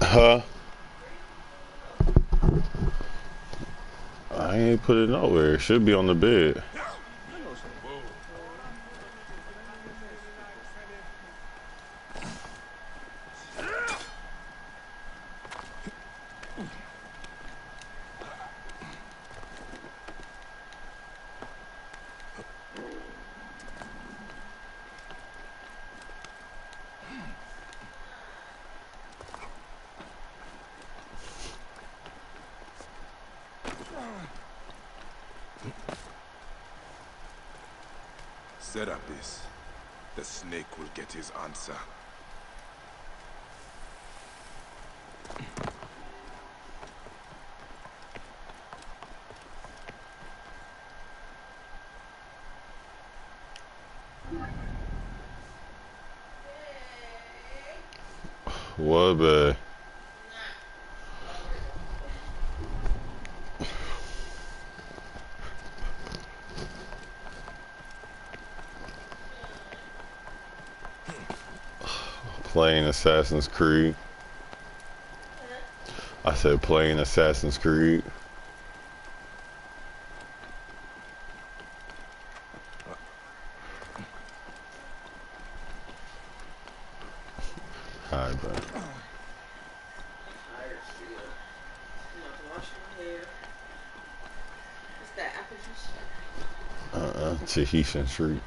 Speaker 1: Huh? I ain't put it nowhere. It should be on the bed.
Speaker 6: Serapis, the snake will get his answer.
Speaker 1: What, babe? Playing Assassin's Creed. I said playing Assassin's Creed. Hi, bro. Tahitian Street.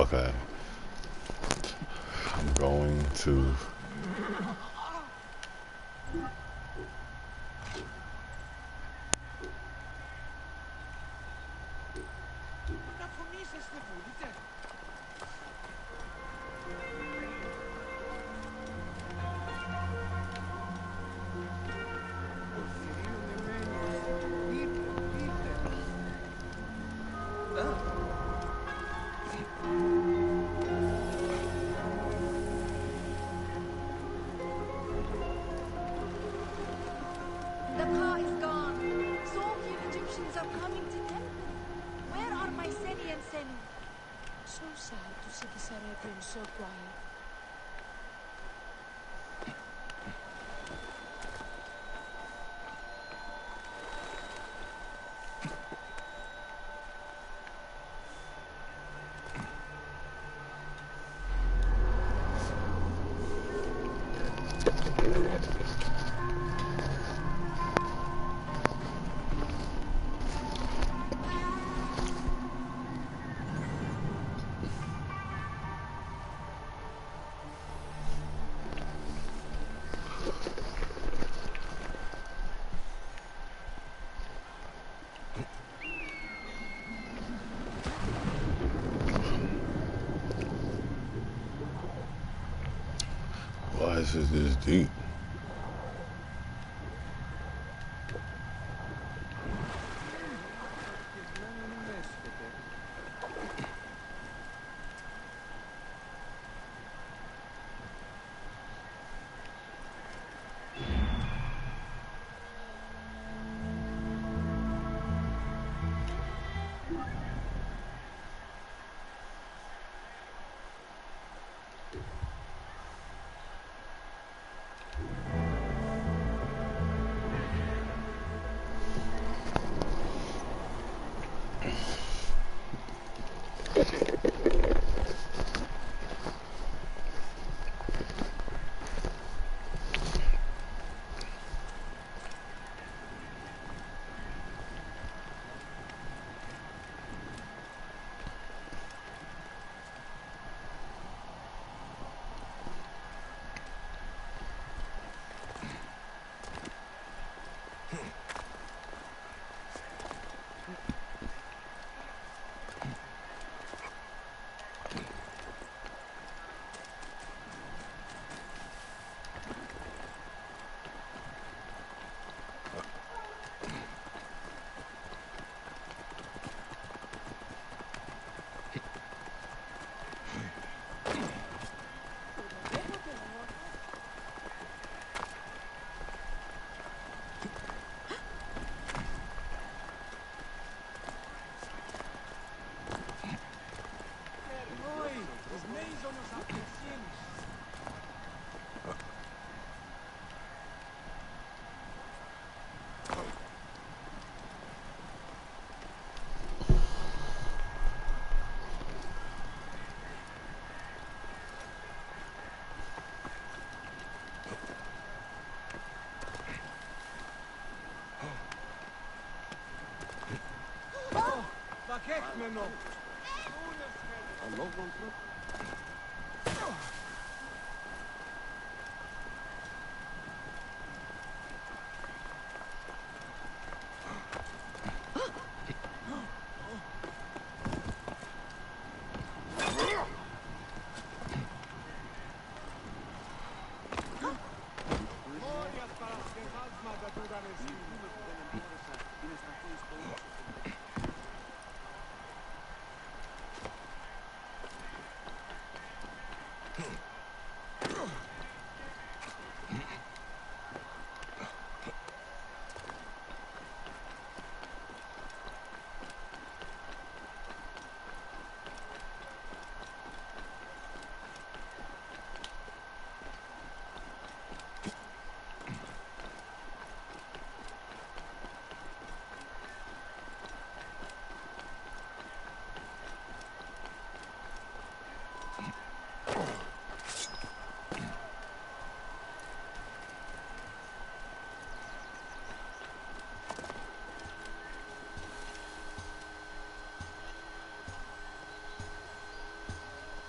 Speaker 1: Okay. I'm going to...
Speaker 8: The car is gone. So few Egyptians are coming to temple. Where are my Seni and Seni?
Speaker 4: So sad to see this Arabian so quiet.
Speaker 1: Why is this deep?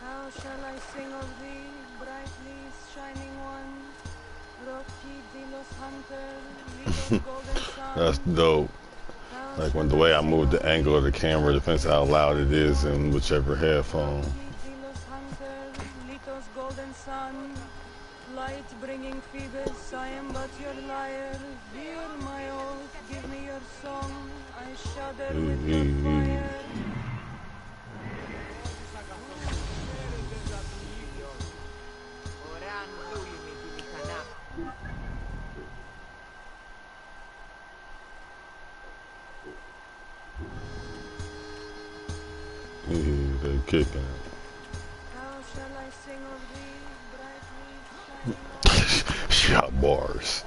Speaker 8: How shall I sing of thee, brightly shining one? Rocky de los hunters, Litos golden sun.
Speaker 1: That's dope. Like when the way I move the angle of the camera depends how loud it is in whichever headphone.
Speaker 8: Rocky de los hunters, Litos golden sun. Light bringing Phoebus, I am but your lyre. Hear my oath, give me your song. I shudder with your fire.
Speaker 1: They kicking it.
Speaker 8: How shall I sing of thee, brightly shining?
Speaker 1: Shot bars.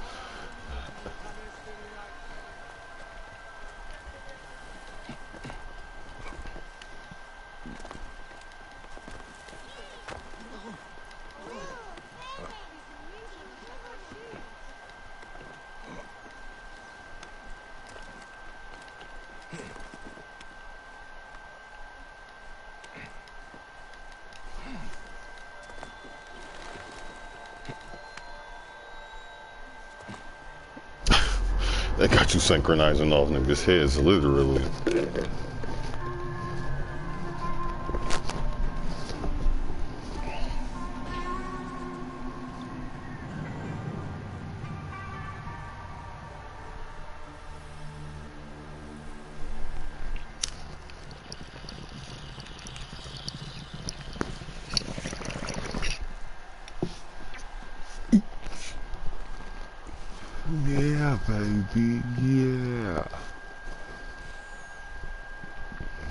Speaker 1: They got you synchronizing off niggas' heads, literally. baby, yeah.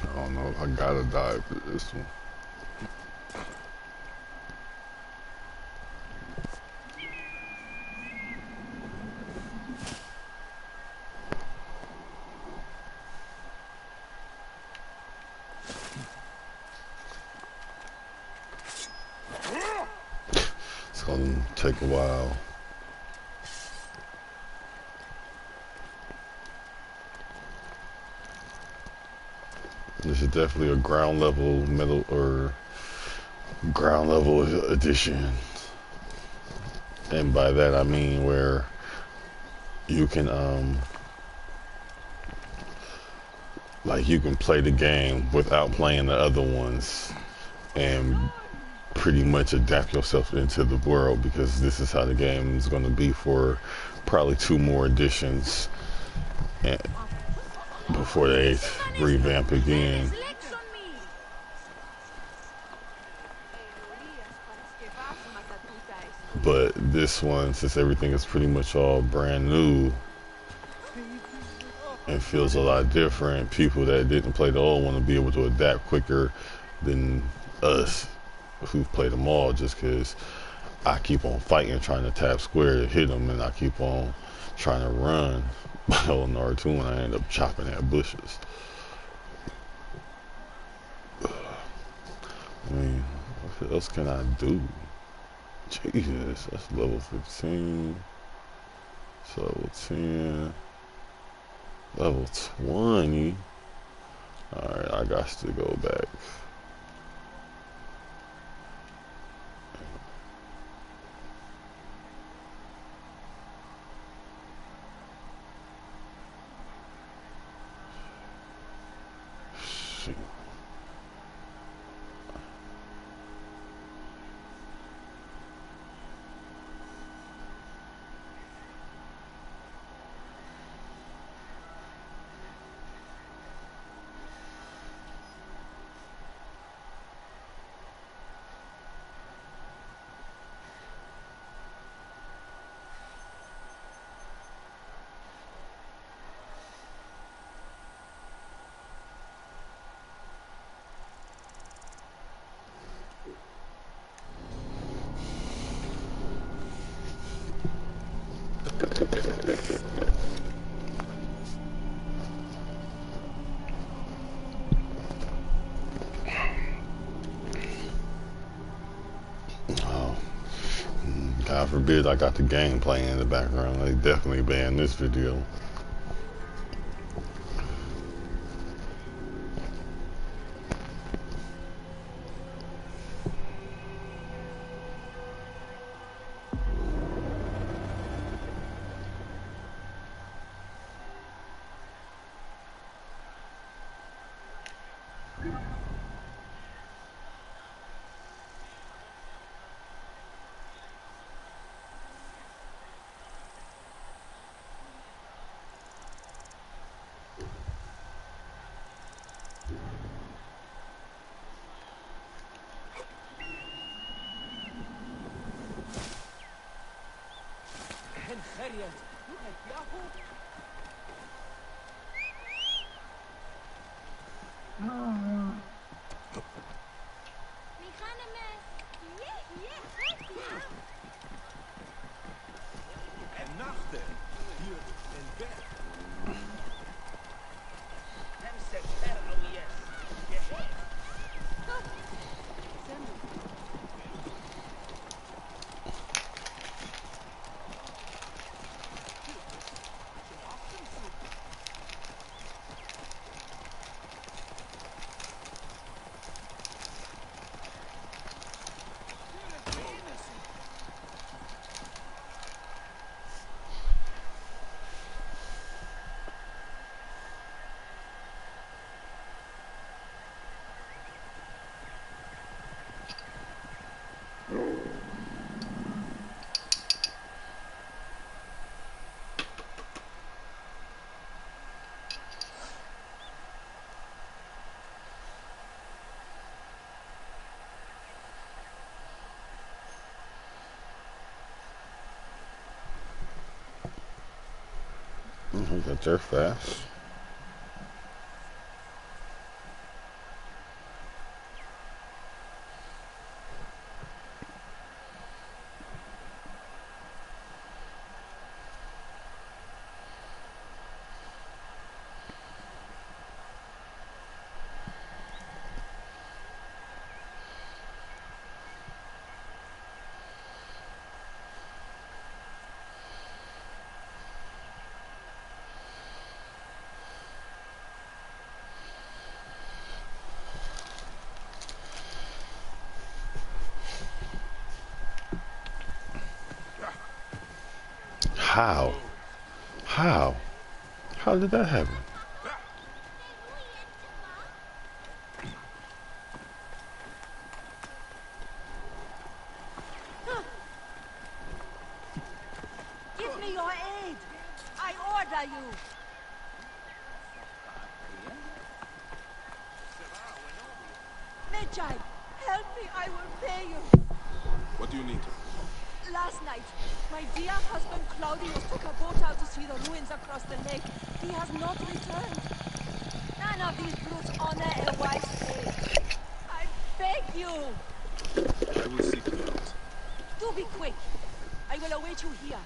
Speaker 1: I don't know if I gotta die for this one. It's gonna take a while. This is definitely a ground level middle or ground level edition. And by that I mean where you can like you can play the game without playing the other ones and pretty much adapt yourself into the world, because this is how the game is going to be for probably 2 more editions and before they revamp again. But this one, since everything is pretty much all brand new and feels a lot different, people that didn't play the old one will be able to adapt quicker than us who've played them all, just because I keep on fighting trying to tap square to hit them, and I keep on trying to run on R2 and I end up chopping at bushes. I mean, what else can I do? Jesus, that's level 15. It's level 10. Level 20. Alright, I got to go back. Shoot. Oh, God forbid I got the game playing in the background. They definitely banned this video. Got there fast. How? How? How did that happen?
Speaker 8: Give me your aid! I order you! Medjay, help me, I will pay you!
Speaker 6: What do you need?
Speaker 8: Last night, my dear husband Claudius took a boat out to see the ruins across the lake. He has not returned. None of these brutes honor a wife's faith. I beg you!
Speaker 6: I will seek him out.
Speaker 8: Do be quick! I will await you here.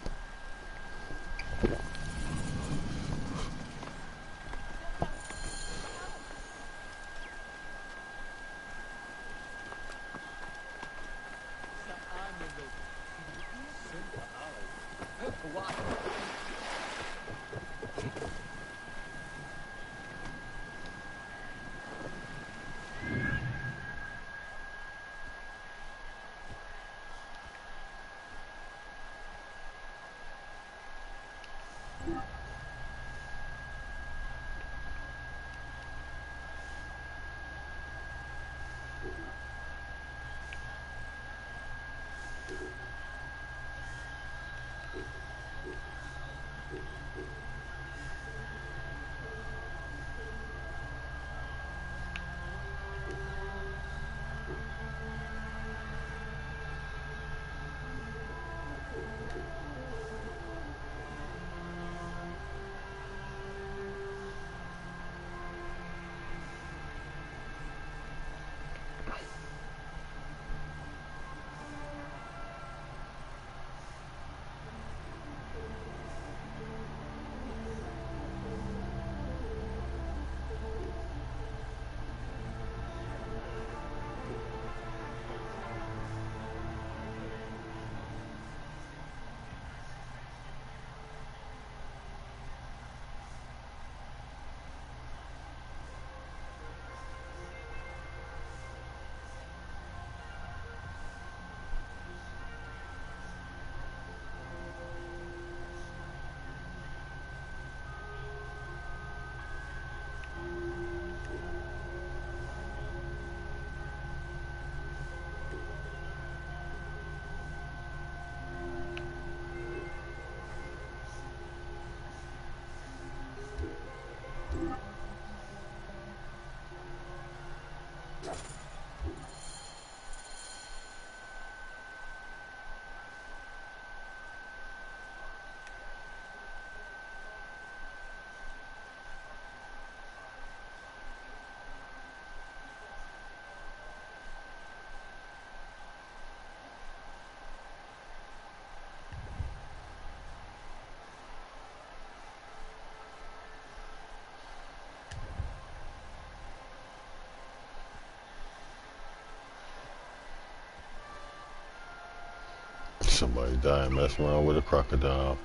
Speaker 1: Somebody died messing around with a crocodile.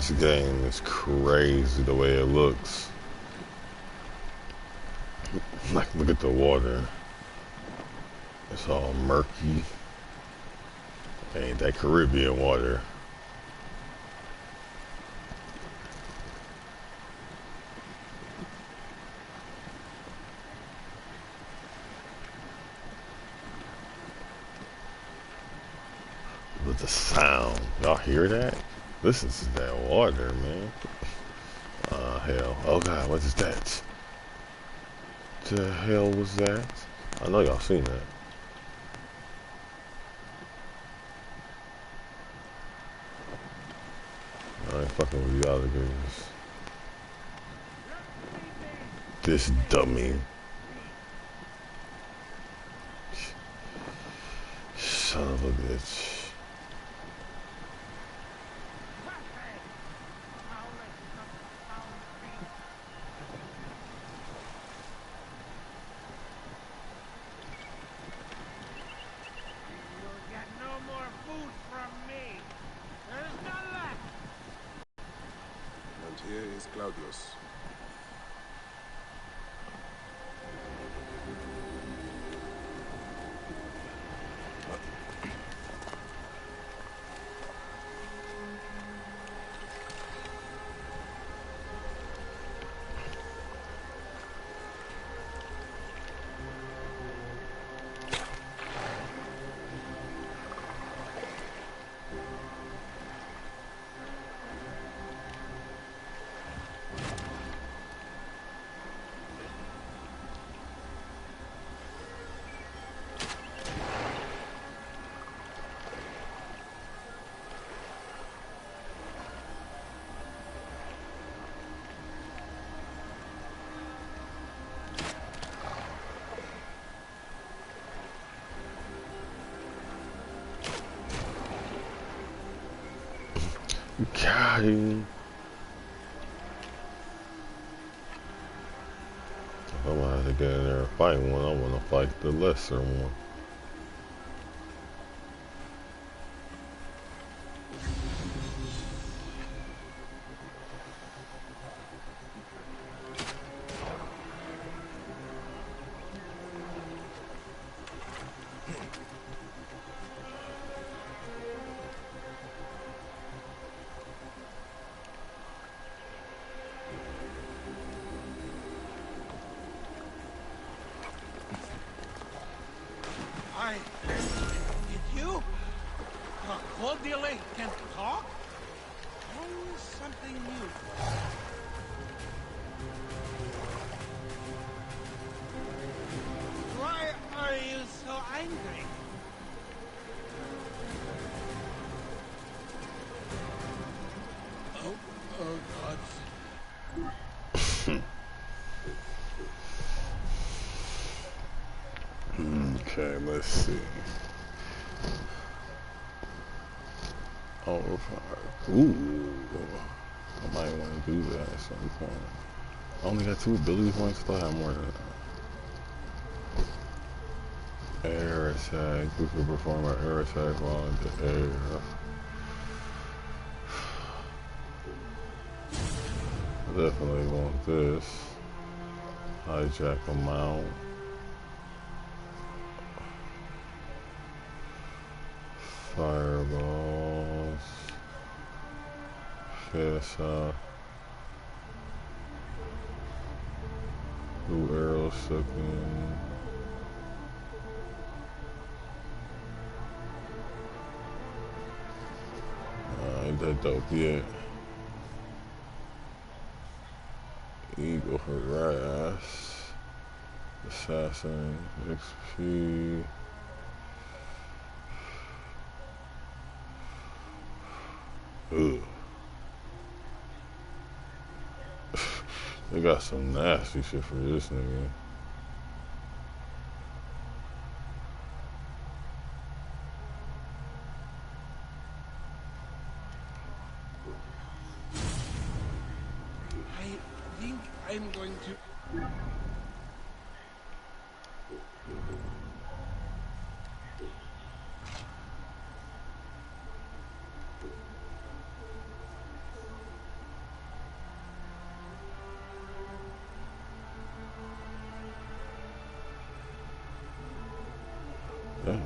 Speaker 1: This game is crazy the way it looks. Like, look at the water. It's all murky. Ain't that Caribbean water. With the sound. Y'all hear that? Listen to that water, man. Hell. Oh God, what is that? The hell was that? I know y'all seen that. I ain't fucking with y'all alligators. This dummy. Son of a bitch.
Speaker 6: Claudius.
Speaker 1: Got him. If I'm gonna have to get in there and fight one, I wanna fight the lesser one.
Speaker 9: Did you? Cordially can talk? Always something new. Why are you so angry? Oh God.
Speaker 1: Okay, let's see. Oh, ooh. I might want to do that at some point. I only got 2 ability points, I thought I had more than that. Air attack. You can perform an air attack while in the air. I definitely want this. Hijack amount. Fireballs. KSI. Blue arrow stuck in. Ain't that dope yet. Eagle harass. Assassin. XP. Ugh. They got some nasty shit for this nigga.
Speaker 9: I think I'm going to...
Speaker 1: Yeah.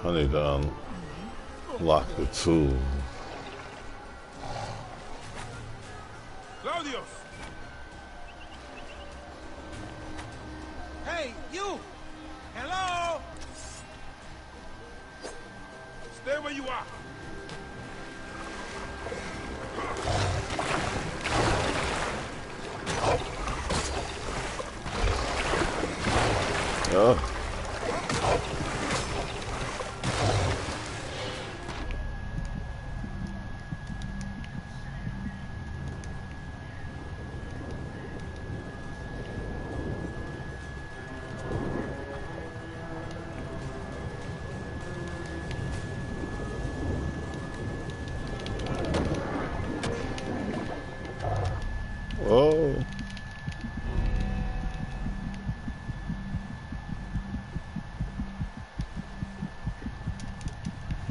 Speaker 1: I need to unlock the tool.
Speaker 6: Claudius!
Speaker 10: Hey, you! Hello?
Speaker 6: Stay where you are.
Speaker 1: Oh. Whoa.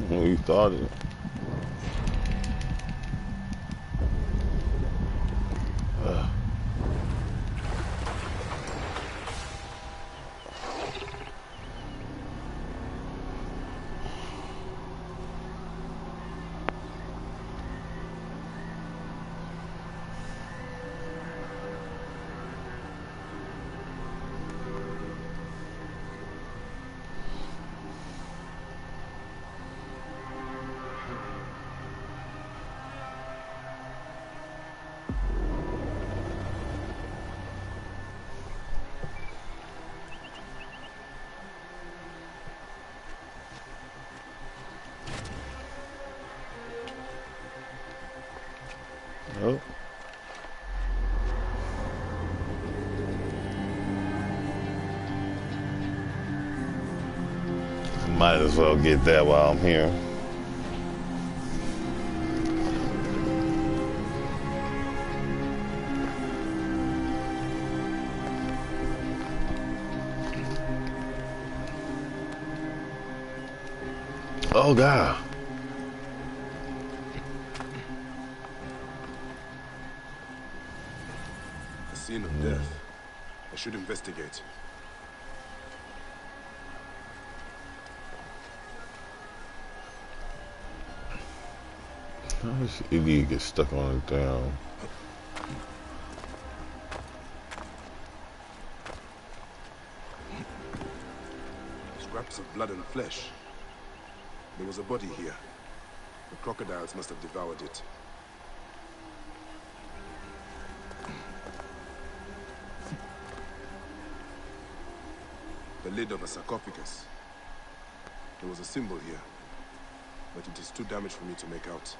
Speaker 1: You thought it. Oh. Might as well get that while I'm here. Oh God.
Speaker 6: A scene of death. I should investigate.
Speaker 1: How does idiot get stuck on it down?
Speaker 6: Scraps of blood and flesh. There was a body here. The crocodiles must have devoured it. The lid of a sarcophagus. There was a symbol here, but it is too damaged for me to make out.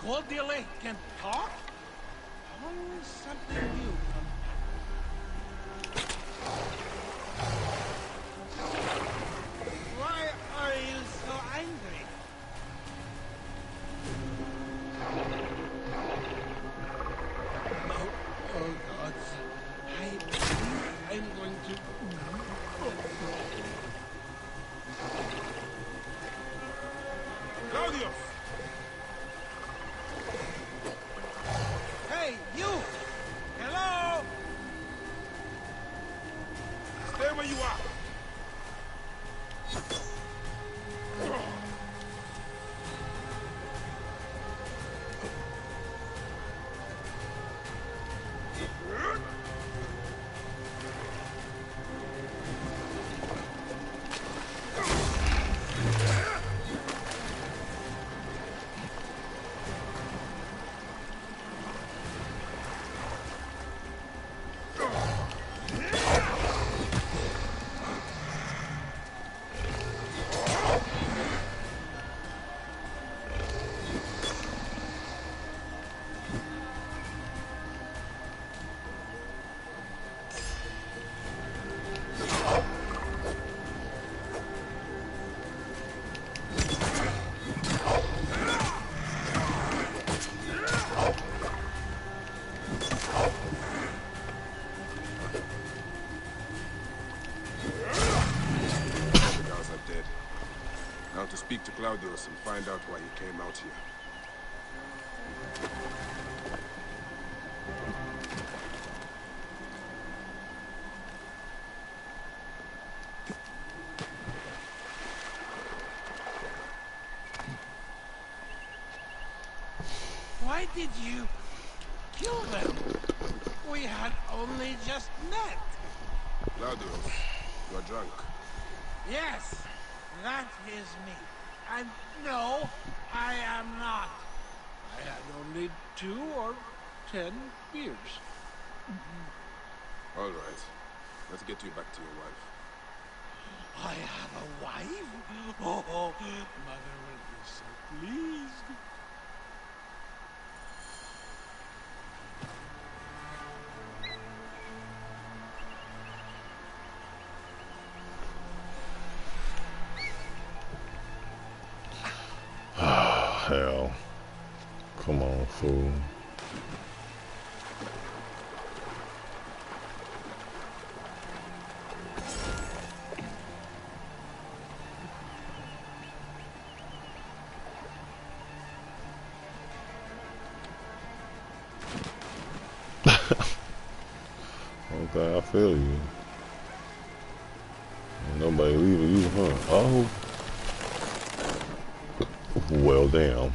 Speaker 10: Crocodile can talk? Always something new. Why are you so angry? Oh God. I'm going to...
Speaker 6: where you are! Now to speak to Claudius and find out why he came out here.
Speaker 9: Why did you kill them? We had only just met.
Speaker 6: Claudius, you are drunk.
Speaker 9: Yes, that is me. And no, I am not. I had only 2 or 10 beers.
Speaker 6: All right. Let's get you back to your wife.
Speaker 9: I have a wife? Oh, Mother will be so pleased.
Speaker 1: Hell. Come on, fool. Okay, I feel you. Ain't nobody leaving you, huh? Oh. Well, damn.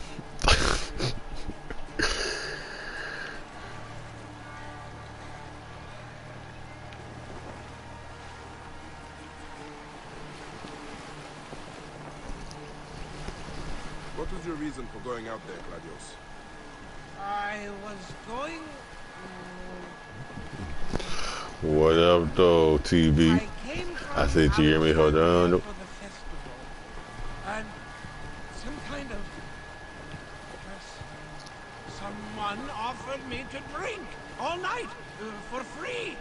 Speaker 6: What was your reason for going out there, Claudius?
Speaker 9: I was going...
Speaker 1: What up, though, TV? I said, you hear me? Hold on.
Speaker 9: For the festival. And some kind of... Someone offered me to drink all night for free.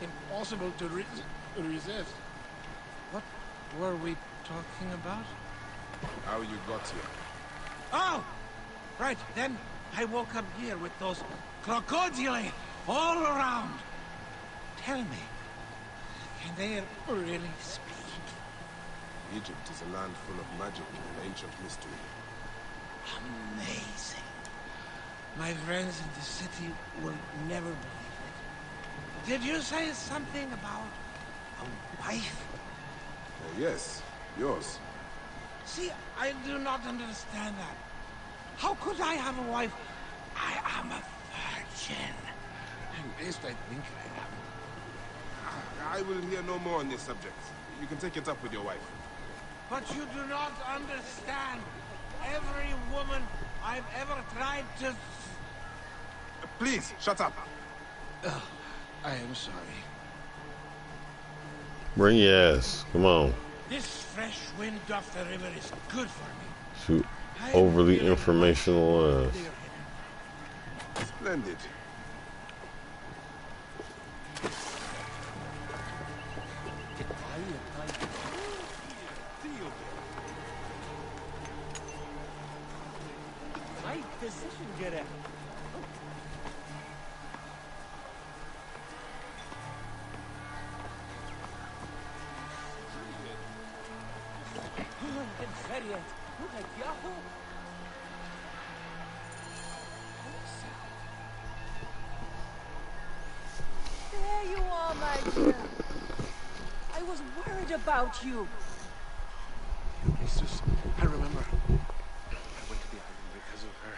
Speaker 9: Impossible to resist. What were we talking about?
Speaker 6: How you got here?
Speaker 9: Oh! Right, then I woke up here with those crocodili all around. Tell me, can they really speak?
Speaker 6: Egypt is a land full of magic and ancient mystery.
Speaker 9: Amazing. My friends in the city will never believe it. Did you say something about a wife?
Speaker 6: Yes, yours.
Speaker 9: See, I do not understand that. How could I have a wife? I am a virgin. At least I think I am.
Speaker 6: I will hear no more on this subject. You can take it up with your wife.
Speaker 9: But you do not understand. Every woman I've ever tried to...
Speaker 6: Please, shut up.
Speaker 9: I am sorry.
Speaker 1: Bring your ass. Come on.
Speaker 9: This fresh wind off the river is good for me.
Speaker 1: Shoot. Overly informational ass.
Speaker 6: Splendid.
Speaker 12: Right decision, get it.
Speaker 8: There you are, my dear. was worried about you.
Speaker 9: Jesus, I remember. I went to the island because of her.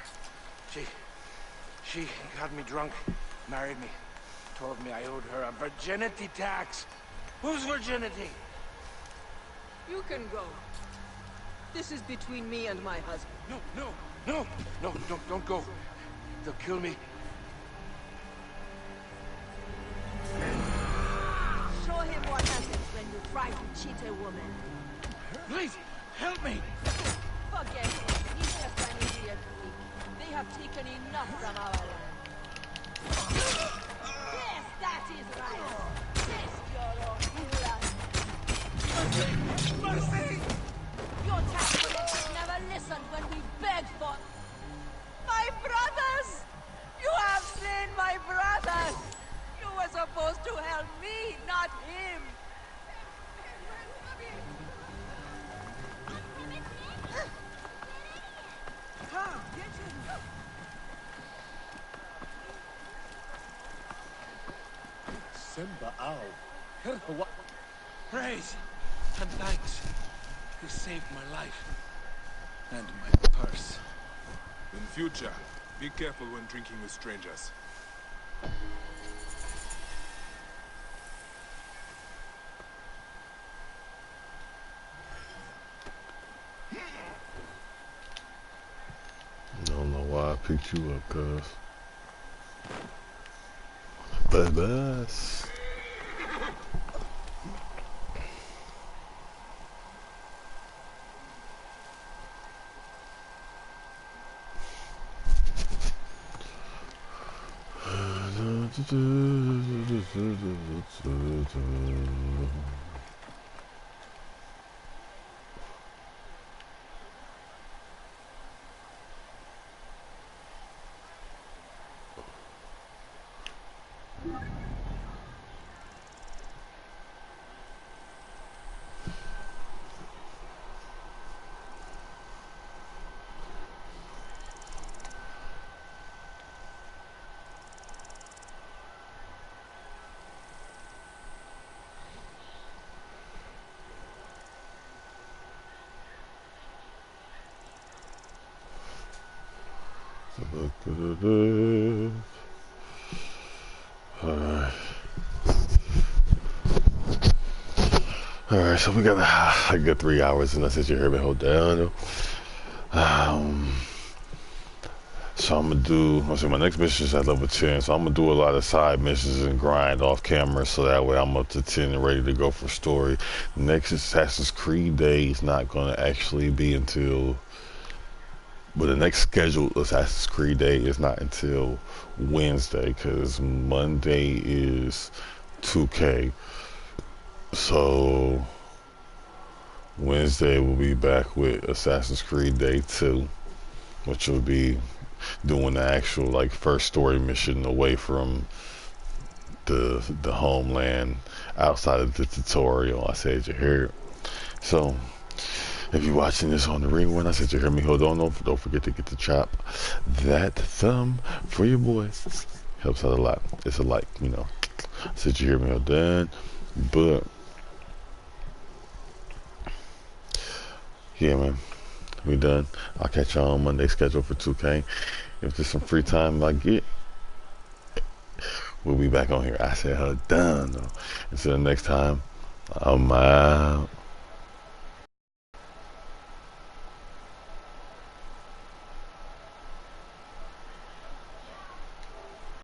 Speaker 9: She got me drunk, married me, told me I owed her a virginity tax. Whose virginity?
Speaker 8: You can go. This is between me and my husband.
Speaker 9: No, don't go. They'll kill me.
Speaker 8: Show him what happens when you try to cheat a woman.
Speaker 9: Please, help me.
Speaker 8: Forget him. He's just an idiot freak. They have taken enough from our land. Yes, that is right. Taste your own blood.
Speaker 9: Mercy!
Speaker 8: Your tax never listened when we begged for... My brothers! You have slain my brothers! You were supposed to help me, not him! Come, get him!
Speaker 9: Simba, ow. What? Praise and thanks. You saved my life. And my purse.
Speaker 6: In future, be careful when drinking with strangers.
Speaker 1: Don't know why I picked you up, cuz. But bus. Alright, so we got a good 3 hours and I said you heard me hold down. So I'm gonna do, my next mission is at level 10, so I'm gonna do a lot of side missions and grind off camera so that way I'm up to 10 and ready to go for story. Next Assassin's Creed day is not gonna actually be until, but the next scheduled Assassin's Creed day is not until Wednesday, because Monday is 2K. So Wednesday we'll be back with Assassin's Creed Day 2, which will be doing the actual like first story mission away from the homeland, outside of the tutorial. I said you heard. So if you're watching this on the rewind, I said you heard me. Hold on, don't forget to get the chop that thumb for your boy. Helps out a lot. It's a like, you know. I said you hear me. Hold on, but yeah, man, we done. I'll catch y'all on Monday, scheduled for 2K. If there's some free time I get, we'll be back on here. I said her done though. Until next time, I'm out.